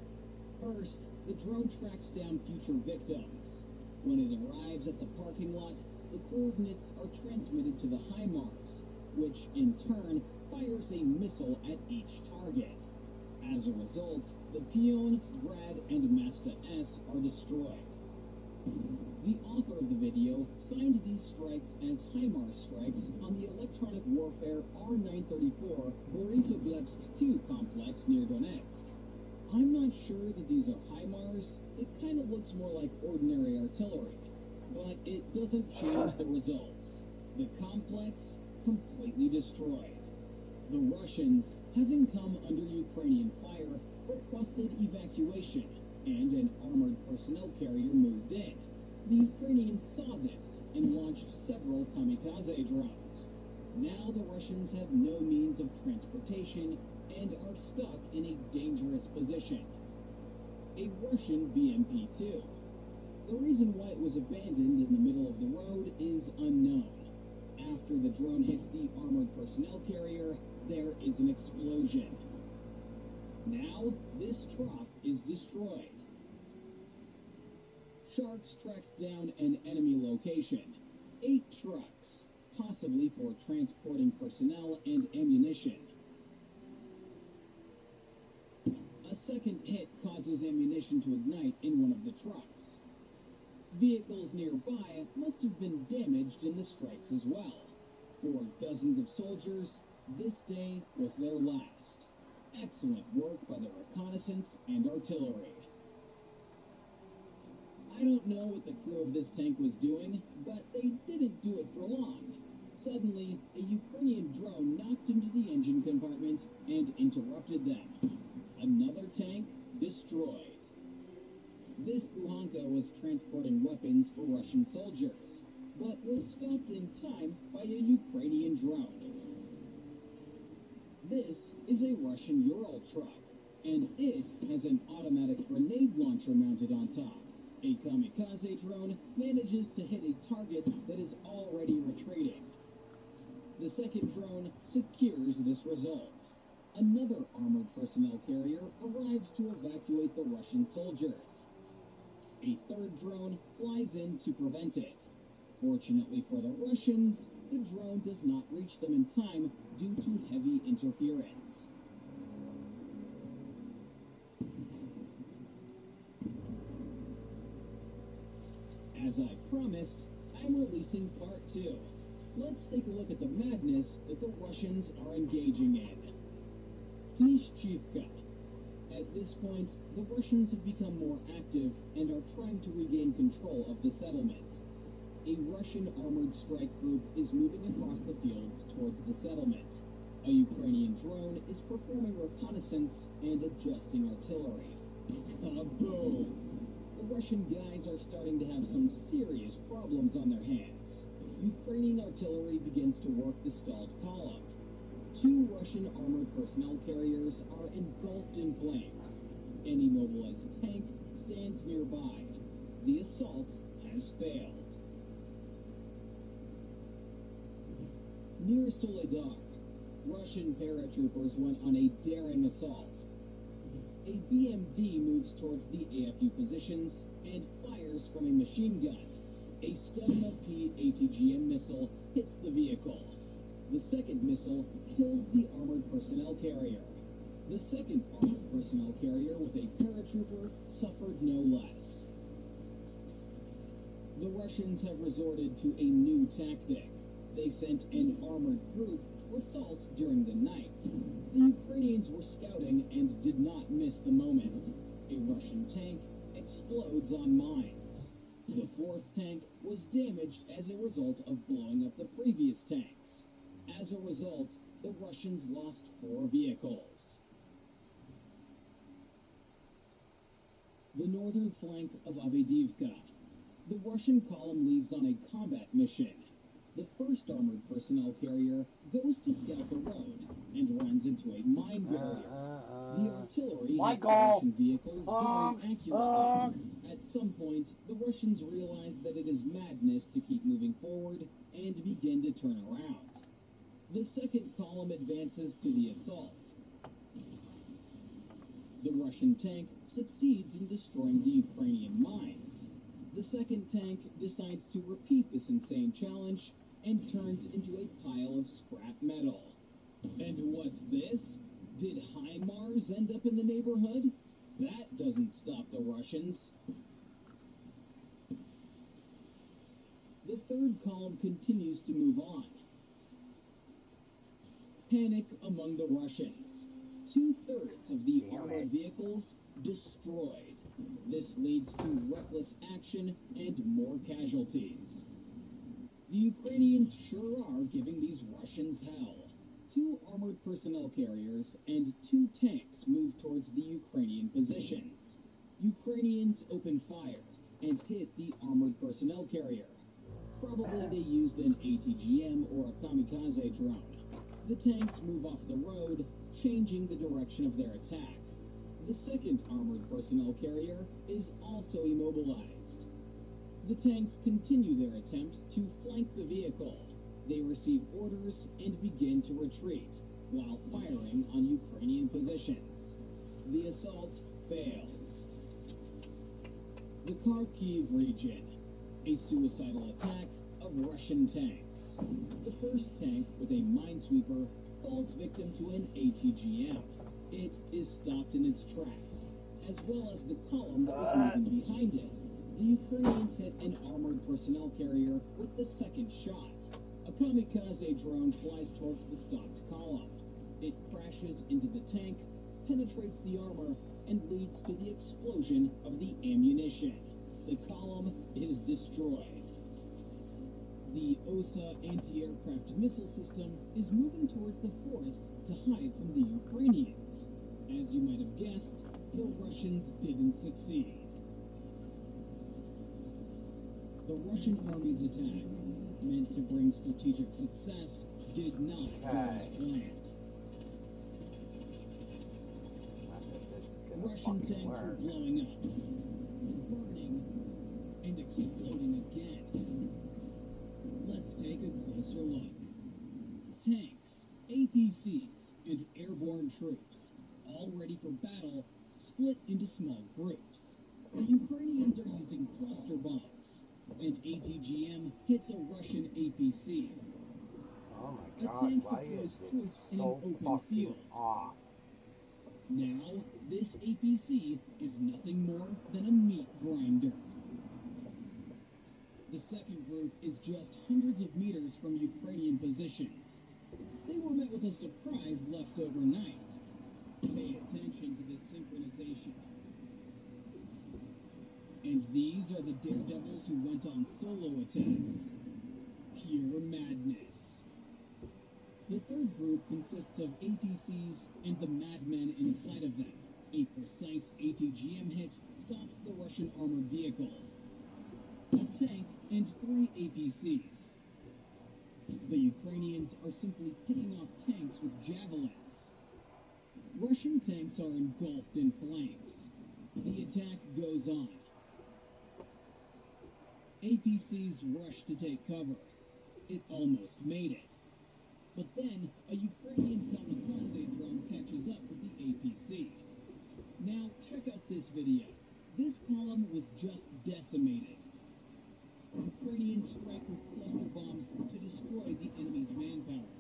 First, the drone tracks down future victims. When it arrives at the parking lot, the coordinates are transmitted to the HIMARS, which in turn fires a missile at each target. As a result, the Pion, Grad, and Masta S are destroyed. The author of the video signed these strikes as HIMARS strikes on the electronic warfare R-934 Borisovlebsk 2 complex near Donetsk. I'm not sure that these are HIMARS. It kind of looks more like ordinary artillery, but it doesn't change the results. The complex completely destroyed. The Russians, having come under Ukrainian fire, requested evacuation, and an armored personnel carrier moved in. The Ukrainians saw this and launched several kamikaze drones. Now the Russians have no means of transportation and are stuck in a dangerous position. A Russian BMP-2. The reason why it was abandoned in the middle of the road is unknown. After the drone hits the armored personnel carrier, there is an explosion. Now, this truck is destroyed. Sparks tracked down an enemy location. 8 trucks, possibly for transporting personnel and ammunition. A second hit causes ammunition to ignite in one of the trucks. Vehicles nearby must have been damaged in the strikes as well. For dozens of soldiers, this day was their last. Excellent work by the reconnaissance and artillery. I don't know what the crew of this tank was doing, but they didn't do it for long. Suddenly, a Ukrainian drone knocked into the engine compartment and interrupted them. Another tank destroyed. This Buhanka was transporting weapons for Russian soldiers, but was stopped in time by a Ukrainian drone. This is a Russian Ural truck, and it has an automatic grenade launcher mounted on top. A kamikaze drone manages to hit a target that is already retreating. The second drone secures this result. Another armored personnel carrier arrives to evacuate the Russian soldiers. A third drone flies in to prevent it. Fortunately for the Russians, the drone does not reach them in time due to heavy interference. As I promised, I'm releasing part 2. Let's take a look at the madness that the Russians are engaging in. Klishchivka. At this point, the Russians have become more active and are trying to regain control of the settlement. A Russian armored strike group is moving across the fields towards the settlement. A Ukrainian drone is performing reconnaissance and adjusting artillery. Kaboom! The Russian guys are starting to have some serious problems on their hands. Ukrainian artillery begins to work the stalled column. 2 Russian armored personnel carriers are engulfed in flames. An immobilized tank stands nearby. The assault has failed. Near Soledar, Russian paratroopers went on a daring assault. A BMD moves towards the AFU positions and fires from a machine gun. A Stema-P ATGM missile hits the vehicle. The second missile kills the armored personnel carrier. The second armored personnel carrier with a paratrooper suffered no less. The Russians have resorted to a new tactic. They sent an armored group to assault during the night. The Ukrainians were scouting and did not miss the moment. A Russian tank explodes on mines. The fourth tank was damaged as a result of blowing up the previous tanks. As a result, the Russians lost 4 vehicles. The northern flank of Avdiivka. The Russian column leaves on a combat mission. The first armored personnel carrier goes to scout the road and runs into a mine barrier. The artillery hits the Russian vehicles very accurately. At some point, the Russians realize that it is madness to keep moving forward and begin to turn around. The second column advances to the assault. The Russian tank succeeds in destroying the Ukrainian mines. The second tank decides to repeat this insane challenge and turns into a pile of scrap metal. And what's this? Did HIMARS end up in the neighborhood? That doesn't stop the Russians. The third column continues to move on. Panic among the Russians. 2/3 of the armored vehicles destroyed. This leads to reckless action and more casualties. The Ukrainians sure are giving these Russians hell. 2 armored personnel carriers and 2 tanks move towards the Ukrainian positions. Ukrainians open fire and hit the armored personnel carrier. Probably they used an ATGM or a kamikaze drone. The tanks move off the road, changing the direction of their attack. The second armored personnel carrier is also immobilized. The tanks continue their attempt to flank the vehicle. They receive orders and begin to retreat, while firing on Ukrainian positions. The assault fails. The Kharkiv region. A suicidal attack of Russian tanks. The first tank with a minesweeper falls victim to an ATGM. It is stopped in its tracks, as well as the column that was moving behind it. The Ukrainians hit an armored personnel carrier with the second shot. A kamikaze drone flies towards the stopped column. It crashes into the tank, penetrates the armor, and leads to the explosion of the ammunition. The column is destroyed. The OSA anti-aircraft missile system is moving towards the forest to hide from the Ukrainians. As you might have guessed, the Russians didn't succeed. The Russian army's attack, meant to bring strategic success, did not go as planned. Russian tanks were blowing up, burning, and exploding again. Let's take a closer look. Tanks, APCs, and airborne troops, all ready for battle, split into small groups. The Ukrainians are using cluster bombs. An ATGM hits a Russian APC. Oh A my god, tank why deploys is it troops in an so open fucking field. off? Now, this APC is nothing more than a meat grinder. The second group is just hundreds of meters from Ukrainian positions. They were met with a surprise left overnight. Pay attention to this synchronization. And these are the daredevils who went on solo attacks. Pure madness. The third group consists of APCs and the madmen inside of them. A precise ATGM hit stops the Russian armored vehicle. A tank and 3 APCs. The Ukrainians are simply picking off tanks with javelins. Russian tanks are engulfed in flames. The attack goes on. APCs rush to take cover. It almost made it. But then, a Ukrainian kamikaze drone catches up with the APC. Now, check out this video. This column was just decimated. Ukrainians strike with cluster bombs to destroy the enemy's manpower.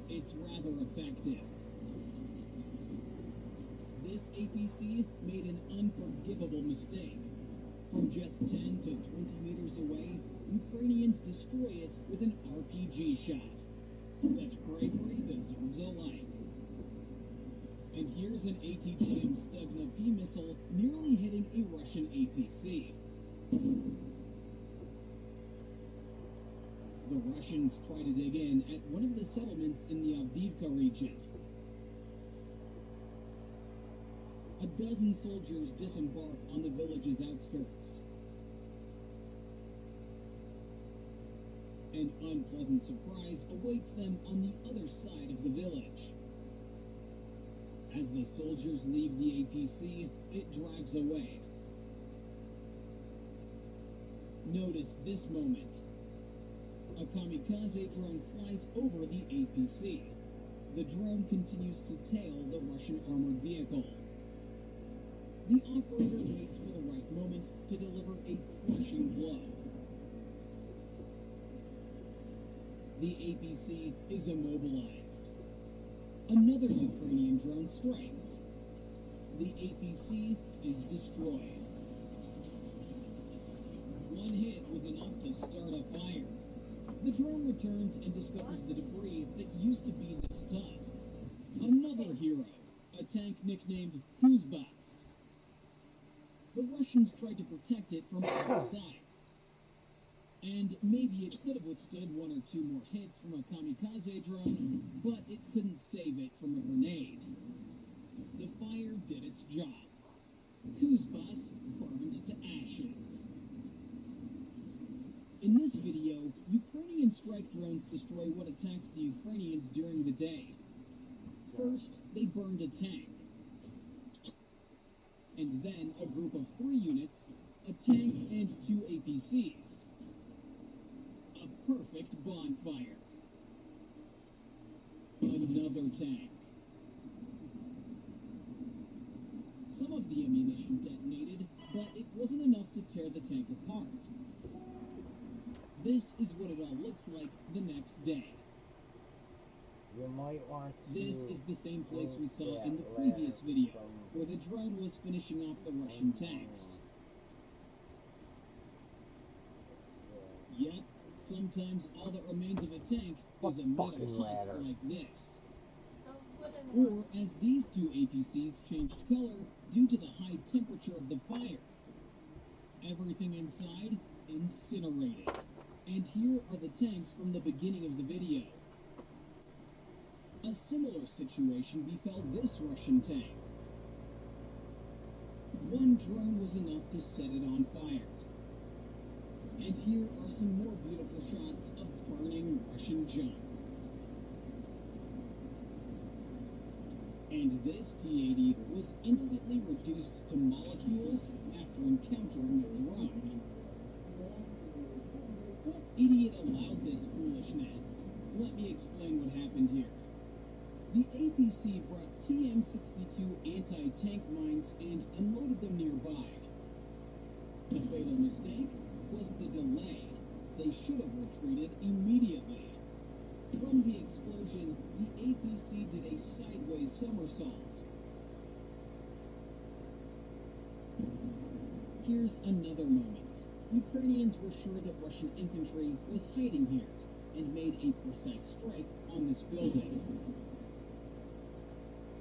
It's rather effective. This APC made an unforgivable mistake. From just 10 to 20 meters away, Ukrainians destroy it with an RPG shot. Such bravery deserves a like. And here's an ATGM Stugna P missile nearly hitting a Russian APC. The Russians try to dig in at one of the settlements in the Avdiivka region. A dozen soldiers disembark on the village's outskirts. An unpleasant surprise awaits them on the other side of the village. As the soldiers leave the APC, it drives away. Notice this moment. A kamikaze drone flies over the APC. The drone continues to tail the Russian armored vehicle. The operator waits for the right moment to deliver a crushing blow. The APC is immobilized. Another Ukrainian drone strikes. The APC is destroyed. One hit was enough to start a fire. The drone returns and discovers the debris that used to be this tough. Another hero, a tank nicknamed Kuzbas. The Russians tried to protect it from all sides. And maybe it could have withstood 1 or 2 more hits from a kamikaze drone, but it couldn't save it from a grenade. The fire did its job. Kuzbas burned to ashes. In this video, Ukrainian strike drones destroy what attacked the Ukrainians during the day. First, they burned a tank. And then a group of 3 units, a tank and 2 APCs. A perfect bonfire. Another tank. Some of the ammunition detonated, but it wasn't it wants This to is the same place we saw that in the ladder previous video, from where the drone was finishing off the Russian tanks. Yet, sometimes all that remains of a tank is a metal fucking husk ladder. like this. Or as these two APCs changed color due to the high temperature of the fire. Everything inside incinerated. And here are the tanks from the beginning of the video. A similar situation befell this Russian tank. One drone was enough to set it on fire. And here are some more beautiful shots of burning Russian junk. And this T-80 was instantly reduced to molecules after encountering the drone. What idiot allowed this foolishness? Let me explain what happened here. The APC brought TM-62 anti-tank mines and unloaded them nearby. The fatal mistake was the delay. They should have retreated immediately. From the explosion, the APC did a sideways somersault. Here's another moment. Ukrainians were sure that Russian infantry was hiding here and made a precise strike on this building.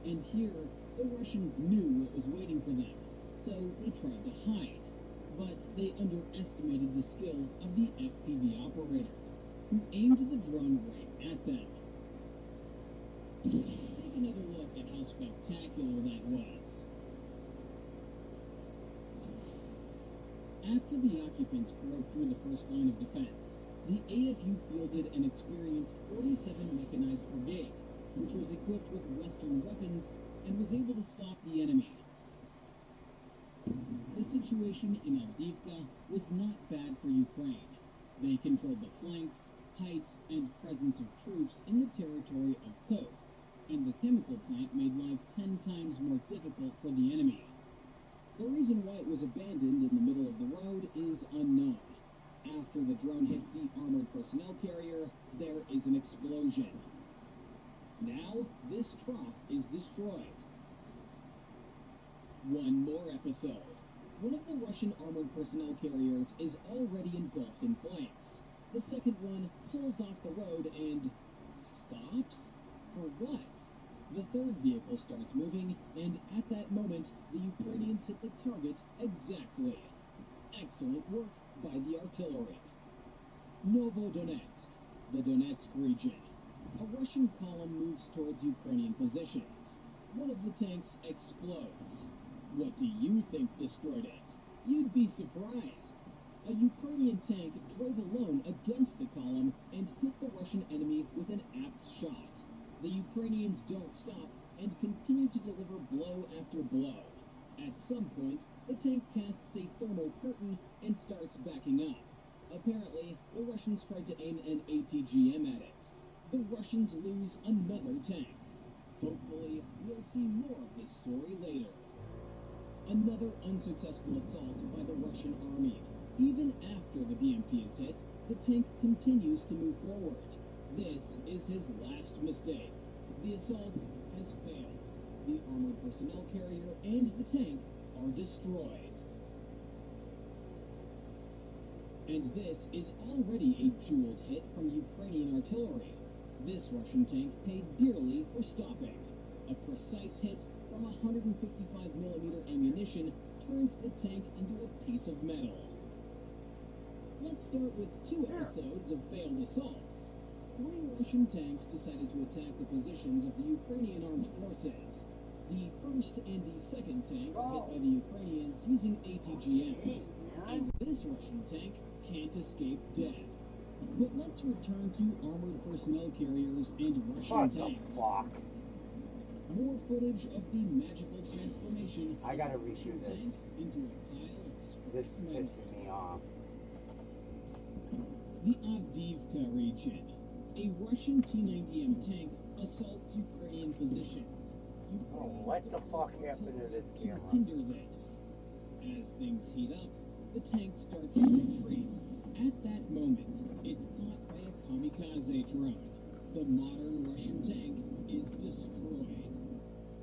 And here, the Russians knew what was waiting for them, so they tried to hide. But they underestimated the skill of the FPV operator, who aimed the drone right at them. Take another look at how spectacular that was. After the occupants broke through the first line of defense, the AFU fielded an experienced 47 Mechanized Brigade, which was equipped with Western weapons and was able to stop the enemy. The situation in Avdiivka was not bad for Ukraine. They controlled the flanks, height, and presence of troops in the territory of Kov, and the chemical plant made life 10 times more difficult for the enemy. The reason why it was abandoned in the middle of the road is unknown. After the drone hit the armored personnel carrier, there is an explosion. Now, this truck is destroyed. One more episode. One of the Russian armored personnel carriers is already engulfed in flames. The second one pulls off the road and stops? For what? The third vehicle starts moving, and at that moment, the Ukrainians hit the target exactly. Excellent work by the artillery. Novodonetsk, the Donetsk region. A Russian column moves towards Ukrainian positions. One of the tanks explodes. What do you think destroyed it? You'd be surprised. A Ukrainian tank drove alone against the column and hit the Russian enemy with an apt shot. The Ukrainians don't stop and continue to deliver blow after blow. At some point, the tank casts a thermal curtain and starts backing up. Apparently, the Russians tried to aim an ATGM at it. The Russians lose another tank. Hopefully, we'll see more of this story later. Another unsuccessful assault by the Russian army. Even after the BMP is hit, the tank continues to move forward. This is his last mistake. The assault has failed. The armored personnel carrier and the tank are destroyed. And this is already a jeweled hit from Ukrainian artillery. This Russian tank paid dearly for stopping. A precise hit from 155mm ammunition turns the tank into a piece of metal. Let's start with 2 episodes of failed assaults. 3 Russian tanks decided to attack the positions of the Ukrainian armed forces. The first and the second tank were hit by the Ukrainians using ATGMs. And this Russian tank can't escape death. But let's return to armored personnel carriers and Russian tanks. More footage of the magical transformation I gotta of a Russian reshoot this. tank into a pile of This scrap metal. pisses me off. The Avdiivka region. A Russian T-90M tank assaults Ukrainian positions. Oh, what the fuck happened to this To camera? hinder this. As things heat up, the tank starts to retreat. At that moment, it's caught by a kamikaze drone. The modern Russian tank is destroyed.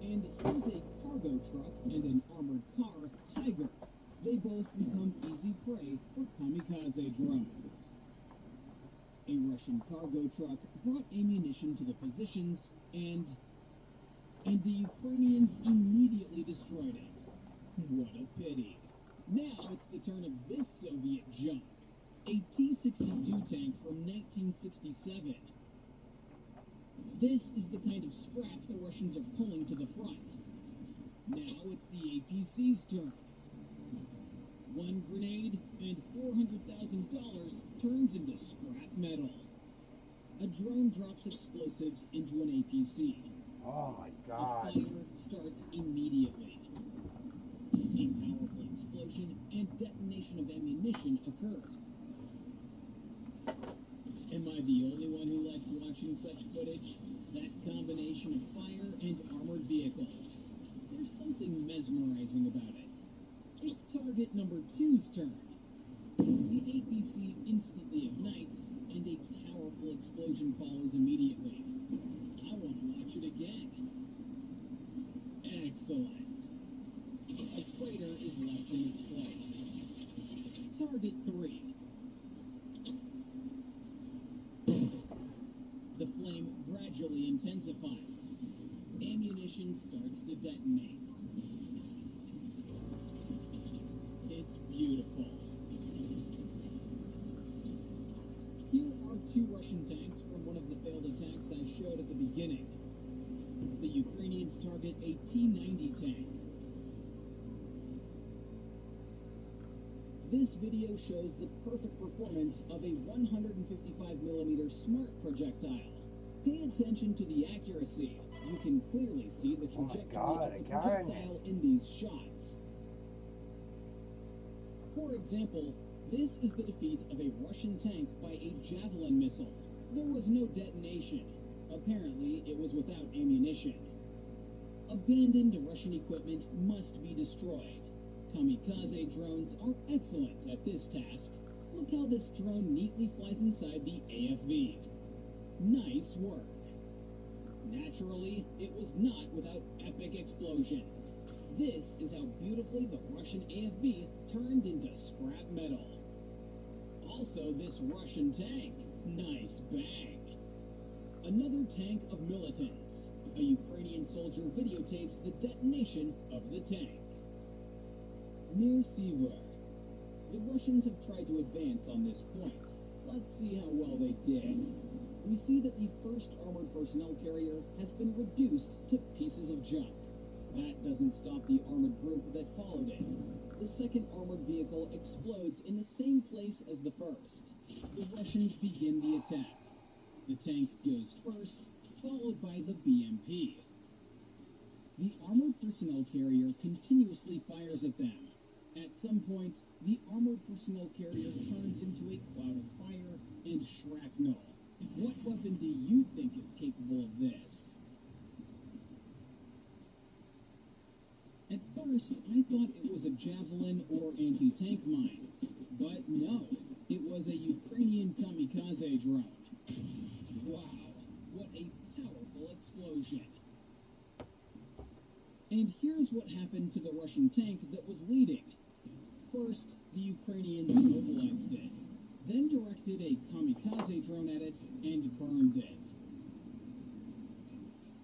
And here's a cargo truck and an armored car, Tiger. They both become easy prey for kamikaze drones. A Russian cargo truck brought ammunition to the positions, and the Ukrainians immediately destroyed it. What a pity. Now it's the turn of this Soviet junk, a T-62 tank from 1967. This is the kind of scrap the Russians are pulling to the front. Now it's the APC's turn. One grenade and $400,000 turns into scrap metal. A drone drops explosives into an APC. Oh my A God. fire starts immediately. A powerful explosion and detonation of ammunition occur. Am I the only one who likes watching such footage? That combination of fire and armored vehicles. There's something mesmerizing about it. It's target number 2's turn. The APC instantly ignites, and a powerful explosion follows immediately. I want to watch it again. Excellent. A crater is left in its place. Target 3. The flame gradually intensifies. Ammunition starts to detonate. It's beautiful. Here are 2 Russian tanks from one of the failed attacks I showed at the beginning. The Ukrainians target a T-90 tank. This video shows the perfect performance of a 155mm smart projectile. Pay attention to the accuracy. You can clearly see the trajectory of the projectile in these shots. For example, this is the defeat of a Russian tank by a Javelin missile. There was no detonation. Apparently, it was without ammunition. Abandoned Russian equipment must be destroyed. Kamikaze drones are excellent at this task. Look how this drone neatly flies inside the AFV. Nice work. Naturally, it was not without epic explosions. This is how beautifully the Russian AFV turned into scrap metal. Also, this Russian tank. Nice bang. Another tank of militants. A Ukrainian soldier videotapes the detonation of the tank. Near Sivur. The Russians have tried to advance on this point. Let's see how well they did. We see that the first armored personnel carrier has been reduced to pieces of junk. That doesn't stop the armored group that followed it. The second armored vehicle explodes in the same place as the first. The Russians begin the attack. The tank goes first, followed by the BMP. The armored personnel carrier continuously fires at them. At some point, the armored personnel carrier turns into a cloud of fire and shrapnel. What weapon do you think is capable of this? At first, I thought it was a Javelin or anti-tank mines. But no, it was a Ukrainian kamikaze drone. Wow, what a powerful explosion. And here's what happened to the Russian tank that was leading. First, the Ukrainians immobilized it, then directed a kamikaze drone at it and burned it.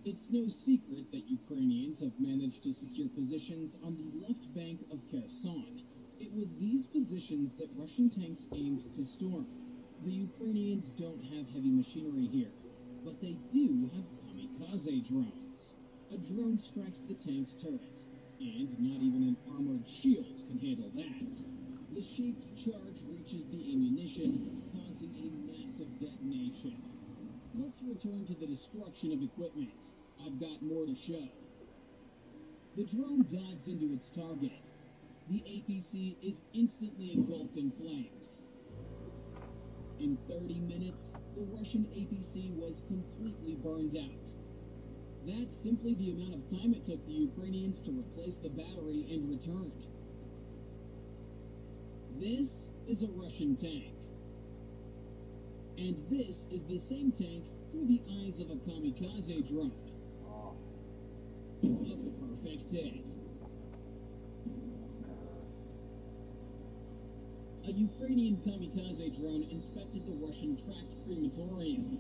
It's no secret that Ukrainians have managed to secure positions on the left bank of Kherson. It was these positions that Russian tanks aimed to storm. The Ukrainians don't have heavy machinery here, but they do have kamikaze drones. A drone strikes the tank's turret, and not even an armored shield can handle that. The shaped charge reaches the ammunition, causing a massive detonation. Let's return to the destruction of equipment. I've got more to show. The drone dives into its target. The APC is instantly engulfed in flames. In 30 minutes, the Russian APC was completely burned out. That's simply the amount of time it took the Ukrainians to replace the battery and return. This is a Russian tank. And this is the same tank through the eyes of a kamikaze drone. A perfect hit. A Ukrainian kamikaze drone inspected the Russian tracked crematorium.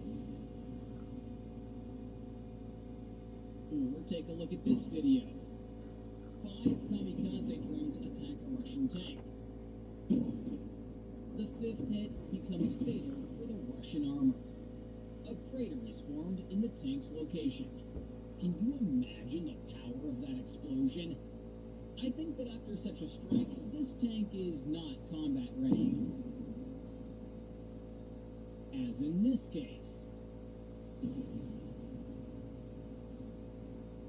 Or take a look at this video. 5 kamikaze drones attack a Russian tank. The 5th hit becomes fatal for the Russian armor. A crater is formed in the tank's location. Can you imagine the power of that explosion? I think that after such a strike, this tank is not combat ready. As in this case.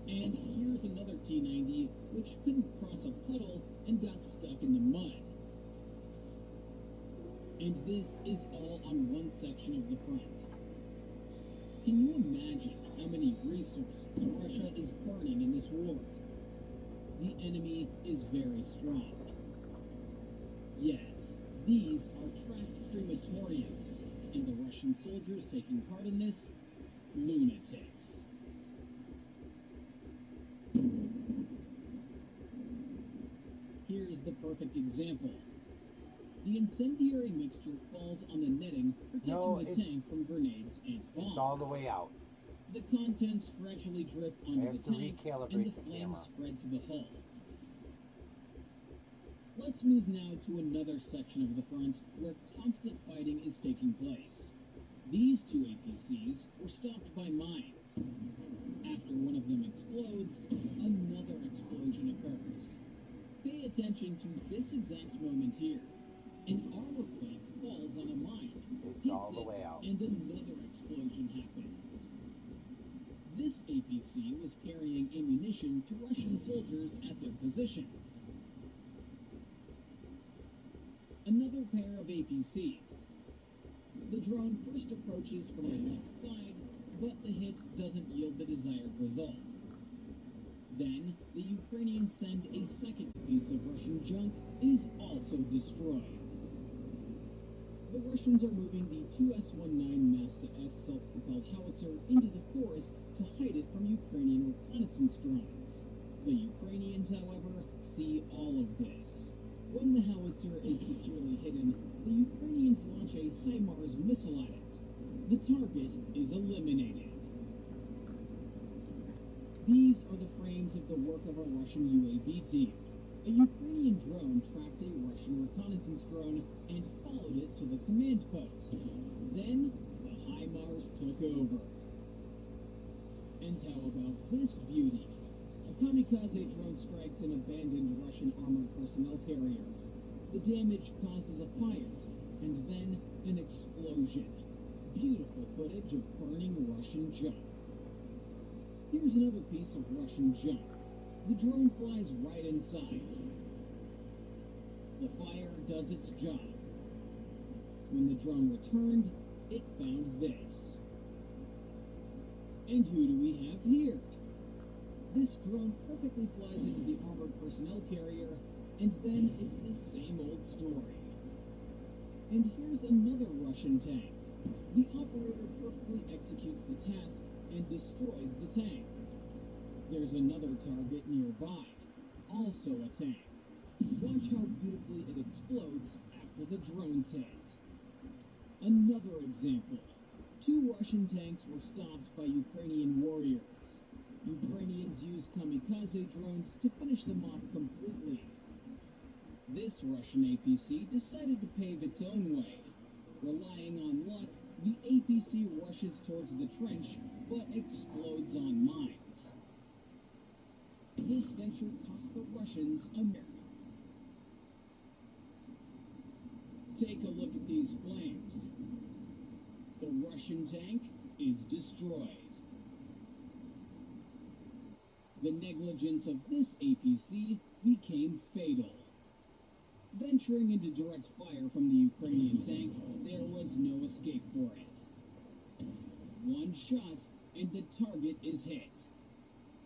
And here's another T-90, which couldn't cross a puddle and got stuck in the mud. And this is all on one section of the front. Can you imagine how many resources Russia is burning in this war? The enemy is very strong. Yes, these are tracked crematoriums, and the Russian soldiers taking part in this, lunatics. Here's the perfect example. The incendiary mixture falls on the netting, protecting the tank from grenades and bombs. It's all the way out. The contents gradually drip onto the tank, and the flames camera. spread to the hull. Let's move now to another section of the front where constant fighting is taking place. These 2 APCs were stopped by mines. After one of them explodes, another explosion occurs. Pay attention to this exact moment here. An armor plate falls on a mine, hits it, and another explosion happens. This APC was carrying ammunition to Russian soldiers at their positions. Another pair of APCs. The drone first approaches from the left side, but the hit doesn't yield the desired result. Then, the Ukrainians send a second piece of Russian junk. It is also destroyed. The Russians are moving the 2S-19 Masta-S self-propelled howitzer into the forest to hide it from Ukrainian reconnaissance drones. The Ukrainians, however, see all of this. When the howitzer is securely hidden, the Ukrainians launch a HIMARS missile at it. The target is eliminated. These are the frames of the work of a Russian UAV team. A Ukrainian drone tracked a Russian reconnaissance drone and followed it to the command post. Then, the HIMARS took over. And how about this beauty? A kamikaze drone strikes an abandoned Russian armored personnel carrier. The damage causes a fire, and then an explosion. Beautiful footage of burning Russian junk. Here's another piece of Russian junk. The drone flies right inside. The fire does its job. When the drone returned, it found this. And who do we have here? This drone perfectly flies into the armored personnel carrier, and then it's the same old story. And here's another Russian tank. The operator perfectly executes the task and destroys the tank. There's another target nearby, also a tank. Watch how beautifully it explodes after the drone's hit. Another example. 2 Russian tanks were stopped by Ukrainian warriors. Ukrainians used kamikaze drones to finish them off completely. This Russian APC decided to pave its own way. Relying on luck, the APC rushes towards the trench, but explodes on mines. This venture cost the Russians a miracle. Take a look at these flames. The Russian tank is destroyed. The negligence of this APC became fatal. Venturing into direct fire from the Ukrainian tank, there was no escape for it. One shot, and the target is hit.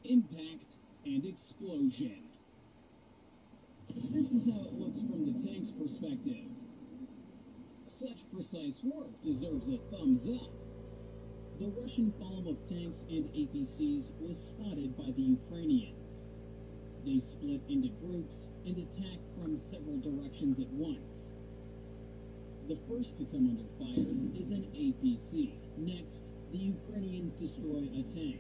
Impact and explosion. This is how it looks from the tank's perspective. Such precise work deserves a thumbs up. The Russian column of tanks and APCs was spotted by the Ukrainians. They split into groups and attacked from several directions at once. The first to come under fire is an APC. Next, the Ukrainians destroy a tank.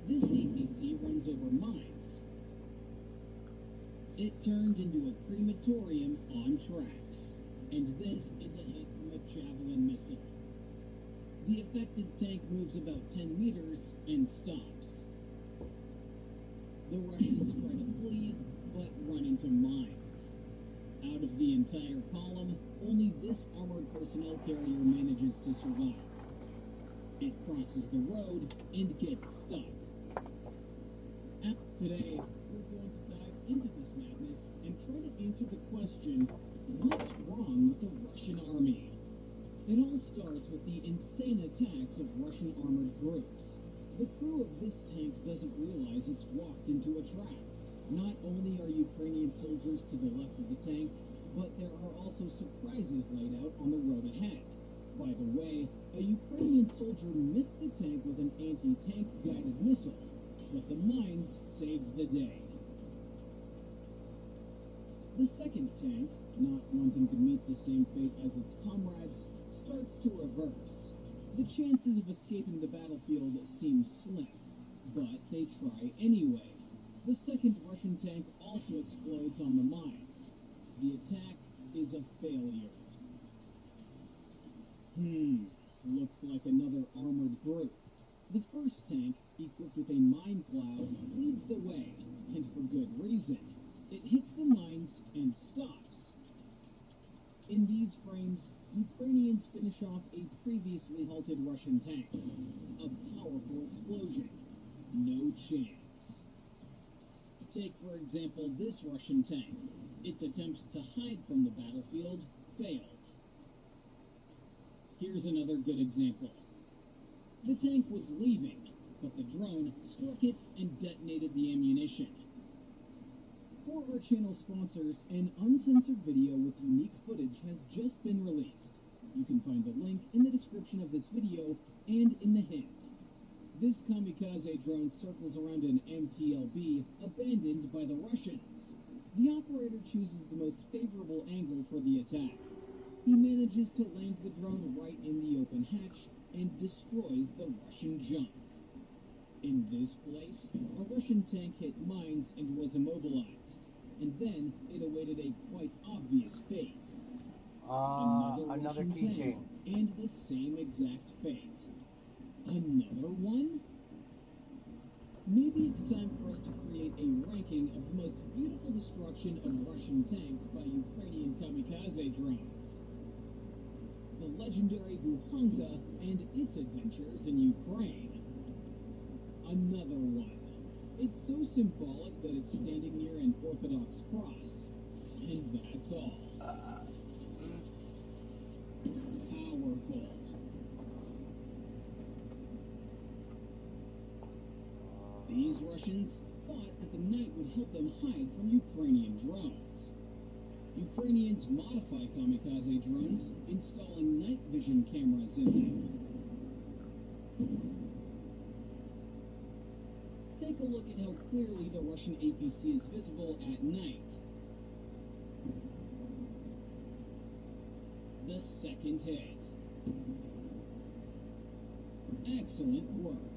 This APC runs over mines. It turned into a crematorium on tracks. And this is a hit from a Javelin missile. The affected tank moves about 10 meters and stops. The Russians try to flee, but run into mines. Out of the entire column, only this armored personnel carrier manages to survive. It crosses the road and gets stuck. Today, we're going to dive into this madness and try to answer the question, what's wrong with the Russian army? It all starts with the insane attacks of Russian armored groups. The crew of this tank doesn't realize it's walked into a trap. Not only are Ukrainian soldiers to the left of the tank, but there are also surprises laid out on the road ahead. By the way, a Ukrainian soldier missed the tank with an anti-tank guided missile, but the mines saved the day. The second tank, not wanting to meet the same fate as its comrades, starts to reverse. The chances of escaping the battlefield seem slim, but they try anyway. The second Russian tank also explodes on the mines. The attack is a failure. Looks like another armored group. The first tank, equipped with a mine plow, leads the way, and for good reason. It hits the mines and stops. In these frames, Ukrainians finish off a previously halted Russian tank. A powerful explosion. No chance. Take, for example, this Russian tank. Its attempt to hide from the battlefield failed. Here's another good example. The tank was leaving, but the drone struck it and detonated the ammunition. For our channel sponsors, an uncensored video with unique footage has just been released. You can find the link in the description of this video and in the hint. This kamikaze drone circles around an MTLB abandoned by the Russians. The operator chooses the most favorable angle for the attack. He manages to land the drone right in the open hatch and destroys the Russian junk. In this place, a Russian tank hit mines and was immobilized, and then it awaited a quite obvious fate. Another keychain. And the same exact fate. Another one? Maybe it's time for us to create a ranking of the most beautiful destruction of Russian tanks by Ukrainian kamikaze drones. The legendary Buhanka and its adventures in Ukraine. Another one. It's so symbolic that it's standing near an Orthodox cross. And that's all. Powerful. These Russians thought that the night would help them hide from Ukrainian drones. Ukrainians modify kamikaze drones, installing night vision cameras in them. Take a look at how clearly the Russian APC is visible at night. The second hit. Excellent work.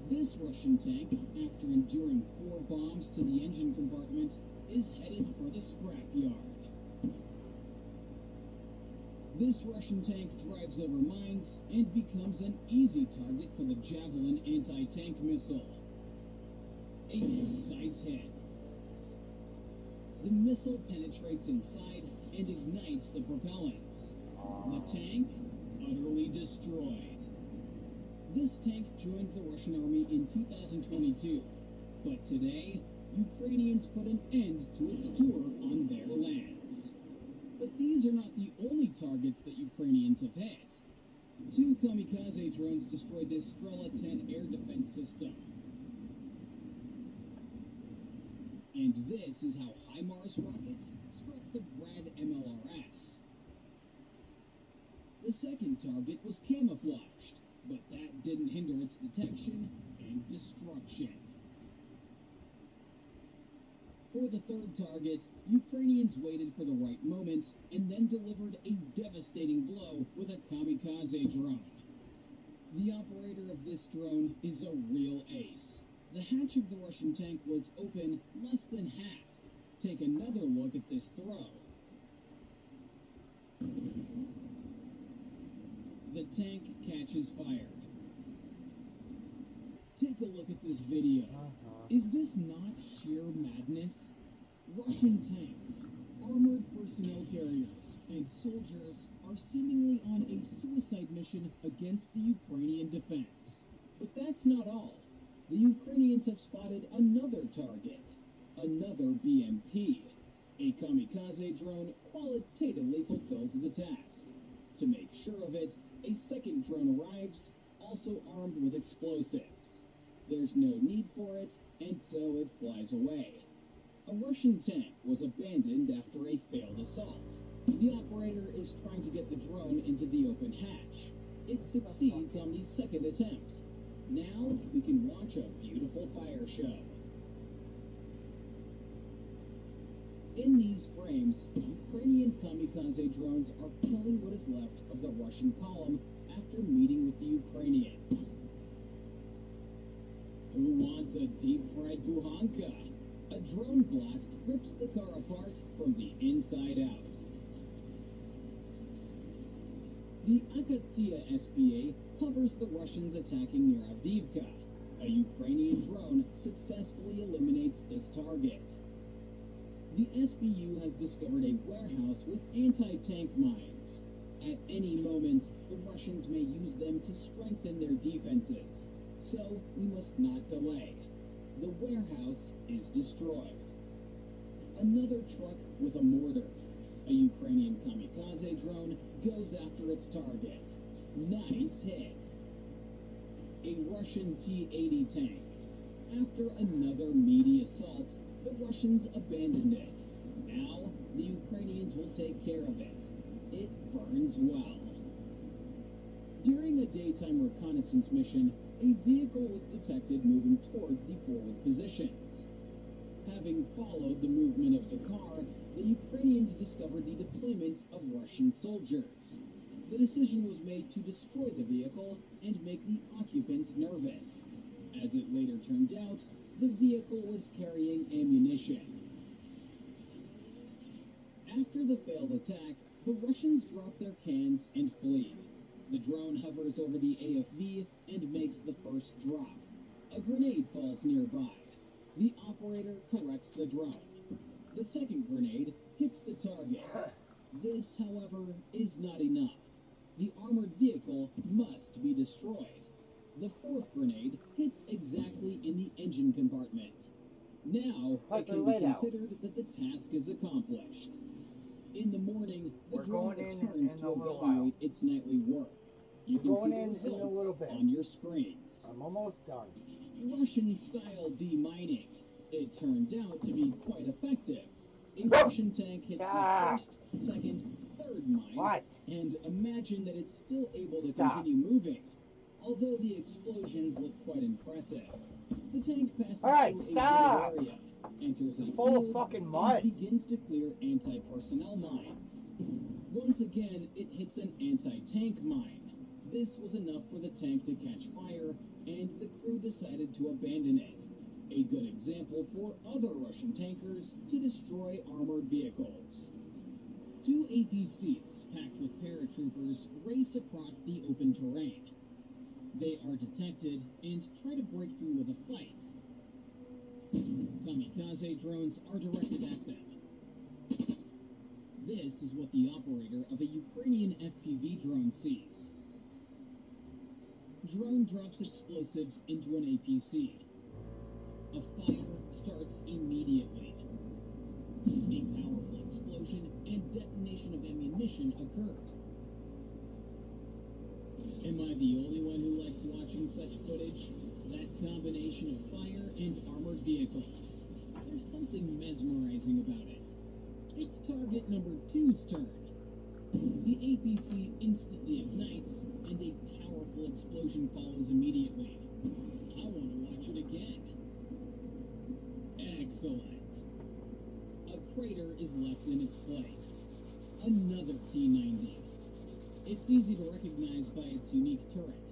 This Russian tank, after enduring 4 bombs to the engine compartment, is headed for the scrapyard. This Russian tank drives over mines and becomes an easy target for the Javelin anti-tank missile. A precise hit. The missile penetrates inside and ignites the propellants. The tank, utterly destroyed. This tank joined the Russian army in 2022, but today, Ukrainians put an end to its tour on their lands. But these are not the only targets that Ukrainians have hit. 2 kamikaze drones destroyed this Strela 10 air defense system. And this is how HIMARS rockets struck the Brad MLRS. The second target was camouflaged. detection, and destruction. For the third target, Ukrainians waited for the right moment and then delivered a devastating blow with a kamikaze drone. The operator of this drone is a real ace. The hatch of the Russian tank was open less than half. Take another look at this throw. The tank catches fire. Take a look at this video. Is this not sheer madness? Russian tanks, armored personnel carriers, and soldiers are seemingly on a suicide mission against the Ukrainian defense. But that's not all. The Ukrainians have spotted another target, another BMP. A kamikaze drone qualitatively fulfills the task. To make sure of it, a second drone arrives, also armed with explosives. There's no need for it, and so it flies away. A Russian tank was abandoned after a failed assault. The operator is trying to get the drone into the open hatch. It succeeds on the second attempt. Now we can watch a beautiful fire show. In these frames, Ukrainian kamikaze drones are killing what is left of the Russian column after meeting with the Ukrainians. Who wants a deep-fried buhanka? A drone blast rips the car apart from the inside out. The Akatsia SPA covers the Russians attacking near Avdiivka. A Ukrainian drone successfully eliminates this target. The SBU has discovered a warehouse with anti-tank mines. At any moment, the Russians may use them to strengthen their defenses. So we must not delay. The warehouse is destroyed. Another truck with a mortar. A Ukrainian kamikaze drone goes after its target. Nice hit. A Russian T-80 tank. After another meaty assault, the Russians abandoned it. Now, the Ukrainians will take care of it. It burns well. During a daytime reconnaissance mission, a vehicle was detected moving towards the forward positions. Having followed the movement of the car, the Ukrainians discovered the deployment of Russian soldiers. The decision was made to destroy the vehicle and make the occupants nervous. As it later turned out, the vehicle was carrying ammunition. After the failed attack, the Russians drop their cans and flee. The drone hovers over the AFV and makes the first drop. A grenade falls nearby. The operator corrects the drone. The second grenade hits the target. This, however, is not enough. The armored vehicle must be destroyed. The fourth grenade hits exactly in the engine compartment. Now it can be considered that the task is accomplished. In the morning, the drone returns to evaluate its nightly work. You can see the results on your screens. I'm almost done. Russian-style demining. It turned out to be quite effective. A Russian tank hits the first, second, third mine, and imagine that it's still able to continue moving. Although the explosions look quite impressive. The tank passes through a wooded area, enters a field, and begins to clear anti-personnel mines. Once again, it hits an anti-tank mine. This was enough for the tank to catch fire, and the crew decided to abandon it. A good example for other Russian tankers to destroy armored vehicles. Two APCs packed with paratroopers race across the open terrain. They are detected and try to break through with a fight. Kamikaze drones are directed at them. This is what the operator of a Ukrainian FPV drone sees. Drone drops explosives into an APC. A fire starts immediately. A powerful explosion and detonation of ammunition occurred. Am I the only one who likes watching such footage? That combination of fire and armored vehicles. There's something mesmerizing about it. It's target number 2's turn. The APC instantly ignites, and a powerful explosion follows immediately. I want to watch it again. Excellent. A crater is left in its place. Another T-90. It's easy to recognize by its unique turret.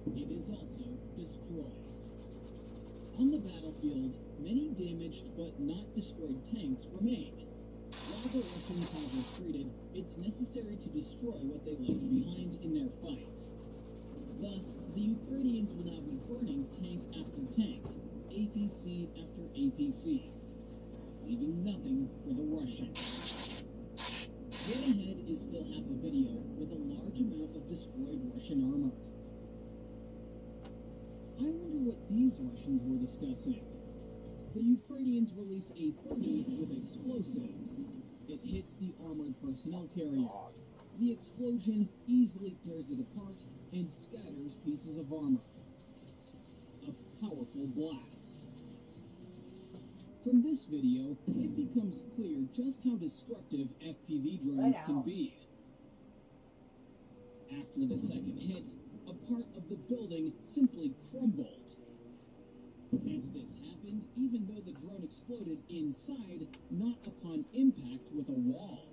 It is also destroyed. On the battlefield, many damaged but not destroyed tanks remain. While the Russians have retreated, it's necessary to destroy what they left behind in their fight. Thus, the Ukrainians will now be burning tank after tank, APC after APC, leaving nothing for the Russians. Yet ahead is still half a video with a large amount of destroyed Russian armor. I wonder what these Russians were discussing. The Ukrainians release a 30 with explosives. It hits the armored personnel carrier. The explosion easily tears it apart and scatters pieces of armor. A powerful blast. From this video, it becomes clear just how destructive FPV drones can be. After the second hit, a part of the building simply crumbled. And this happened even though the drone exploded inside, not upon impact with a wall.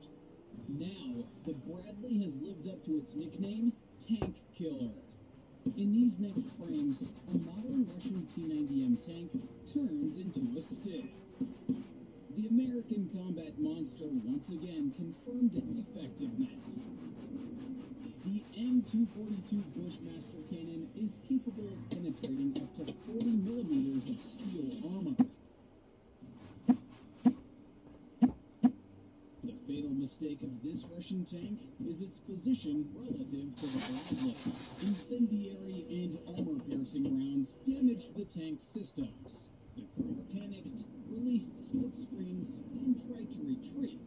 Now, the Bradley has lived up to its nickname, Tank Killer. In these next frames, a modern Russian T-90M tank turns into a Civ. The American combat monster once again confirmed its effectiveness. The M242 Bushmaster cannon is capable of penetrating up to 40 millimeters of steel armor. The fatal mistake of this Russian tank is its position relative to the Bradley. Incendiary and armor-piercing rounds damaged the tank's systems. The crew panicked, released smoke screens, and tried to retreat.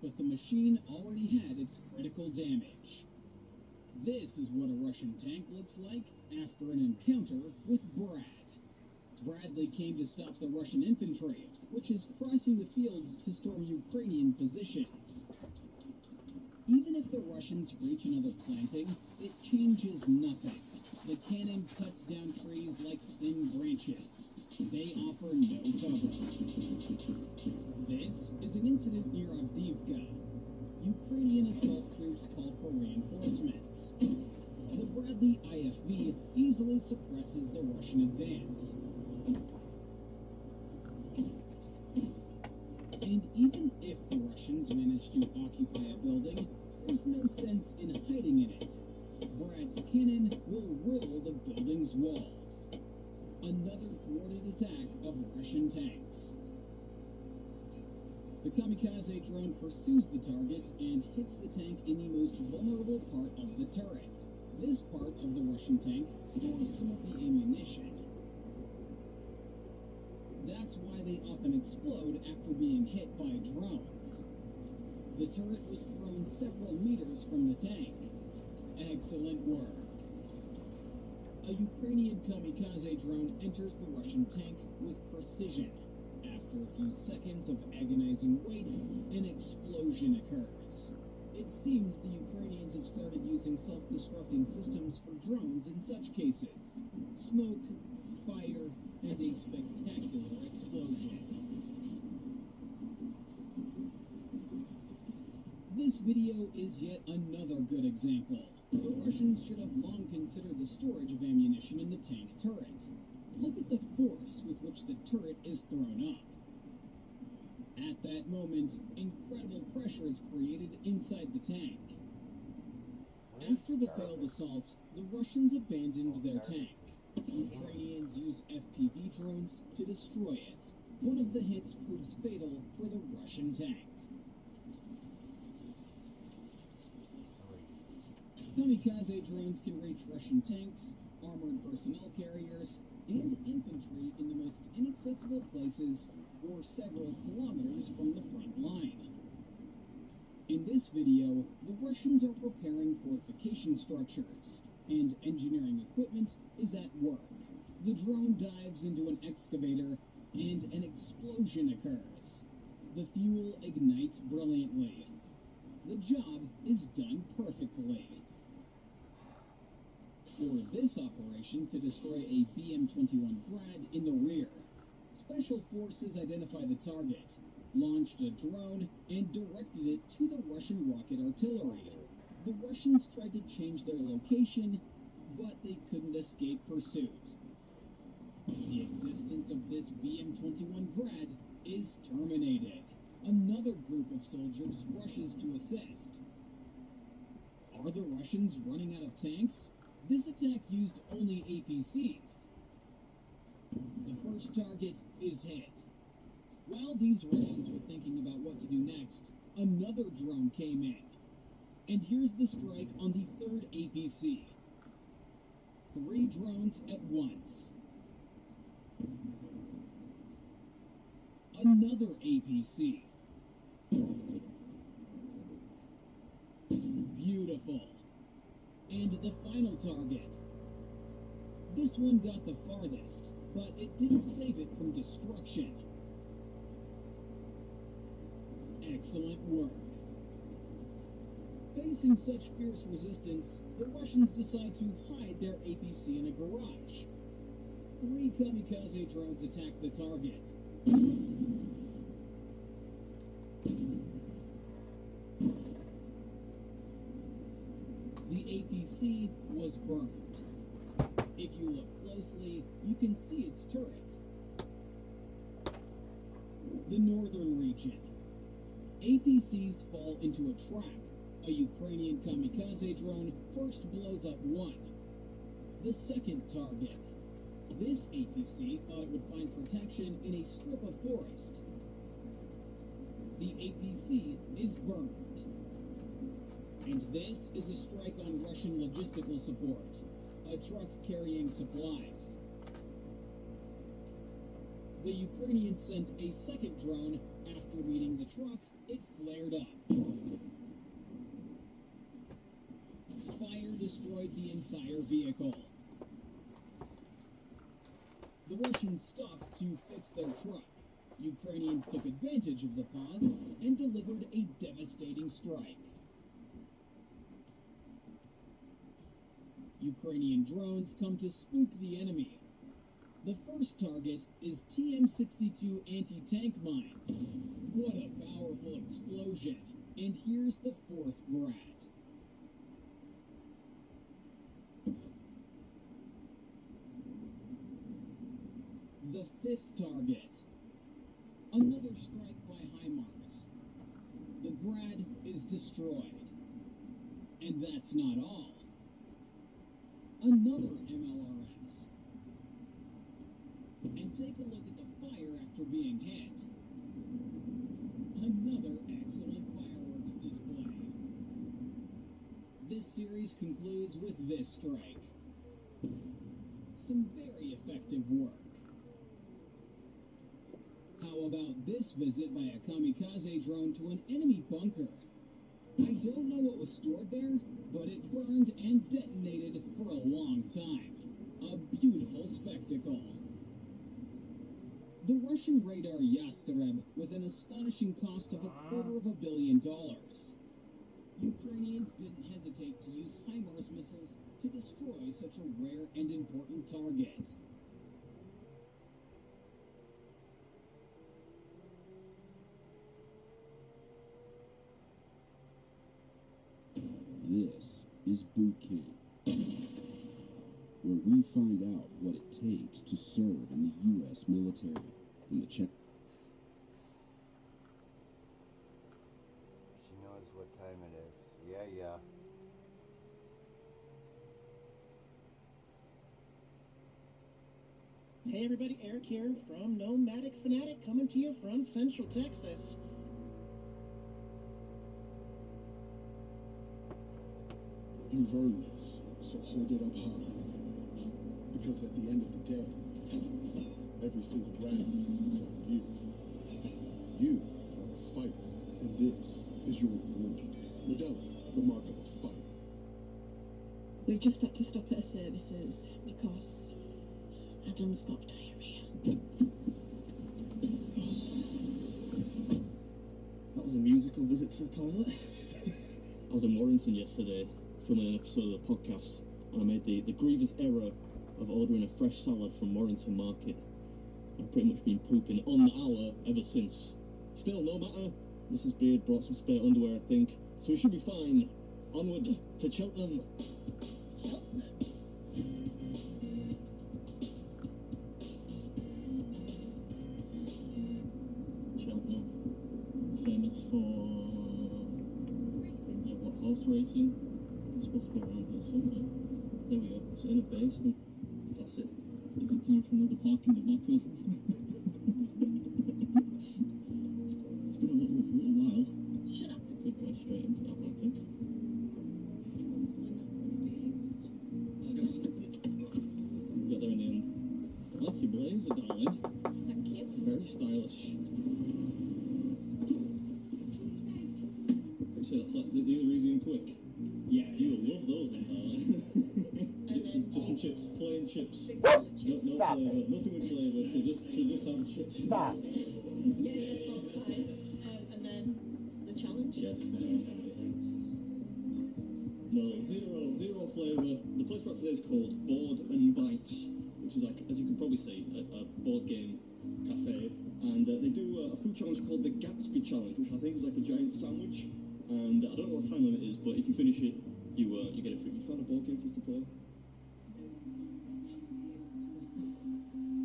But the machine already had its critical damage. This is what a Russian tank looks like after an encounter with Brad. Bradley came to stop the Russian infantry, which is crossing the field to storm Ukrainian positions. Even if the Russians reach another planting, it changes nothing. The cannon cuts down trees like thin branches. They offer no cover. This is an incident near Avdiivka. Ukrainian assault troops call for reinforcements. The Bradley IFV easily suppresses the Russian advance. And even if the Russians manage to occupy a building, there's no sense in hiding in it. Brad's cannon will riddle the building's walls. Another thwarted attack of Russian tanks. The kamikaze drone pursues the target and hits the tank in the most vulnerable part of the turret. This part of the Russian tank stores some of the ammunition. That's why they often explode after being hit by drones. The turret was thrown several meters from the tank. Excellent work. A Ukrainian kamikaze drone enters the Russian tank with precision. After a few seconds of agonizing wait, an explosion occurs. It seems the Ukrainians have started using self-destructing systems for drones in such cases. Smoke, fire, and a spectacular explosion. This video is yet another good example. The Russians should have long considered the storage of ammunition in the tank turret. Look at the force with which the turret is thrown up. At that moment, incredible pressure is created inside the tank. After the failed assault, the Russians abandoned their tank. Ukrainians use FPV drones to destroy it. One of the hits proves fatal for the Russian tank. Kamikaze drones can reach Russian tanks, armored personnel carriers, and infantry in the most inaccessible places or several kilometers from the front line. In this video, the Russians are preparing fortification structures, and engineering equipment is at work. The drone dives into an excavator, and an explosion occurs. The fuel ignites brilliantly. The job is done perfectly. or this operation to destroy a BM-21 Grad in the rear. Special forces identified the target, launched a drone, and directed it to the Russian rocket artillery. The Russians tried to change their location, but they couldn't escape pursuit. The existence of this BM-21 Grad is terminated. Another group of soldiers rushes to assist. Are the Russians running out of tanks? This attack used only APCs. The first target is hit. While these Russians were thinking about what to do next, another drone came in. And here's the strike on the third APC. 3 drones at once. Another APC. Beautiful. And the final target. This one got the farthest, but it didn't save it from destruction. Excellent work. Facing such fierce resistance, the Russians decide to hide their APC in a garage. 3 kamikaze drones attack the target. The APC was burned. If you look closely, you can see its turret. The northern region. APCs fall into a trap. A Ukrainian kamikaze drone first blows up one. The second target. This APC thought it would find protection in a strip of forest. The APC is burned. And this is a strike on Russian logistical support. A truck carrying supplies. The Ukrainians sent a second drone. After meeting the truck, it flared up. Fire destroyed the entire vehicle. The Russians stopped to fix their truck. Ukrainians took advantage of the pause and delivered a devastating strike. Ukrainian drones come to spook the enemy. The first target is TM-62 anti-tank mines. What a powerful explosion! And here's the fourth Grad. The fifth target. Another strike by HIMARS. The Grad is destroyed. And that's not all. Another MLRS. And take a look at the fire after being hit. Another excellent fireworks display. This series concludes with this strike. Some very effective work. How about this visit by a kamikaze drone to an enemy bunker? I don't know what was stored there, but it burned and detonated for a long time. A beautiful spectacle. The Russian radar Yastreb with an astonishing cost of $250 million. Ukrainians didn't hesitate to use HIMARS missiles to destroy such a rare and important target. This is boot camp, where we find out what it takes to serve in the U.S. military. In the check. She knows what time it is. Yeah. Hey everybody, Eric here from Nomadic Fanatic, coming to you from Central Texas. You've earned this, so hold it up high. Because at the end of the day, every single round is on you. You are a fighter, and this is your reward. Modelo, the mark of a fighter. We've just had to stop our services because Adam's got diarrhea. That was a musical visit to the toilet. I was in Warrington yesterday, filming an episode of the podcast, and I made the grievous error of ordering a fresh salad from Warrington Market. I've pretty much been pooping on the hour ever since. Still, no matter. Mrs. Beard brought some spare underwear, I think, so we should be fine. Onward to Cheltenham. Cheltenham, famous for horse racing. It's supposed to be around here somewhere. There we go. It's in a basement. That's it. Is it time for another parking debacle? It's been a little while. Shut up. Could go straight into that one, I think. Got there in the end. I like your blazer, darling. Thank you. Very stylish. I'd say that's like, these are easy and quick. Yeah, you'll love those then, darling. Just some chips, plain chips. No Stop flavour, it. nothing with flavour. She'll just have chips. Stop. Yeah, sounds fine. And then the challenge? Yes. No, zero flavour. The place we're at today is called Board and Bite, which is like, as you can probably see, a board game cafe. And they do a food challenge called the Gatsby Challenge, which I think is like a giant sandwich. And I don't know what time limit it is, but if you finish it, you get a free. You found a board game for us to play?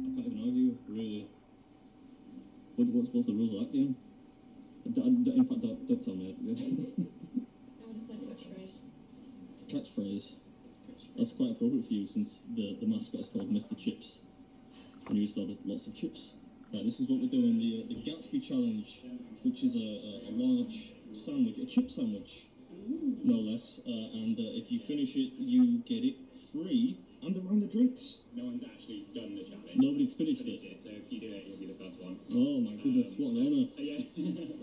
I can't even argue, really. What's the rules of that game? In fact, don't tell me. My catchphrase. Catchphrase. That's quite appropriate for you, since the mascot is called Mr. Chips, and you used to have lots of chips. Right, this is what we're doing, the Gatsby Challenge, which is a large sandwich, a chip sandwich, no less, and if you finish it, you get it free, and a round of drinks. No one's actually done the challenge. Nobody's finished it. So if you do it, you'll be the first one. Oh my goodness, what an honour. Yeah.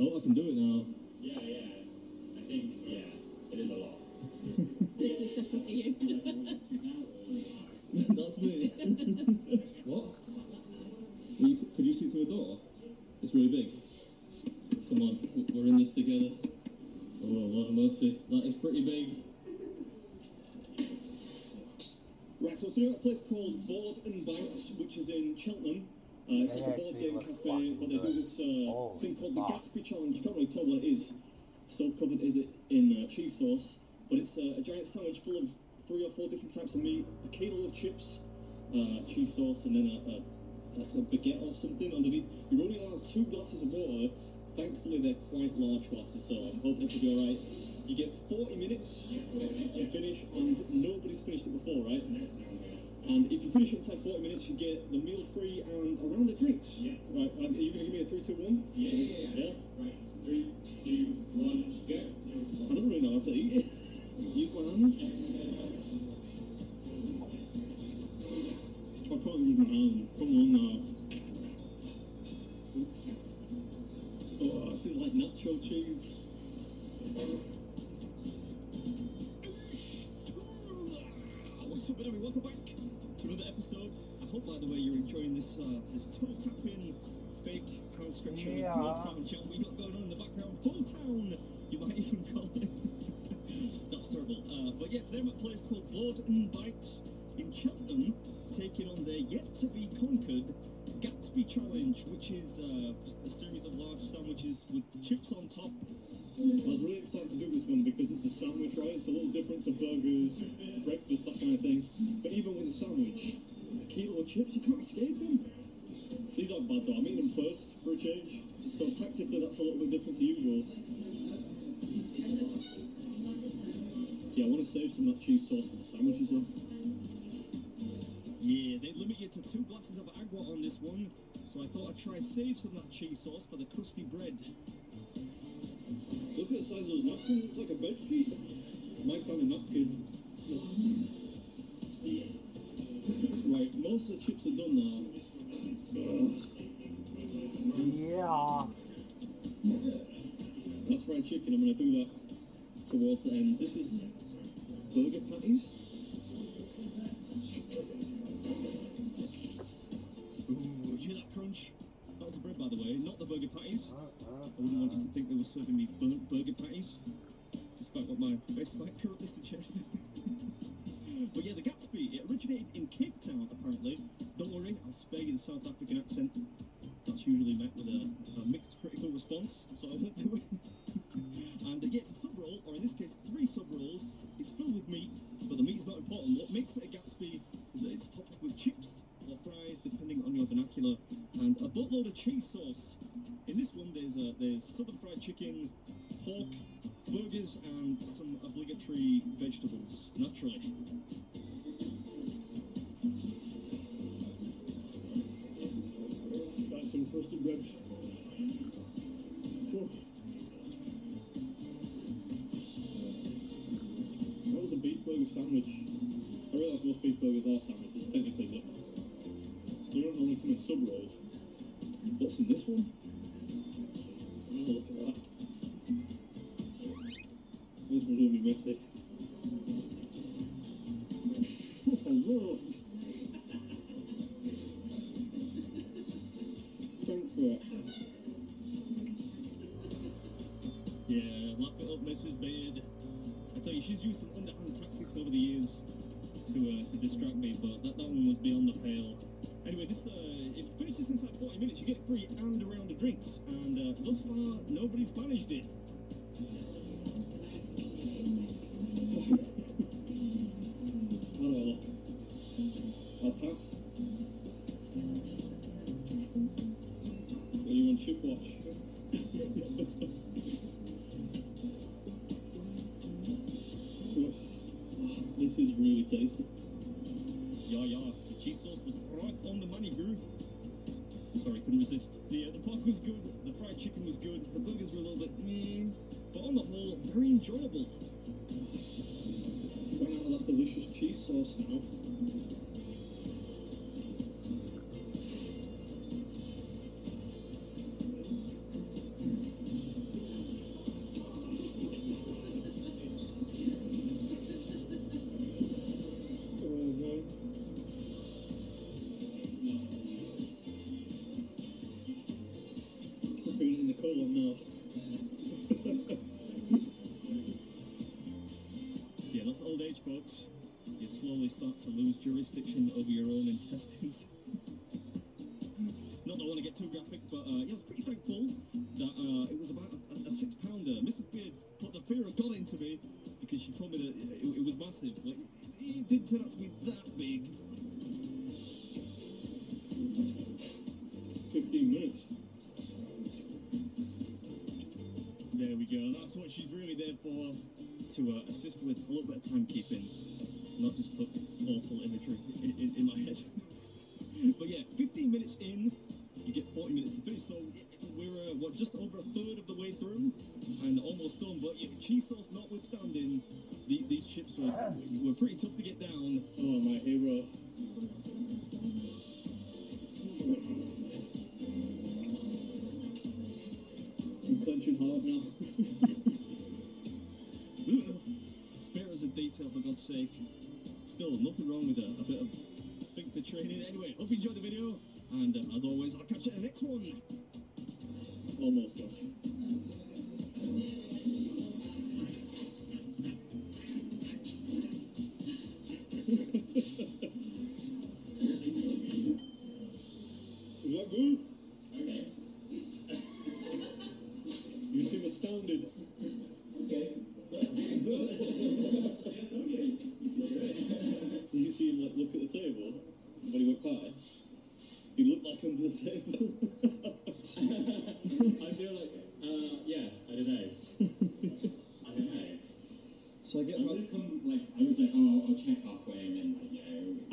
Oh, I can do it now. Yeah. I think, it is a lot. This is definitely you. That's me. What? Well, could you see through a door? It's really big. Come on, we're in this together. Oh, Lord of mercy. That is pretty big. Right, so we're sitting at a place called Board and Bite, which is in Cheltenham. It's like a board game cafe, but they do this thing called the Gatsby Challenge. You can't really tell what it is. So covered is it in cheese sauce, but it's a giant sandwich full of 3 or 4 different types of meat, a kilo of chips, cheese sauce, and then a baguette or something underneath. You're only allowed 2 glasses of water. Thankfully, they're quite large glasses, so I'm hoping it will be alright. You get 40 minutes to finish, and nobody's finished it before, right? And if you finish it inside 40 minutes, you get the meal free and a round of drinks. Yeah. Right, are you going to give me a 3, 2, 1? Yeah? Right, 3, 2, 1, go. I don't really know how to eat it. Use my hands. I can't use my hand. Come on now. Oops. Oh, this is like nacho cheese. What's up, everybody? Welcome back to another episode. I hope, by the way, you're enjoying this toe-tapping, fake hand-scratching town chat we got going on in the background. Full town, you might even call it. That's terrible. But yeah, today I'm at a place called Board and Bite in Cheltenham, taking on their yet-to-be-conquered Gatsby Challenge, which is a series of large sandwiches with chips on top. I was really excited to do this one because it's a sandwich, right? It's a little different to burgers, breakfast, that kind of thing. But even with a sandwich, a kilo of chips, you can't escape them. These aren't bad though. I'm eating them first for a change. So tactically, that's a little bit different to usual. Yeah, I want to save some of that cheese sauce for the sandwiches though. Yeah, they limit you to 2 glasses of agua on this one, so I thought I'd try save some of that cheese sauce for the crusty bread. Look at the size of those napkins, it's like a bed sheet. Mike found a napkin. Right, most of the chips are done now. Yeah. That's fried chicken, I'm going to do that towards the end. This is burger patties. Ooh, did you hear that crunch? That was the bread, by the way, not the burger patties. I wouldn't want you to think they were serving me burnt burger patties, despite what my face might currently suggest. But yeah, the Gatsby, it originated in Cape Town, apparently. Don't worry, I'll spare you the South African accent. That's usually met with a mixed critical response, so I won't do it. And yeah, it's a sub roll, or in this case, 3 sub rolls. It's filled with meat, but the meat is not important. What makes it a Gatsby is that it's topped with chips or fries, depending on your vernacular, and a boatload of cheese sauce. In this one, there's southern fried chicken, pork, burgers, and some obligatory vegetables, naturally. That's some frosted bread. Oh. That was a beef burger sandwich. I realise most beef burgers are sandwiches, technically, but they don't normally come in sub rolls. What's in this one? Oh, look at that. This one's going to be messy. Oh, no. Thanks for that. Yeah, laugh it up, Mrs. Beard. I tell you, she's used some underhand tactics over the years to distract me, but that one was beyond the pale. Anyway, this if you finish this inside 40 minutes, you get it free and a round of drinks. And thus far, nobody's managed it. How do I look? I'll pass. Are you on chip watch? This is really tasty. Yeah, the cheese sauce was right on the money, bro. Sorry, couldn't resist. The pork was good, the fried chicken was good, the burgers were a little bit meh, but on the whole, very enjoyable. Run out of that delicious cheese sauce now. In the colon now. Yeah, that's old age, folks. You slowly start to lose jurisdiction over your own intestines. Not that I want to get too graphic, but yeah, I was pretty thankful that it was about a 6-pounder. Mrs. Beard put the fear of God into me because she told me that it was massive. Like, it didn't turn out to be that big. 15 minutes. There we go. That's what she's really there for, to assist with a little bit of timekeeping, not just put awful imagery in my head. But yeah, 15 minutes in, you get 40 minutes to finish. So we're what, just over a third of the way through, and almost done. But yeah, cheese sauce notwithstanding, these chips were pretty tough to get down. Oh, my hero. I'm clenching hard now. Spare us a detail, for God's sake. Still, nothing wrong with a bit of sphincter training. Anyway, hope you enjoyed the video, and as always, I'll catch you in the next one. Almost, Josh. Is that good? Okay. You seem astounded. Okay. Did you see him like look at the table when he went by? He looked like under the table. I feel like, yeah, I don't know. I don't know. So I get I would have come, like, I was like, oh, I'll check halfway and then, like, and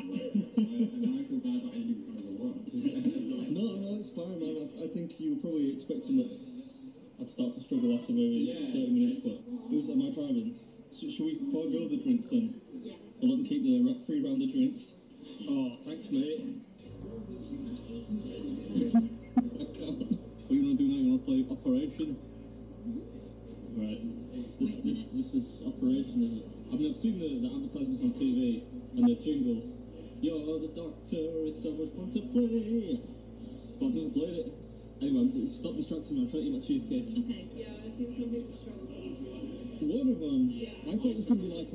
now I feel bad that I didn't even come once. No, it's fine, man. I think you were probably expecting that I'd start to struggle after maybe 30 minutes, but it was, am I driving? Should we forego the drinks then? Yeah. I'll let them keep the free round of drinks. Oh, thanks, mate. I can't. What are you going to do now? You want to play Operation? Right. This is Operation, is it? I mean, I've seen the advertisements on TV and the jingle. You're the doctor, it's so much fun to play. But I've never played it. Anyway, stop distracting me. I'm trying to eat my cheesecake. Okay, yeah, I've seen some people struggle to eat cheesecake. One of I thought it was going to be like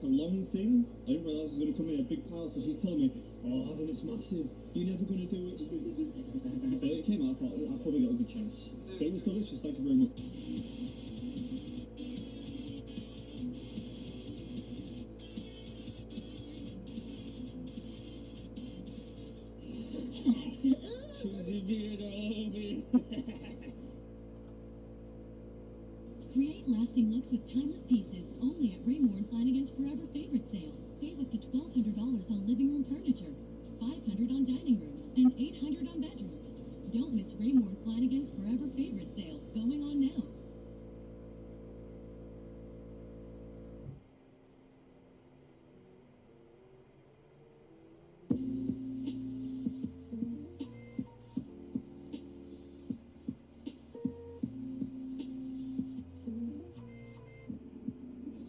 a long thing. I didn't realise it was going to come in a big pile, so she's telling me, oh, Adam, it's massive. You're never going to do it. But it came out, I thought, I've probably got a good chance. But it was delicious, thank you very much. Cheesy beard all over. Create lasting looks with timeless pieces only at Raymore and Flanagan's Forever Favorite Sale. Save up to $1,200 on living room furniture, $500 on dining rooms, and $800 on bedrooms. Don't miss Raymore and Flanagan's Forever Favorite Sale, going on now.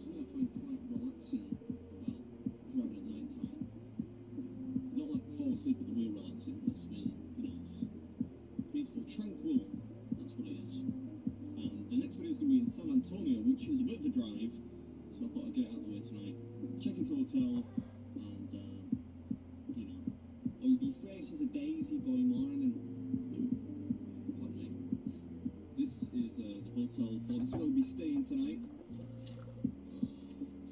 Something I find quite relaxing about driving at night time. Not like fall asleep at the wheel relaxing, that's me. You know, it's peaceful, tranquil. That's what it is. And the next video is going to be in San Antonio, which is a bit of a drive, so I thought I'd get it out of the way tonight. Check into a hotel, and you know, or you'd be fresh as a daisy boy morning. Pardon me. This is the hotel for this where we'll be staying tonight.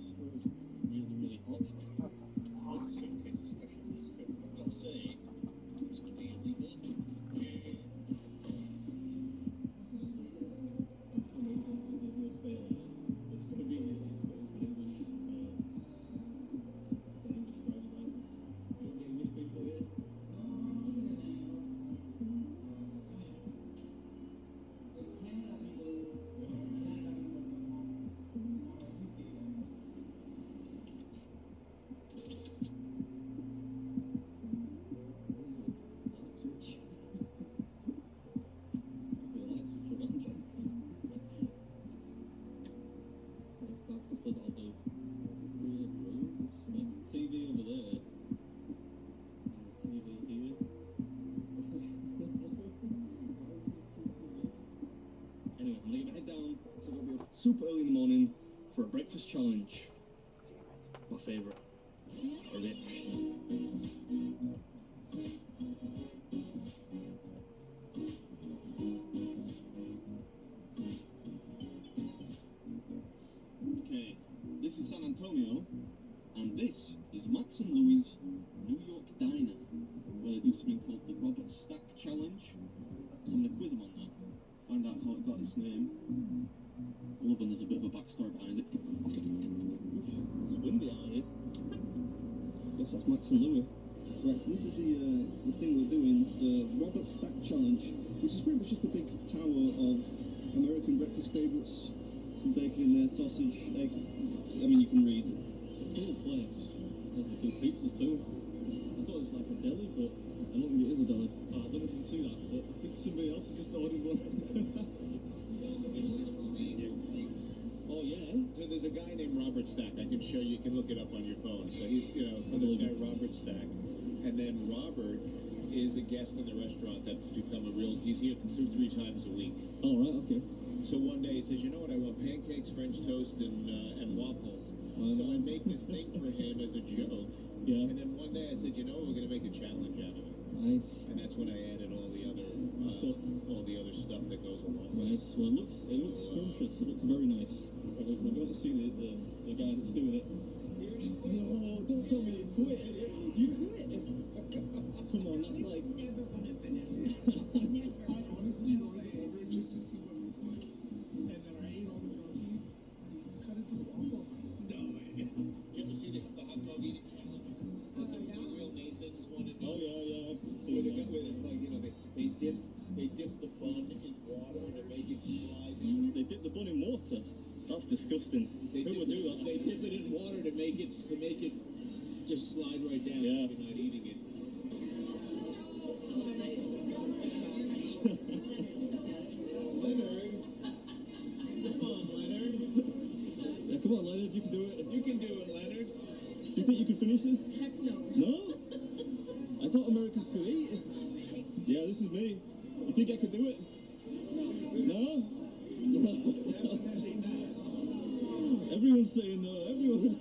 Still really, really hot. Hot suitcase, especially for this trip. I've got to say, it's really good. We'll stay on it. It's convenient. It's an English driver's license. You don't get English people here. TV over there, TV here. Anyway, I'm gonna head down, so I'll be up super early in the morning for a breakfast challenge. My favourite. A rich. Okay, this is San Antonio, and this is Max and Louis' New York Diner, where they do something called the Robert Stack Challenge. So I'm going to quiz them on that, find out how it got its name. I love when there's a bit of a backstory behind it. It's windy out here. Guess that's Max and Louis. Right, so this is the thing we're doing, the Robert Stack Challenge, which is pretty much just a big tower of American breakfast favourites. Some bacon in there, sausage, egg. I mean, you can read. It's a cool place. They do pizzas too. I thought it was like a deli, but I don't think it is a deli. I don't know if you can see that, but I think somebody else has just ordered one. Oh yeah. So there's a guy named Robert Stack. I can show you. You can look it up on your phone. So he's, so this guy Robert Stack, and then Robert is a guest in the restaurant that's become a real. He's here 2-3 times a week. Oh right, okay. So one day he says, you know what? I want pancakes, French toast, and waffles. So I make this thing for him as a joke. Yeah. And then one day I said, you know, we're gonna make a challenge out of it. Nice. And that's when I added all the other stuff that goes along. Nice. Well, it looks scrumptious. It looks very nice. We're going to see the guy that's doing it. No, don't tell me you quit. You quit. Come on, that's like. Never want to finish. I honestly wanted to order just to see what it was like. And then I ate all the grilled cheese. Cut it to the waffle. No way. Did you ever see the hot dog eating challenge? Yeah. Real Nathan's one. Oh yeah, I've seen Where that. it's like, they dip the bun in water to make it slide. They dip the bun in water. That's disgusting. Who would do that? They dip it in water to make it just slide right down. Yeah. If you're not eating it. Leonard, come on, Leonard. Yeah, come on, Leonard. You can do it. You can do it, Leonard. Do you think you can finish this? Heck no. No? I thought Americans could eat. Yeah, this is me. You think I could do it? No? Everyone's saying no. Everyone.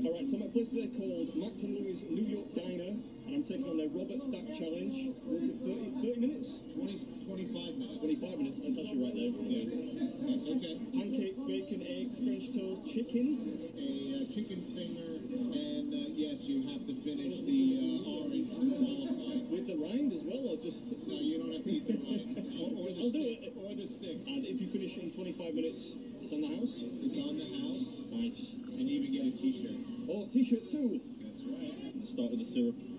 All right, so I'm at a place today called Max and Louis New York Diner, and I'm taking on their Robert Stack Challenge. Was it 30 minutes? 25 minutes. 25 minutes. That's actually right there. Yeah. That's okay. Pancakes, bacon, eggs, French toast, chicken. A chicken finger, and yes, you have to finish the orange to qualify. With the rind as well, or just... No, you don't have to eat the rind. Or the I'll do stick. it. Or the stick. And if you finish in 25 minutes, it's on the house? It's on the house. Nice. And you even get a t-shirt. Oh, t-shirt too. That's right. Let's start with the syrup. I'm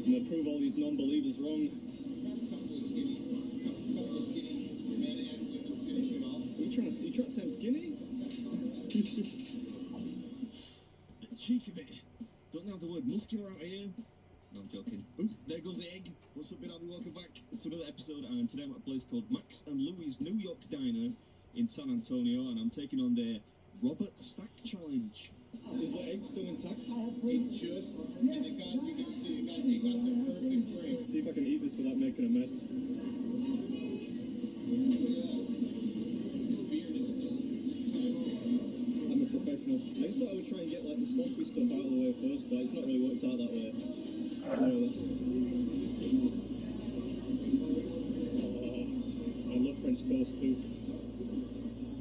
going to prove all these non-believers wrong. Couple of skinny men and women finish it off. You trying to say I'm skinny? The cheek of it. Don't have the word muscular out here. No, I'm joking. Ooh, there goes the egg. What's up, I'll be welcome back to another episode, and today I'm at a place called Max and Louis New York Diner in San Antonio, and I'm taking on their Robert Stack Challenge. Is the egg still intact? It just, and you can see it got the perfect break. See if I can eat this without making a mess. I'm a professional. I just thought I would try and get like the sloppy stuff out of the way first, but it's not really worked out that way. Really. Oh, I love French toast too.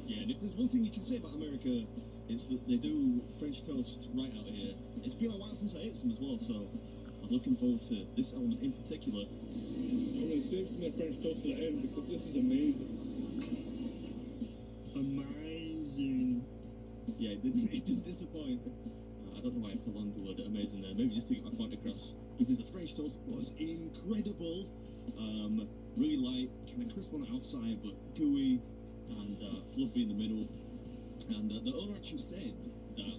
Yeah, and if there's one thing you can say about America, it's that they do French toast right out here. It's been a while since I ate some as well, so I was looking forward to this element in particular. I'm going to save some of the French toast to the end because this is amazing. Amazing. Yeah, it didn't disappoint. I don't know why I prolonged the word amazing there. Maybe just to get my point across. Because the French toast was incredible. Really light, kind of crisp on the outside, but gooey and fluffy in the middle. And the owner actually said that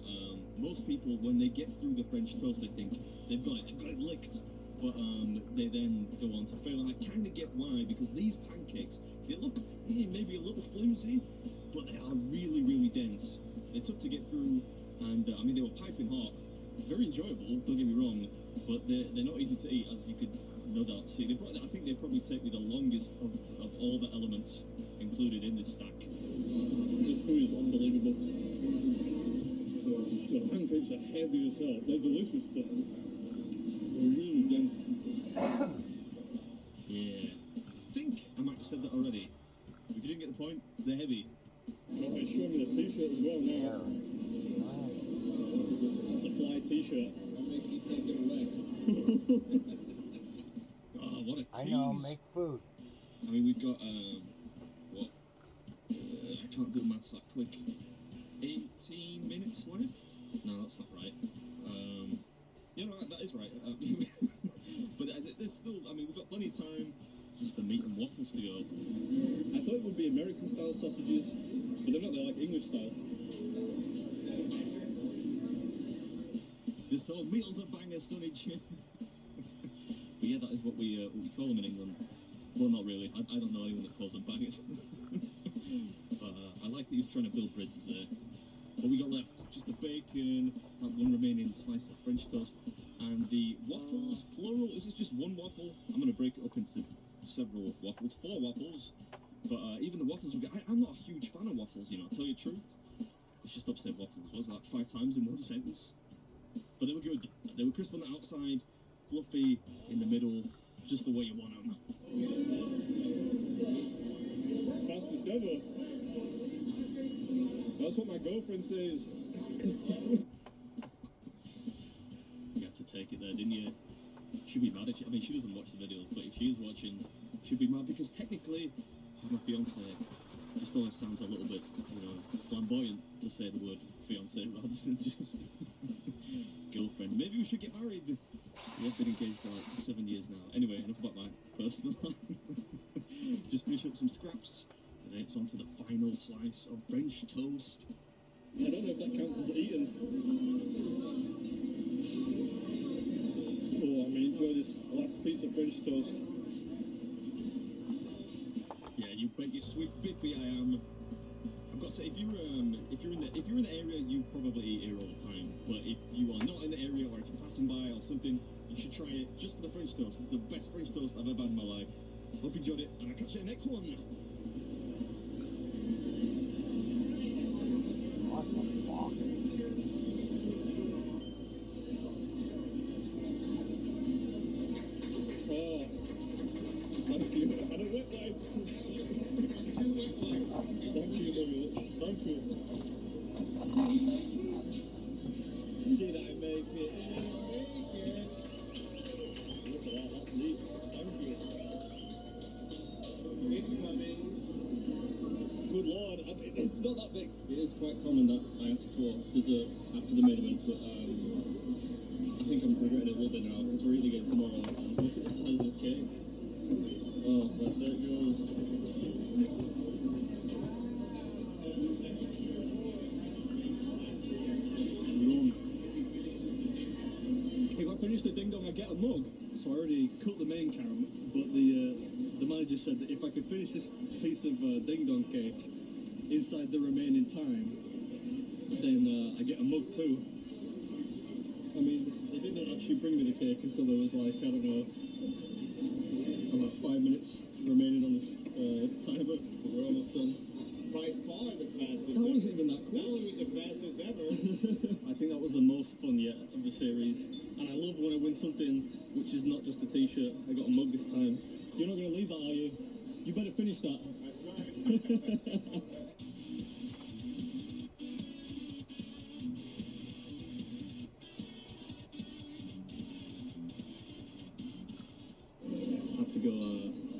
most people, when they get through the French toast, they think they've got it licked. But they then go on to fail, and I kind of get why, because these pancakes, they look maybe a little flimsy, but they are really, really dense. They're tough to get through, and I mean, they were piping hot. Very enjoyable, don't get me wrong, but they're not easy to eat, as you could no doubt see. I think they probably take me the longest of all the elements included in this stack. This food is unbelievable. The pancakes are heavy as hell. They're delicious, but they're really dense. Yeah. I think I might have said that already. If you didn't get the point, they're heavy. Okay, show me the t-shirt as well now. Supply t-shirt. I'll make you take it away. Oh, what a tease. I know, make food. I mean, we've got, what? I can't do maths that quick. 18 minutes left? No, that's not right. You know, that is right. But there's still, I mean, we've got plenty of time. Just the meat and waffles to go. I thought it would be American-style sausages, but they're not. They're like English-style. This whole meal's a banger, Sonny Jim. But yeah, that is what we call them in England. Well, not really. I don't know anyone that calls them bangers. But I like that he was trying to build bridges there. What we got left? Just the bacon, that one remaining slice of French toast, and the waffles, plural. Is this just one waffle? I'm going to break it up into several waffles, 4 waffles. But even the waffles we got, I'm not a huge fan of waffles, you know, I'll tell you the truth. It's just upset waffles. Was that 5 times in one sentence? But they were good. They were crisp on the outside, fluffy in the middle, just the way you want them. Fastest ever. That's what my girlfriend says. You had to take it there, didn't you? She'd be mad if she, I mean, she doesn't watch the videos, but if she is watching, she'd be mad because technically she's my fiance. Just always sounds a little bit, you know, flamboyant to say the word fiance rather than just girlfriend. Maybe we should get married. We have been engaged for like 7 years now. Anyway, enough about my personal life. Just finish up some scraps, and then it's on to the final slice of French toast. I don't know if that counts as eating. Oh, I'm gonna enjoy this last piece of French toast. Yeah, you bet your sweet bippy I am. I've got to say, if you're in the area, you probably eat here all the time. But if you are not in the area, or if you're passing by or something, you should try it just for the French toast. It's the best French toast I've ever had in my life. Hope you enjoyed it, and I'll catch you in the next one. What the fuck? Oh, thank you. And a wet wipe. 2 wet wipes. Thank you very much. Thank you. Did I make it? Look at that, that's neat. Thank you. Incoming. Good lord, it's not that big. It is quite common that I ask for dessert after the main event, but I think I'm regretting it a little bit now because we're eating again tomorrow. And look at the size of this cake. Oh, right, there it goes. If I finish the ding dong, I get a mug. So I already cut the main cam, but the manager said that if I could finish this piece of ding dong cake inside the remaining time, then I get a mug too. I mean, they didn't actually bring me the cake until there was like, I don't know, about 5 minutes remaining on this timer, but we're almost done. By far the fastest. That wasn't even that quick. Not only was it fastest ever. I think that was the most fun yet of the series. And I love when I win something which is not just a t-shirt. I got a mug this time. You're not going to leave that, are you? You better finish that. Had to go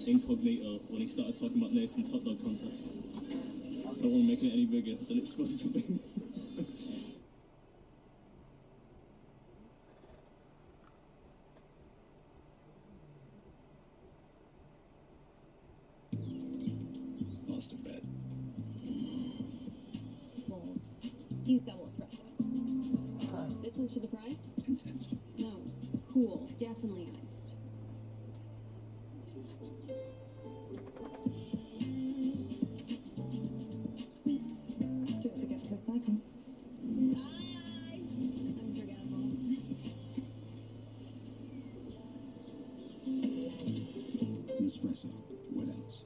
incognito when he started talking about Nathan's hot dog contest. I don't want to make it any bigger than it's supposed to be. Lost a bet. Bold. He's double espresso. This one's for the prize? Intense. No. Cool. Definitely iced. Sweet. Don't forget to recycle. Aye. Unforgettable. Nespresso. What else?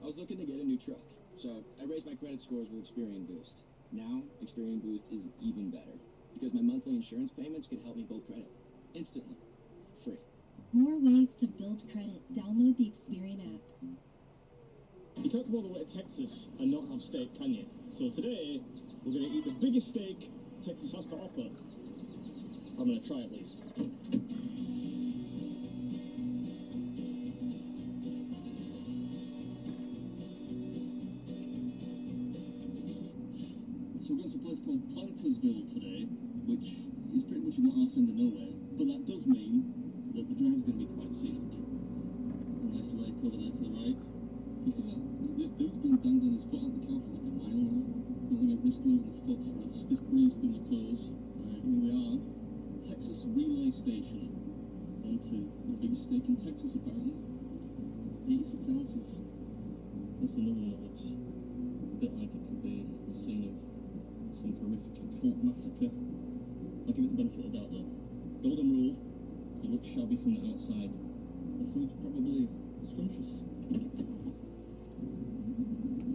I was looking to get a new truck, so I raised my credit scores with Experian Boost. Now, Experian Boost is even better, because my monthly insurance payments can help me build credit. Instantly. Free. More ways to build credit. Download the Experian app. You can't come all the way to Texas and not have steak, can you? So today, we're going to eat the biggest steak Texas has to offer. I'm going to try at least. So we're going to a place called Plantersville today, which is pretty much in the arse end of nowhere. But that does mean that the drive's going to be quite scenic. There's a nice lake over there to the right. You see that? This dude's been dangling his foot out the car for like a mile now. Don't want to risk losing a foot for a stiff breeze through my toes. Right, here we are. Texas Relay Station. On to the biggest steak in Texas, apparently. 86 ounces. That's another one that looks a bit like it could be the scene of some horrific cult massacre. I'll give it the benefit of the doubt, though. Golden rule: if it looks shabby from the outside, the food's probably scrumptious.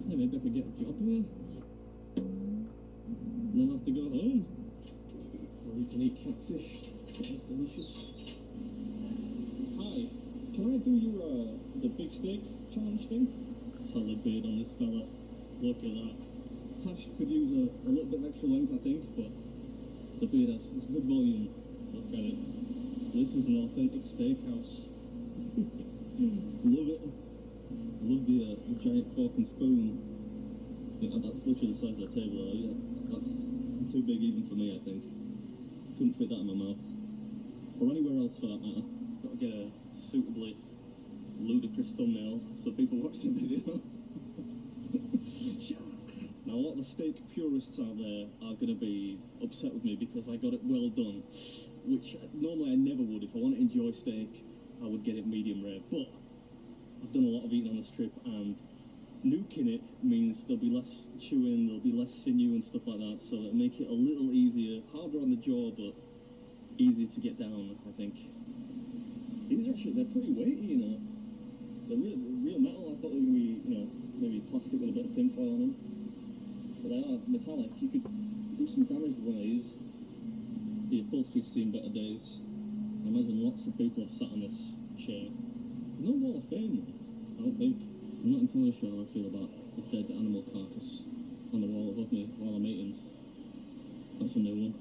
Yeah, maybe I could get a job here. Never have to go home. Or you can eat catfish. Sounds delicious. Hi, can I do your, the big steak challenge thing? Solid beard on this fella. Look at that. Hash could use a little bit of extra length, I think, but the beard has good volume. Look at it. This is an authentic steakhouse. Love it. Love the giant fork and spoon. Yeah, that's literally the size of the table, though. Yeah, that's too big even for me, I think. Couldn't fit that in my mouth. Or anywhere else, for that matter. Got to get a suitably ludicrous thumbnail so people watch the video. Now, a lot of the steak purists out there are going to be upset with me because I got it well done, which normally I never would. If I want to enjoy steak, I would get it medium rare. But I've done a lot of eating on this trip, and nuking it means there'll be less chewing, there'll be less sinew and stuff like that, so that'll make it a little easier, harder on the jaw, but easier to get down, I think. These are actually, they're pretty weighty, you know. They're real metal. I thought they were going to be, you know, maybe plastic with a bit of tinfoil on them. But they are metallic. You could do some damage with one of these. The upholstery's seen better days. I imagine lots of people have sat on this chair. There's no Wall of Fame, I don't think. I'm not entirely sure how I feel about the dead animal carcass on the wall above me while I'm eating. That's a new one.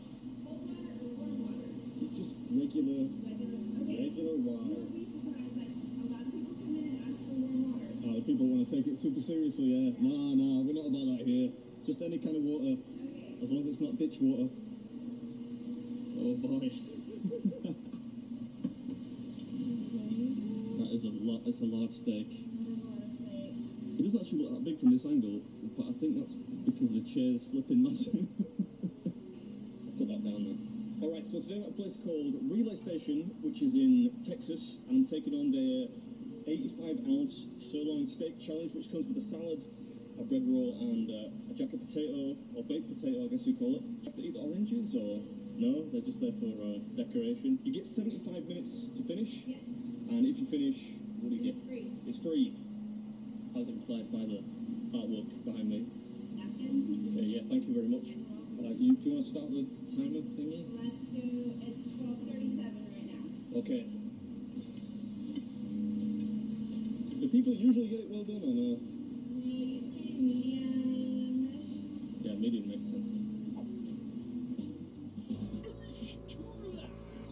Just regular water. Oh, the people want to take it super seriously, yeah. No, we're not about that here. Just any kind of water, as long as it's not ditch water. Oh boy. That is a lot. It's a large steak. It doesn't actually look that big from this angle, but I think that's because the chair's flipping massive. Put that down there. Alright, so today I'm at a place called Relay Station, which is in Texas, and I'm taking on their 85-ounce sirloin steak challenge, which comes with a salad, a bread roll, and a jacket potato, or baked potato, I guess you call it. Do you have to eat oranges, or no? They're just there for decoration. You get 75 minutes to finish, and if you finish, what do you get? It's free. It's free, as implied by the artwork behind me. Okay, yeah, thank you very much. Do you want to start the timer thingy? Let's do, it's 12:37 right now. Okay. Do people usually get it well done or no? Medium-ish. Yeah, medium makes sense.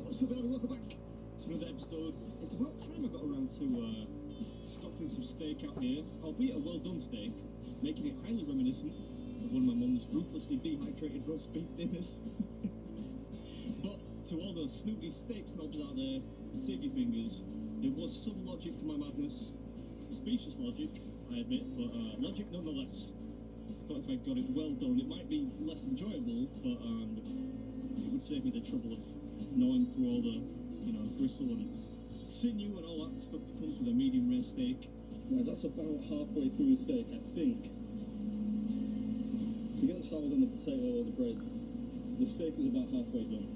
What's up, everyone? Welcome back to another episode. It's about time I got around to scoffing some steak out here, albeit a well-done steak, making it highly reminiscent of one of my mum's ruthlessly dehydrated roast beef dinners. But to all those snooty steak snobs out there, save your fingers. There was some logic to my madness. Specious logic, I admit, but logic nonetheless. Thought if I got it well done, it might be less enjoyable, but it would save me the trouble of gnawing through all the, you know, gristle and sinew and all that stuff that comes with a medium rare steak. Right, that's about halfway through the steak, I think. You get the salad and the potato or the bread, the steak is about halfway done.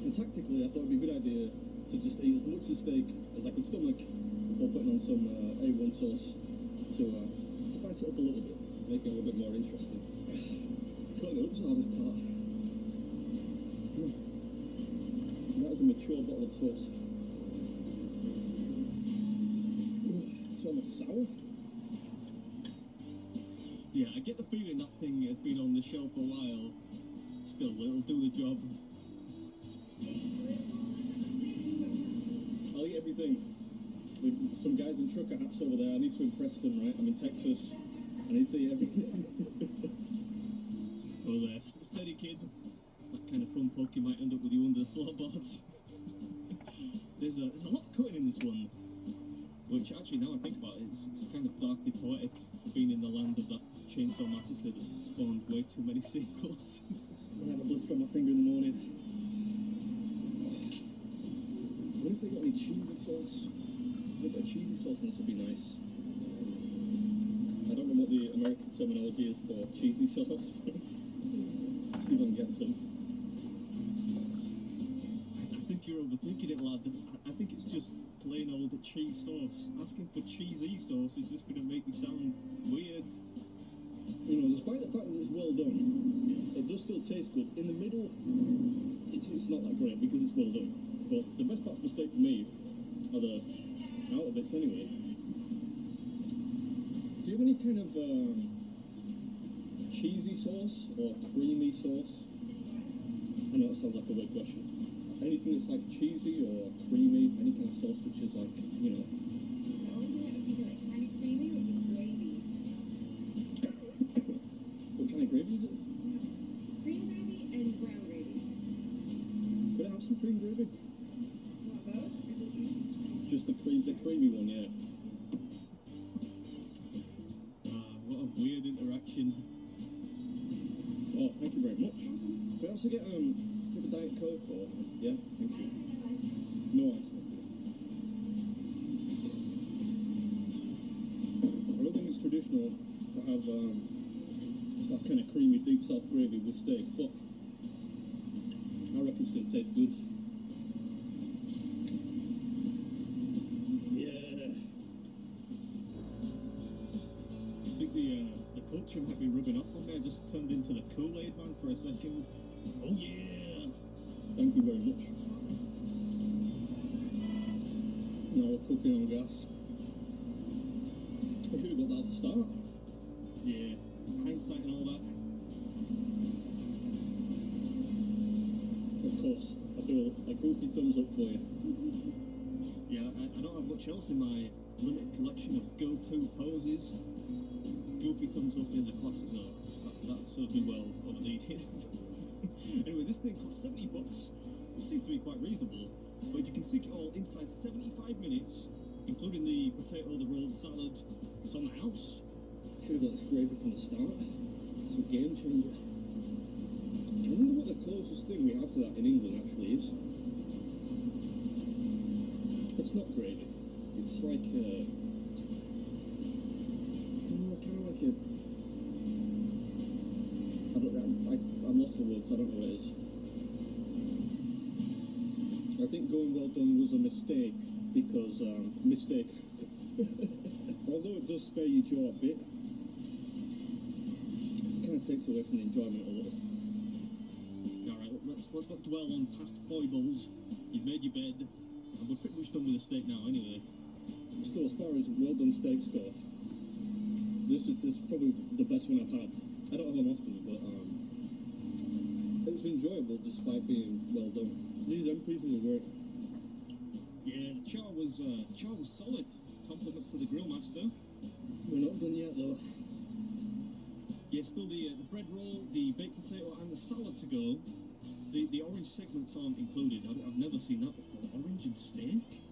And tactically, I thought it'd be a good idea to just eat as much of the steak as I could stomach before putting on some A1 sauce to spice it up a little bit, make it a little bit more interesting. Cutting it up's the hardest part. That is a mature bottle of sauce. It's almost sour. Yeah, I get the feeling that thing has been on the shelf a while. Still, it'll do the job. I'll eat everything. Some guys in trucker hats over there, I need to impress them, right? I'm in Texas. I need to eat everything. Oh, there. Steady, kid. That kind of front poke might end up with you under the floorboards. There's a lot cutting in this one, which actually, now I think about it, it's kind of darkly poetic, being in the land of that chainsaw massacre that spawned way too many sequels. I have a blister on my finger in the morning. I wonder if they got any cheesy sauce. A bit of cheesy sauce on this would be nice. I don't know what the American terminology is for cheesy sauce. See if I can get some. I think you're overthinking it, lad. I think it's just plain old cheese sauce. Asking for cheesy sauce is just going to make you sound weird. You know, despite the fact that it's well done, it does still taste good. In the middle, it's not that great because it's well done. But the best parts of the steak for me are the outer bits anyway. Do you have any kind of cheesy sauce or creamy sauce? I know that sounds like a weird question. Anything that's like cheesy or creamy, any kind of sauce which is like, you know. The only thing that would be like kind of creamy would be gravy. What kind of gravy is it? Cream gravy and brown gravy. Could I have some cream gravy? You want both? Or Just the creamy one, yeah. What a weird interaction. Oh, thank you very much. Could I also get a Diet Coke or yeah, thank you. No ice, thank you. I don't think it's traditional to have that kind of creamy deep South gravy with steak, but I reckon culture might be rubbing off on me. I just turned into the Kool-Aid man for a second. Oh yeah! Thank you very much. Now we're cooking on gas. I should have got that at the start. Yeah, hindsight and all that. Of course, I do a goofy thumbs up for you. Yeah, I don't have much else in my limited collection of go-to poses. Goofy thumbs up is a classic though. That served me well over the years. Anyway, this thing cost $70, which seems to be quite reasonable. But if you can stick it all inside 75 minutes, including the potato, the rolled salad, it's on the house. Should have got this gravy from the start. It's a game changer. I wonder what the closest thing we have to that in England actually is. It's not gravy. It's like a... kind of like a... I'm lost for words, I don't know what it is. I think going well done was a mistake, because, mistake. Although it does spare your jaw a bit, it kind of takes away from the enjoyment a little. Alright, let's not dwell on past foibles. You've made your bed, and we're pretty much done with the steak now anyway. Still, as far as well done steaks go, this is probably the best one I've had. I don't have them often, but it was enjoyable despite being well done. These end pieces are great. Yeah, the char was solid. Compliments to the grill master. We're not done yet though. Yeah, still the bread roll, the baked potato, and the salad to go. The orange segments aren't included. I've never seen that before. Orange and steak?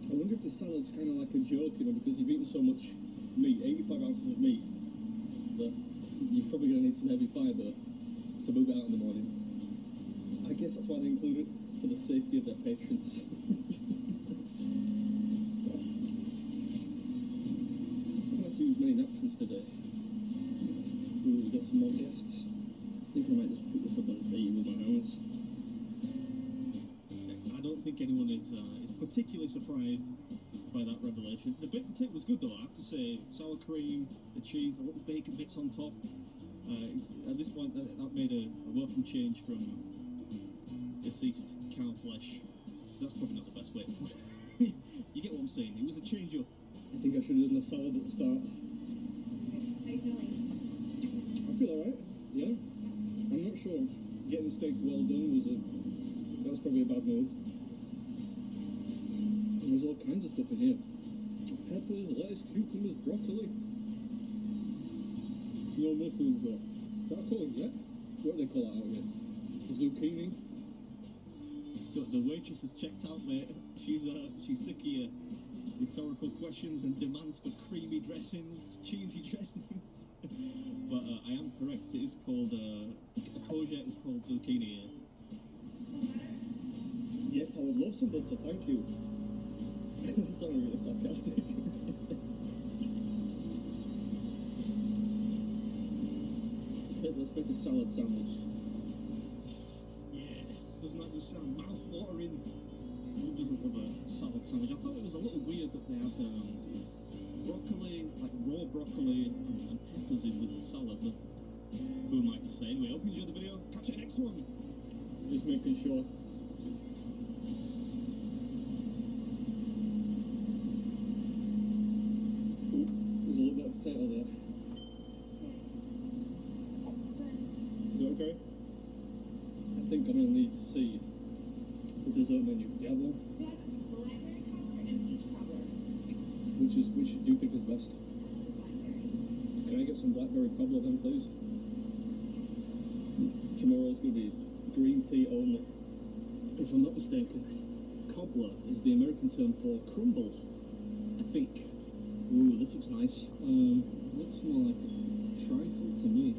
I wonder if the salad's kind of like a joke, you know, because you've eaten so much meat, 85 ounces of meat, that you're probably going to need some heavy fibre to move it out in the morning. I guess that's why they include it, for the safety of their patrons. I had to use many napkins today. Ooh, we got some more guests. I think I might just pick this up and eat it with my hands. I don't think anyone is particularly surprised by that revelation. The baked potato was good though, I have to say. Sour cream, the cheese, a little bacon bits on top. At this point, that made a welcome change from deceased cow flesh. That's probably not the best way to put it. You get what I'm saying? It was a change up. I think I should have done the salad at the start. How you feeling? I feel alright, yeah. I'm not sure getting the steak well done that was probably a bad move. There's all kinds of stuff in here. Peppers, lettuce, cucumbers, broccoli. No mushrooms though. What do they call it out here? Zucchini? The waitress has checked out, mate. She's sick of your rhetorical questions and demands for creamy dressings, cheesy dressings. But I am correct. It is called courgette is called zucchini here. Yes, I would love some butter, thank you. Sorry, really sarcastic. Let's make a salad sandwich. Yeah, doesn't that just sound mouth-watering? Who doesn't love a salad sandwich? I thought it was a little weird that they had broccoli, like raw broccoli and peppers in with the salad, but who am I to say? Anyway, hope you enjoyed the video. Catch you next one. Just making sure. Ooh, there's a little bit of potato there. Is it okay? I think I'm going to need to see the dessert menu. Do you have one? We have blackberry cobbler and peach cobbler. Which do you think is best? Blackberry. Can I get some blackberry cobbler then, please? Tomorrow's going to be green tea only. If I'm not mistaken, cobbler is the American term for crumble, I think. Ooh, this looks nice. Looks more like a trifle to me.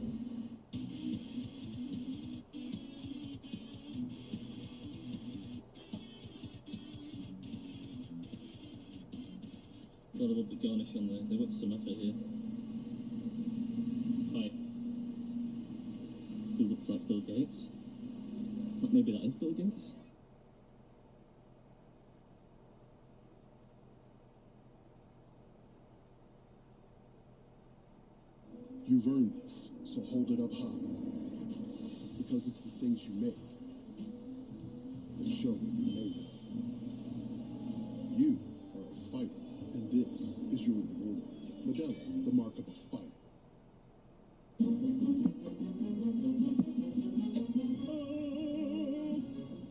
Gotta love the garnish on there. They went to some effort here. Hi. Who looks like Bill Gates? Maybe that is Bill Gates? You've earned this, so hold it up high. Because it's the things you make that show what you're made of. You are a fighter, and this is your reward. Modelo, the mark of a fighter.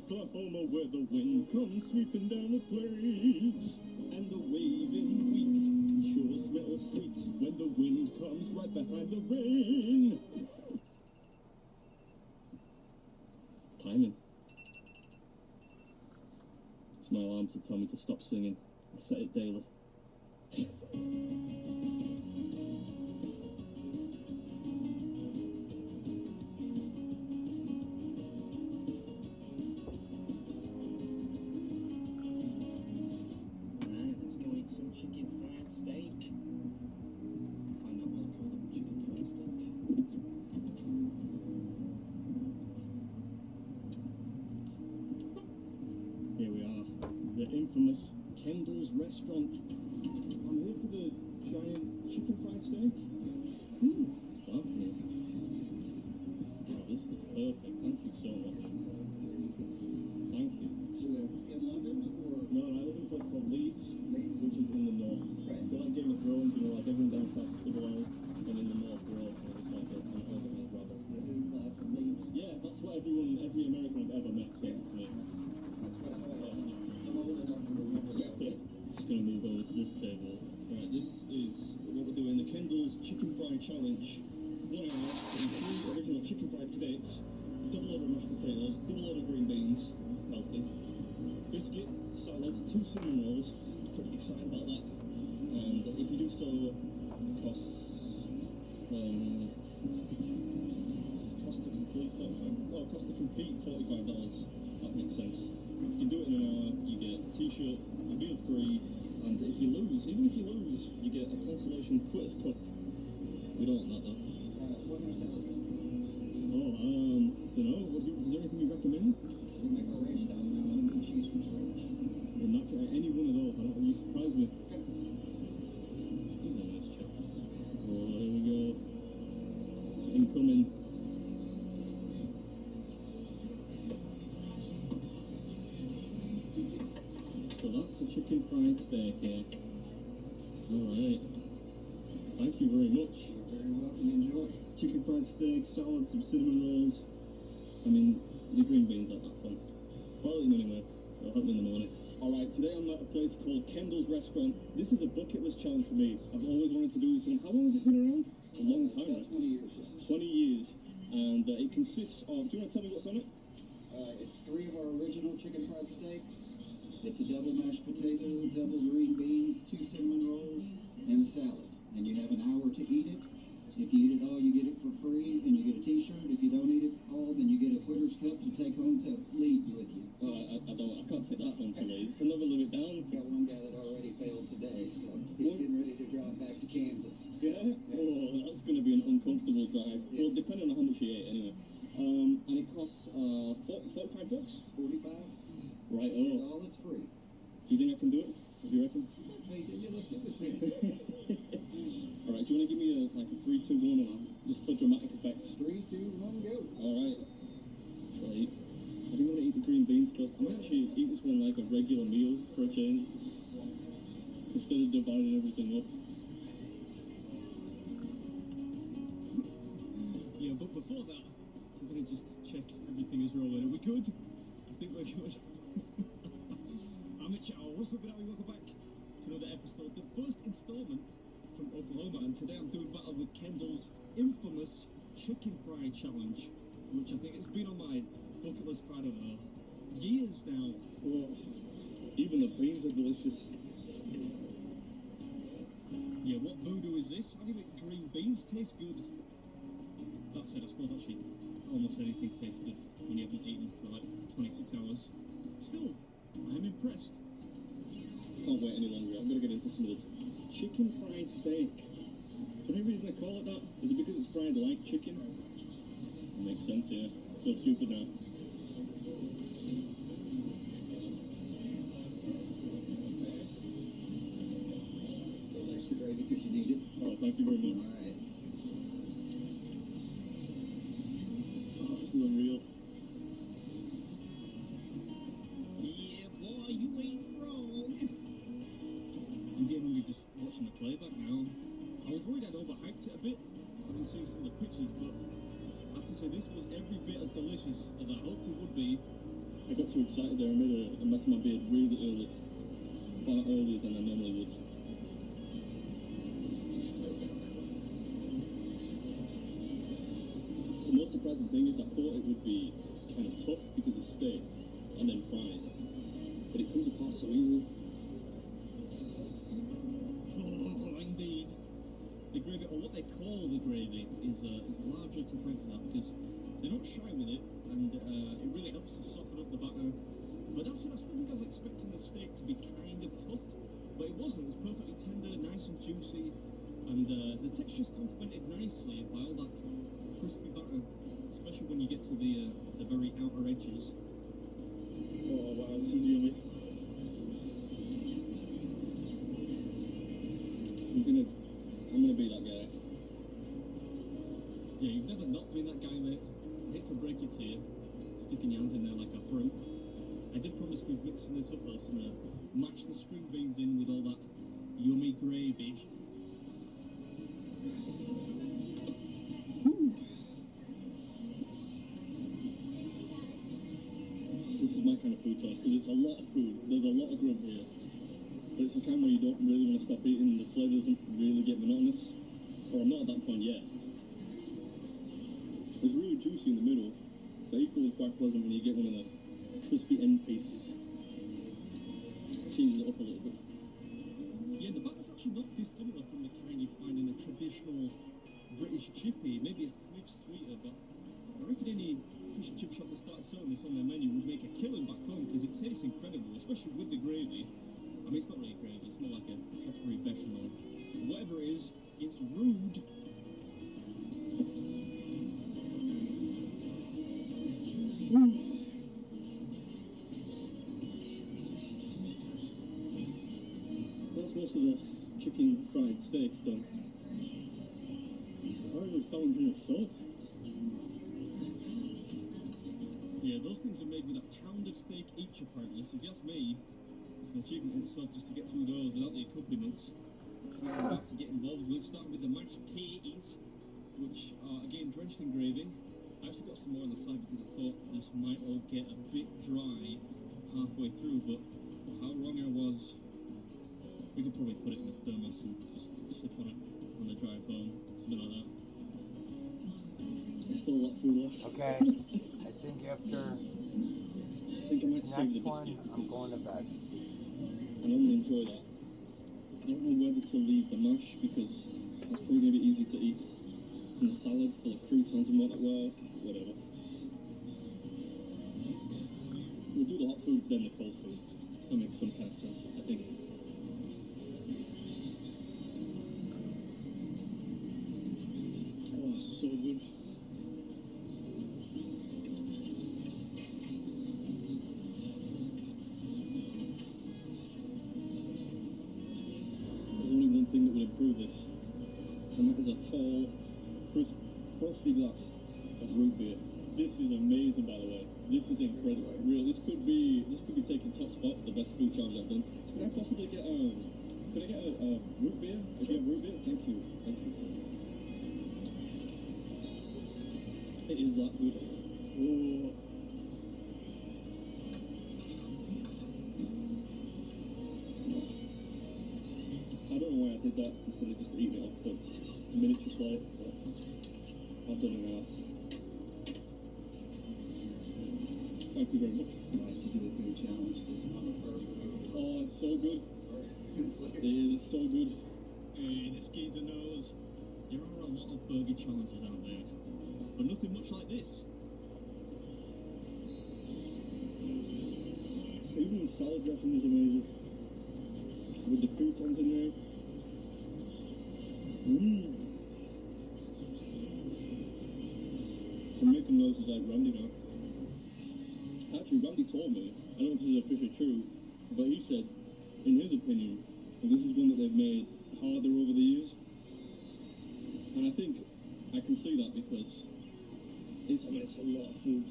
Oklahoma, where the wind comes sweeping down the plains, and the waving wheat sure smells sweet when the wind comes right behind the rain. Timing. It's my alarm to tell me to stop singing. I set it daily. Let's go eat some chicken fried steak. Find out why they call it chicken fried steak. Here we are, the infamous Kendall's restaurant. I'm here for the giant chicken fried steak. It's dark in here. Wow, this is perfect. Thank you so much. Thank you. You live in London or? No, I live in a place called Leeds, which is in the north. Right. We're like Game of Thrones, you know, like everyone down south is civilized, and in the north we're all kind of just like an organized rabble. From Leeds? Yeah, that's what every American I've ever met says to me. That's what I'm old enough to remember that. Yeah. Just gonna move over to this table. Right, this is what we're doing, the Kendall's Chicken Fry Challenge. 1 hour, 3 original chicken fried steaks, double load of mashed potatoes, double load of green beans, healthy, biscuit, salad, 2 cinnamon rolls. Pretty excited about that. And if you do so, it costs this is cost to complete $45. Oh, cost to compete $45. That makes sense. If you do it in an hour, you get a t-shirt, a meal free, and if you lose, even if you lose, you get a consolation quitters cup. We don't want that though. What kind of salad is it? Oh, don't know. Is there anything you recommend? We make our ranch style now, lemon and cheese from scratch. In that case, any one of those, I don't know, you surprise me. Okay. Let's check. Oh, here we go. It's incoming. So that's a chicken fried steak here. Alright. Thank you very much. You're very welcome. Enjoy. Chicken fried steak, salad, some cinnamon rolls. I mean, the green beans aren't that fun. I'll eat them anyway. They'll help me in the morning. Alright, today I'm at a place called Kendall's Restaurant. This is a bucket list challenge for me. I've always wanted to do this one. How long has it been around? A long time, right? 20 years, yeah. 20 years. And it consists of... Do you want to tell me what's on it? It's 3 of our original chicken fried steaks. It's a double mashed potato, double green beans, 2 cinnamon rolls, and a salad. And you have an hour to eat it. If you eat it all, you get it for free, and you get a t-shirt. If you don't eat it all, then you get a Quitter's Cup to take home to Leeds with you. Oh, I can't take that home to Leeds. Another limit down. Got one guy that already failed today, so he's getting ready to drive back to Kansas. Yeah? Oh, that's going to be an uncomfortable drive. Yes. Well, depending on how much you ate, anyway. And it costs $45? 45. Right, And all it's free. Do you think I can do it? What do you reckon? Hey, yeah, let's do this thing. Alright, do you want to give me a 3, 2, 1 and I'll just for dramatic effect? 3, 2, 1, go. Alright. Right. I think I'm going to eat the green beans first. I might actually eat this one like a regular meal for a change. Instead of dividing everything up. Yeah, but before that, I'm going to just check everything is rolling. Are we good? I think we're good. Amateur, what's up, everybody? Welcome back to another episode, the first installment from Oklahoma, and today I'm doing battle with Kendall's infamous chicken fry challenge, which I think has been on my bucket list for, I don't know, years now. Well, even the beans are delicious. Yeah, what voodoo is this? How do you make green beans taste good? That said, I suppose actually almost anything tastes good when you haven't eaten for like 26 hours. Still, I'm impressed. Can't wait any longer. I'm gonna get into some of the chicken fried steak. For any reason they call it that? Is it because it's fried like chicken? Makes sense, yeah. Feel stupid now. Extra gravy because you need it. Oh, thank you very much. All right. playback now. I was worried I'd overhyped it a bit, having seen some of the pictures, but I have to say this was every bit as delicious as I hoped it would be. I got too excited there. I made a mess of my beard really early. Far earlier than I normally would. The most surprising thing is I thought it would be kind of tough because it's steak and then fried. But it comes apart so easily. Oh, indeed. The gravy, or what they call the gravy, is largely to thank for that because they're not shy with it, and it really helps to soften up the batter. But that's what I still think I was expecting the steak to be kind of tough, but it wasn't. It was perfectly tender, nice and juicy, and the texture's complemented nicely by all that crispy batter, especially when you get to the very outer edges. Oh wow, this is yummy. I'm gonna be that guy. Yeah, you've never not been that guy, mate. I hate to break it to you, sticking your hands in there like a brute. I did promise we'd mixing this up though, so I'm gonna mash the string beans in with all that yummy gravy. This is my kind of food choice because it's a lot of food. There's a lot of grub here. But it's the kind where you don't really want to stop eating. The flavour doesn't really get monotonous. Or I'm not at that point yet. It's really juicy in the middle, but equally quite pleasant when you get one of the crispy end pieces. Changes it up a little bit. Yeah, the batter's actually not dissimilar from the kind you find in a traditional British chippy. Maybe a smidge sweeter, but I reckon any fish and chip shop that started selling this on their menu would make a killing back home because it tastes incredible, especially with the gravy. I mean, it's not really gravy, it's more like a peppery bechamel. Whatever it is, it's rude. That's most of the chicken fried steak done. How are you challenging yourself? Yeah, those things are made with a pound of steak each, apparently, so if you ask me, it's an achievement in itself just to get through those without the accompaniments. We're about to get involved with, starting with the mashed potatoes, which are again drenched in gravy. I actually got some more on the side because I thought this might all get a bit dry halfway through, but how wrong I was. We could probably put it in the thermos and just sip on it on the drive home, something like that. There's still a lot of food left. Okay, I think after this next one, I'm going to bed. I normally enjoy that. I don't know whether to leave the mash because that's probably going to be easy to eat. And the salad full of croutons and whatnot, well, whatever. We'll do the hot food, then the cold food. That makes some kind of sense, I think. Oh, it's so good. There's only one thing that would improve this, and that is a tall, crisp, frosty glass of root beer. This is amazing, by the way. This is incredible. Real. This could be taking top spot for the best food challenge I've done. Could I possibly get could I get a root beer? If you have root beer, thank you. Thank you. It is that good. Oh. I don't know why I did that instead of just eating it off the miniature plate, but I've done it now. Thank you very much. It's nice to do a food challenge. It's not a burger. Oh, it's so good. It is, it's so good. Hey, the geezer knows. There are a lot of burger challenges out there, but nothing much like this. Even the salad dressing is amazing. With the croutons in there. Mmm. I'm making noises like Randy now. Actually, Randy told me, I don't know if this is officially true, but he said, in his opinion, this is one that they've made harder over the years. And I think I can see that because it's a lot of food.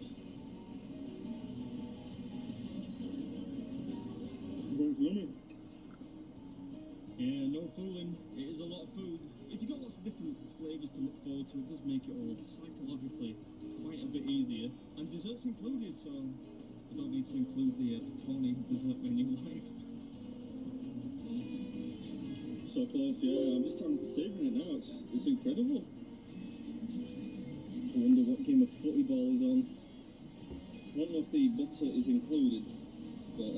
But it's yummy. Yeah, no no fooling, it is a lot of food. If you've got lots of different flavours to look forward to, it does make it all psychologically quite a bit easier. And desserts included, so you don't need to include the corny dessert menu life. So close, yeah. I'm just savouring it now. It's incredible. I wonder what game of football is on. I don't know if the butter is included, but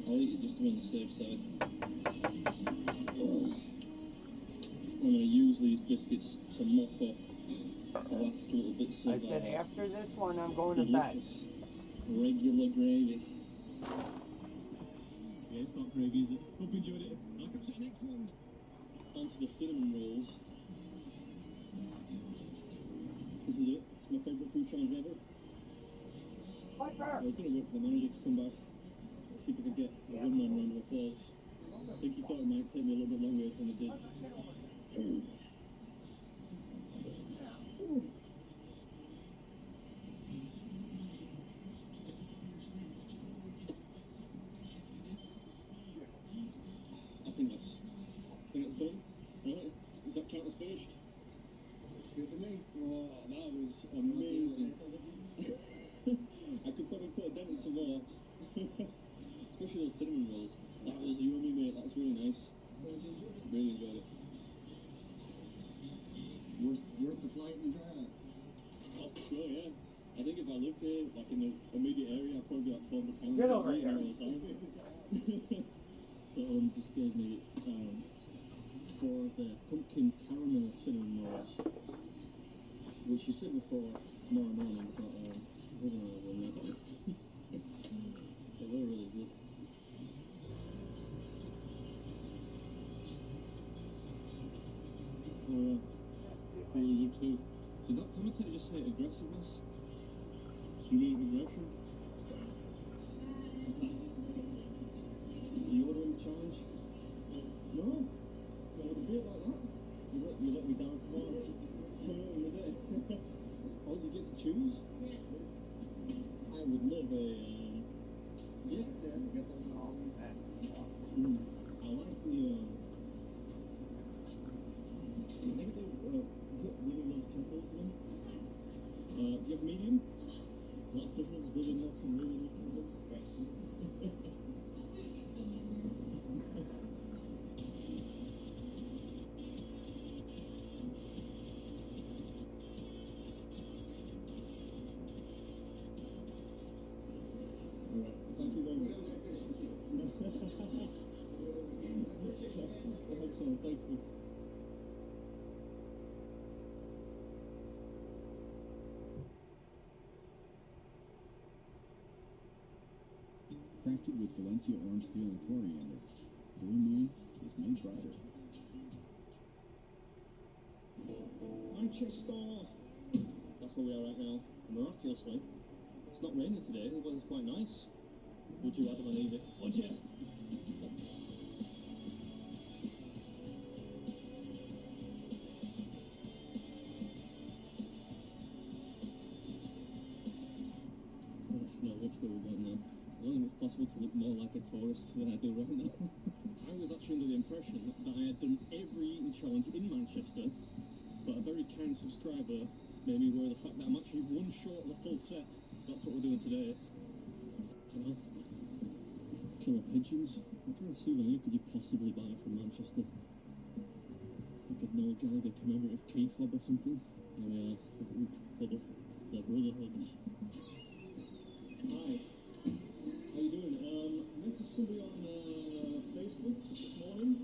I'll eat it just to be on the safe side. Oh. I'm going to use these biscuits to mop up the last little bits of... I said after this one, I'm going to bed. Regular gravy. Yeah, it's not gravy, is it? Hope you enjoyed it. I'll catch you next one. Onto the cinnamon rolls. This is it. It's my favourite food challenge ever. I was going to wait for the manager to come back, see if I could get a one-man round of applause. I think he thought it might take me a little bit longer than it did. I think that's done. Right? Does that count as finished? Looks good to me. Oh, that was amazing. I could probably put a dent in some more. Especially those cinnamon rolls. That was yummy, mate. That was really nice. Really enjoyed it. Worth the flight and the drive. Oh, sure, yeah. I think if I lived here, like in the immediate area, I'd probably be like 400 pounds. Get over here. All the time. So just gave me 4 of the pumpkin caramel cinnamon rolls, which you said before tomorrow morning, but I don't know when that. They were really good. Oh yeah, really good too. Did that commentator just say aggressiveness? Do you mean aggression? Are you ordering the challenge? No. I would do it like that. You let me down tomorrow. Too late in the day. Oh, do you get to choose? I would love a yeah. I like the I think they Willie loves Kettles one. Do you have medium? A lot of difference. Willie loves some really good Kettles. Yes. Alright, thank you very much. Excellent, thank you. Crafted with Valencia orange peel and coriander, Blue Moon is made brighter. Manchester! That's where we are right now. Miraculously. It's not raining today, the weather's quite nice. Would you, Adam and Evie? Would you? No, which way we're going now? I don't think it's possible to look more like a tourist than I do right now. I was actually under the impression that I had done every eating challenge in Manchester, but a very kind subscriber made me aware of the fact that I'm actually one short of a full set. So that's what we're doing today. You know? Killer pigeons. What kind of souvenir could you possibly buy from Manchester? Like a Noel Gallagher commemorative key fob or something? Here we are, for the Brotherhood. Hi. How you doing? Messaged somebody on Facebook this morning.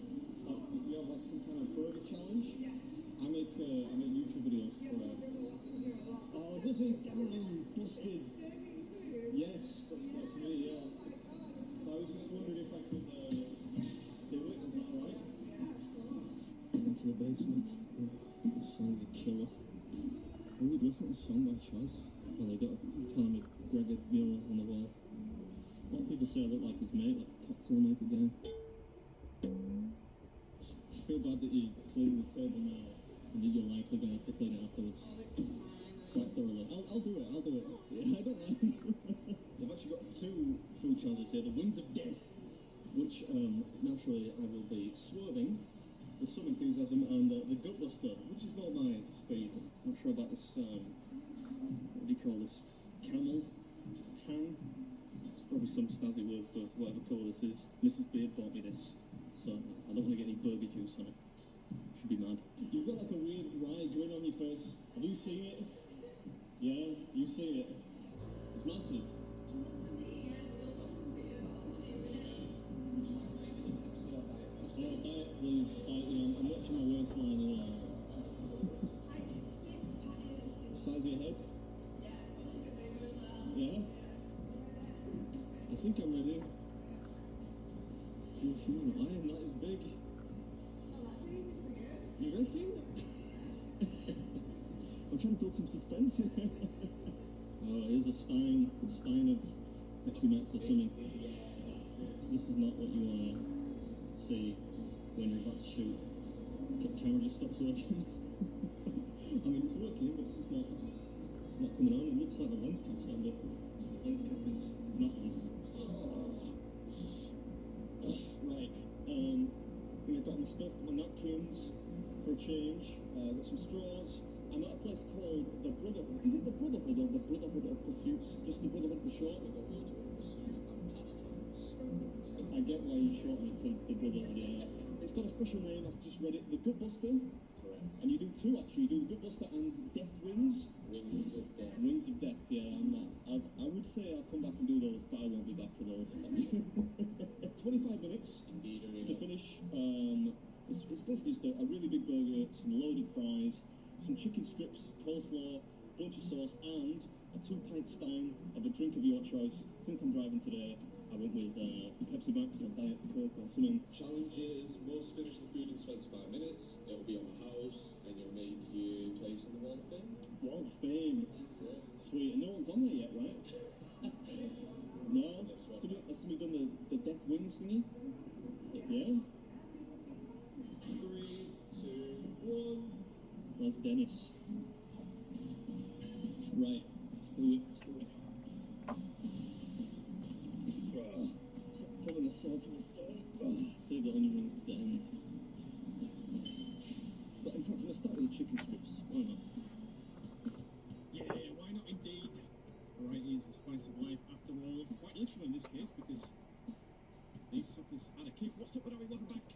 You have like some kind of burger challenge? Yeah. I make YouTube videos for oh, does he? Damn, busted. Yes, that's me, yeah. So I was just wondering if I could do it. Is that alright? Into the basement. Yeah. This song's a killer. Who would listen to this song by choice? Well, they got Conor McGregor mural on the wall. A lot of people say I look like his mate, like cocktail maker guy. I feel bad that you're cleaning the table now, and that you're likely going to have to clean it afterwards. Quite thoroughly. I'll do it, Yeah, I don't mind. I've actually got 2 food challenges here. The Wings of Death, which naturally I will be swerving with some enthusiasm, and the Gutbuster, which is more my speed. I'm not sure about this, what do you call this, camel tan? It's probably some snazzy word for whatever colour this is. Mrs. Beard bought me this, so I don't want to get any burger juice on it. Should be mad. You've got like a weird wry grin on your face. Have you seen it? Yeah, you see it. It's massive. Oh, diet, please. I'm watching my waistline, you know. The size of your head? Yeah? I think I'm ready. I am not as big. You reckon? I'm trying to build some suspense here. Oh, here's a stein of Pepsi Max or something. This is not what you want to see when you're about to shoot. The camera just stops working. I mean, it's working, but it's not coming on. It looks like the lens cap's on, but the lens cap is not on. Right. I think I've got my stuff, got my napkins for a change. Got some straws. I'm at a place called the Brotherhood. Is it the Brotherhood or the Brotherhood of Pursuits? Just the Brotherhood for short? The Brotherhood of Pursuits and Pastimes. I get why you shorten it to the Brotherhood, yeah. It's got a special name, I've just read it. The Gutbuster. Correct. And you do two, actually. You do the Gutbuster and Death Wings. Wings of Death. Wings of Death, yeah. I would say I'll come back and do those, but I won't be back for those. 25 minutes to finish. It's basically just a really big burger, some loaded fries, some chicken strips, coleslaw, bunch of sauce, and a 2-pint stein of a drink of your choice. Since I'm driving today, I went with Pepsi Max or Diet Coke or something. Challenge is most finish the food in 25 minutes. It'll be on the house, and you'll make your place in the Wall of Fame. Wall of Fame. That's it. Sweet. And no one's on there yet, right? No? Somebody done the Death Wings thingy? Yeah? 3, 2, 1. That's Dennis. Right. Do it. Pulling a sword from the stone. Save the onion rings to the end. But in fact, I'm going to start with the chicken strips. Why not? Yeah, why not indeed? Variety is the spice of life after all. Quite literal in this case, because these suckers had a kick. What's up, everybody? Welcome back.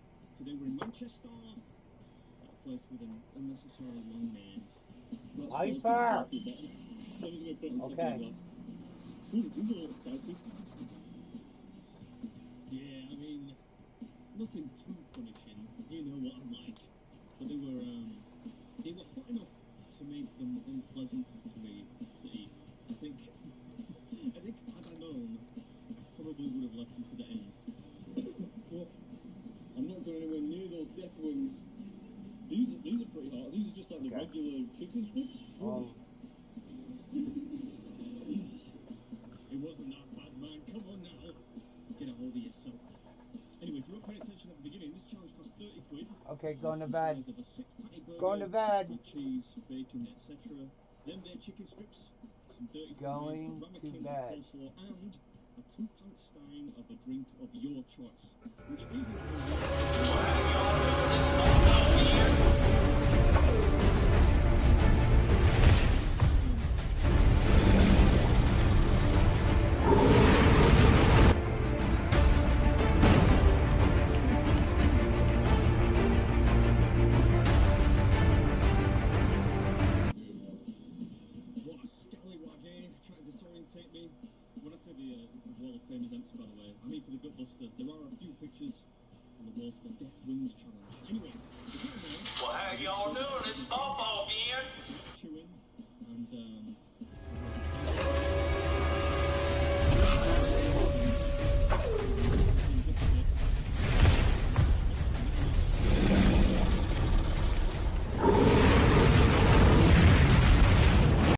Today we're in Manchester. That place with an unnecessarily long name. Hyper! Okay. Ooh, these are a little spicy. Yeah, I mean, nothing too punishing. You know what I'm like. But they were hot enough to make them unpleasant for me to eat. I think had I known, I probably would have left them to the end. Well, I'm not going anywhere near those Death Wings. These are pretty hot. These are just like the regular chicken strips. It wasn't that bad, man. Come on now. Get a hold of yourself. Anyway, if you weren't paying attention at the beginning, this challenge cost 30 quid. Okay, going to bed. Of a 6-patty burger, going to bed. With cheese, bacon, etc. Then their chicken strips, some dirty going fries, to bed. Coleslaw, and a 2-pint stein of a drink of your choice, which isn't. When I say the Wall of Fame is empty, by the way, I mean for the Gutbuster, there are a few pictures on the wall for the Death Wings challenge. Anyway, well, how y'all doing? It's football again.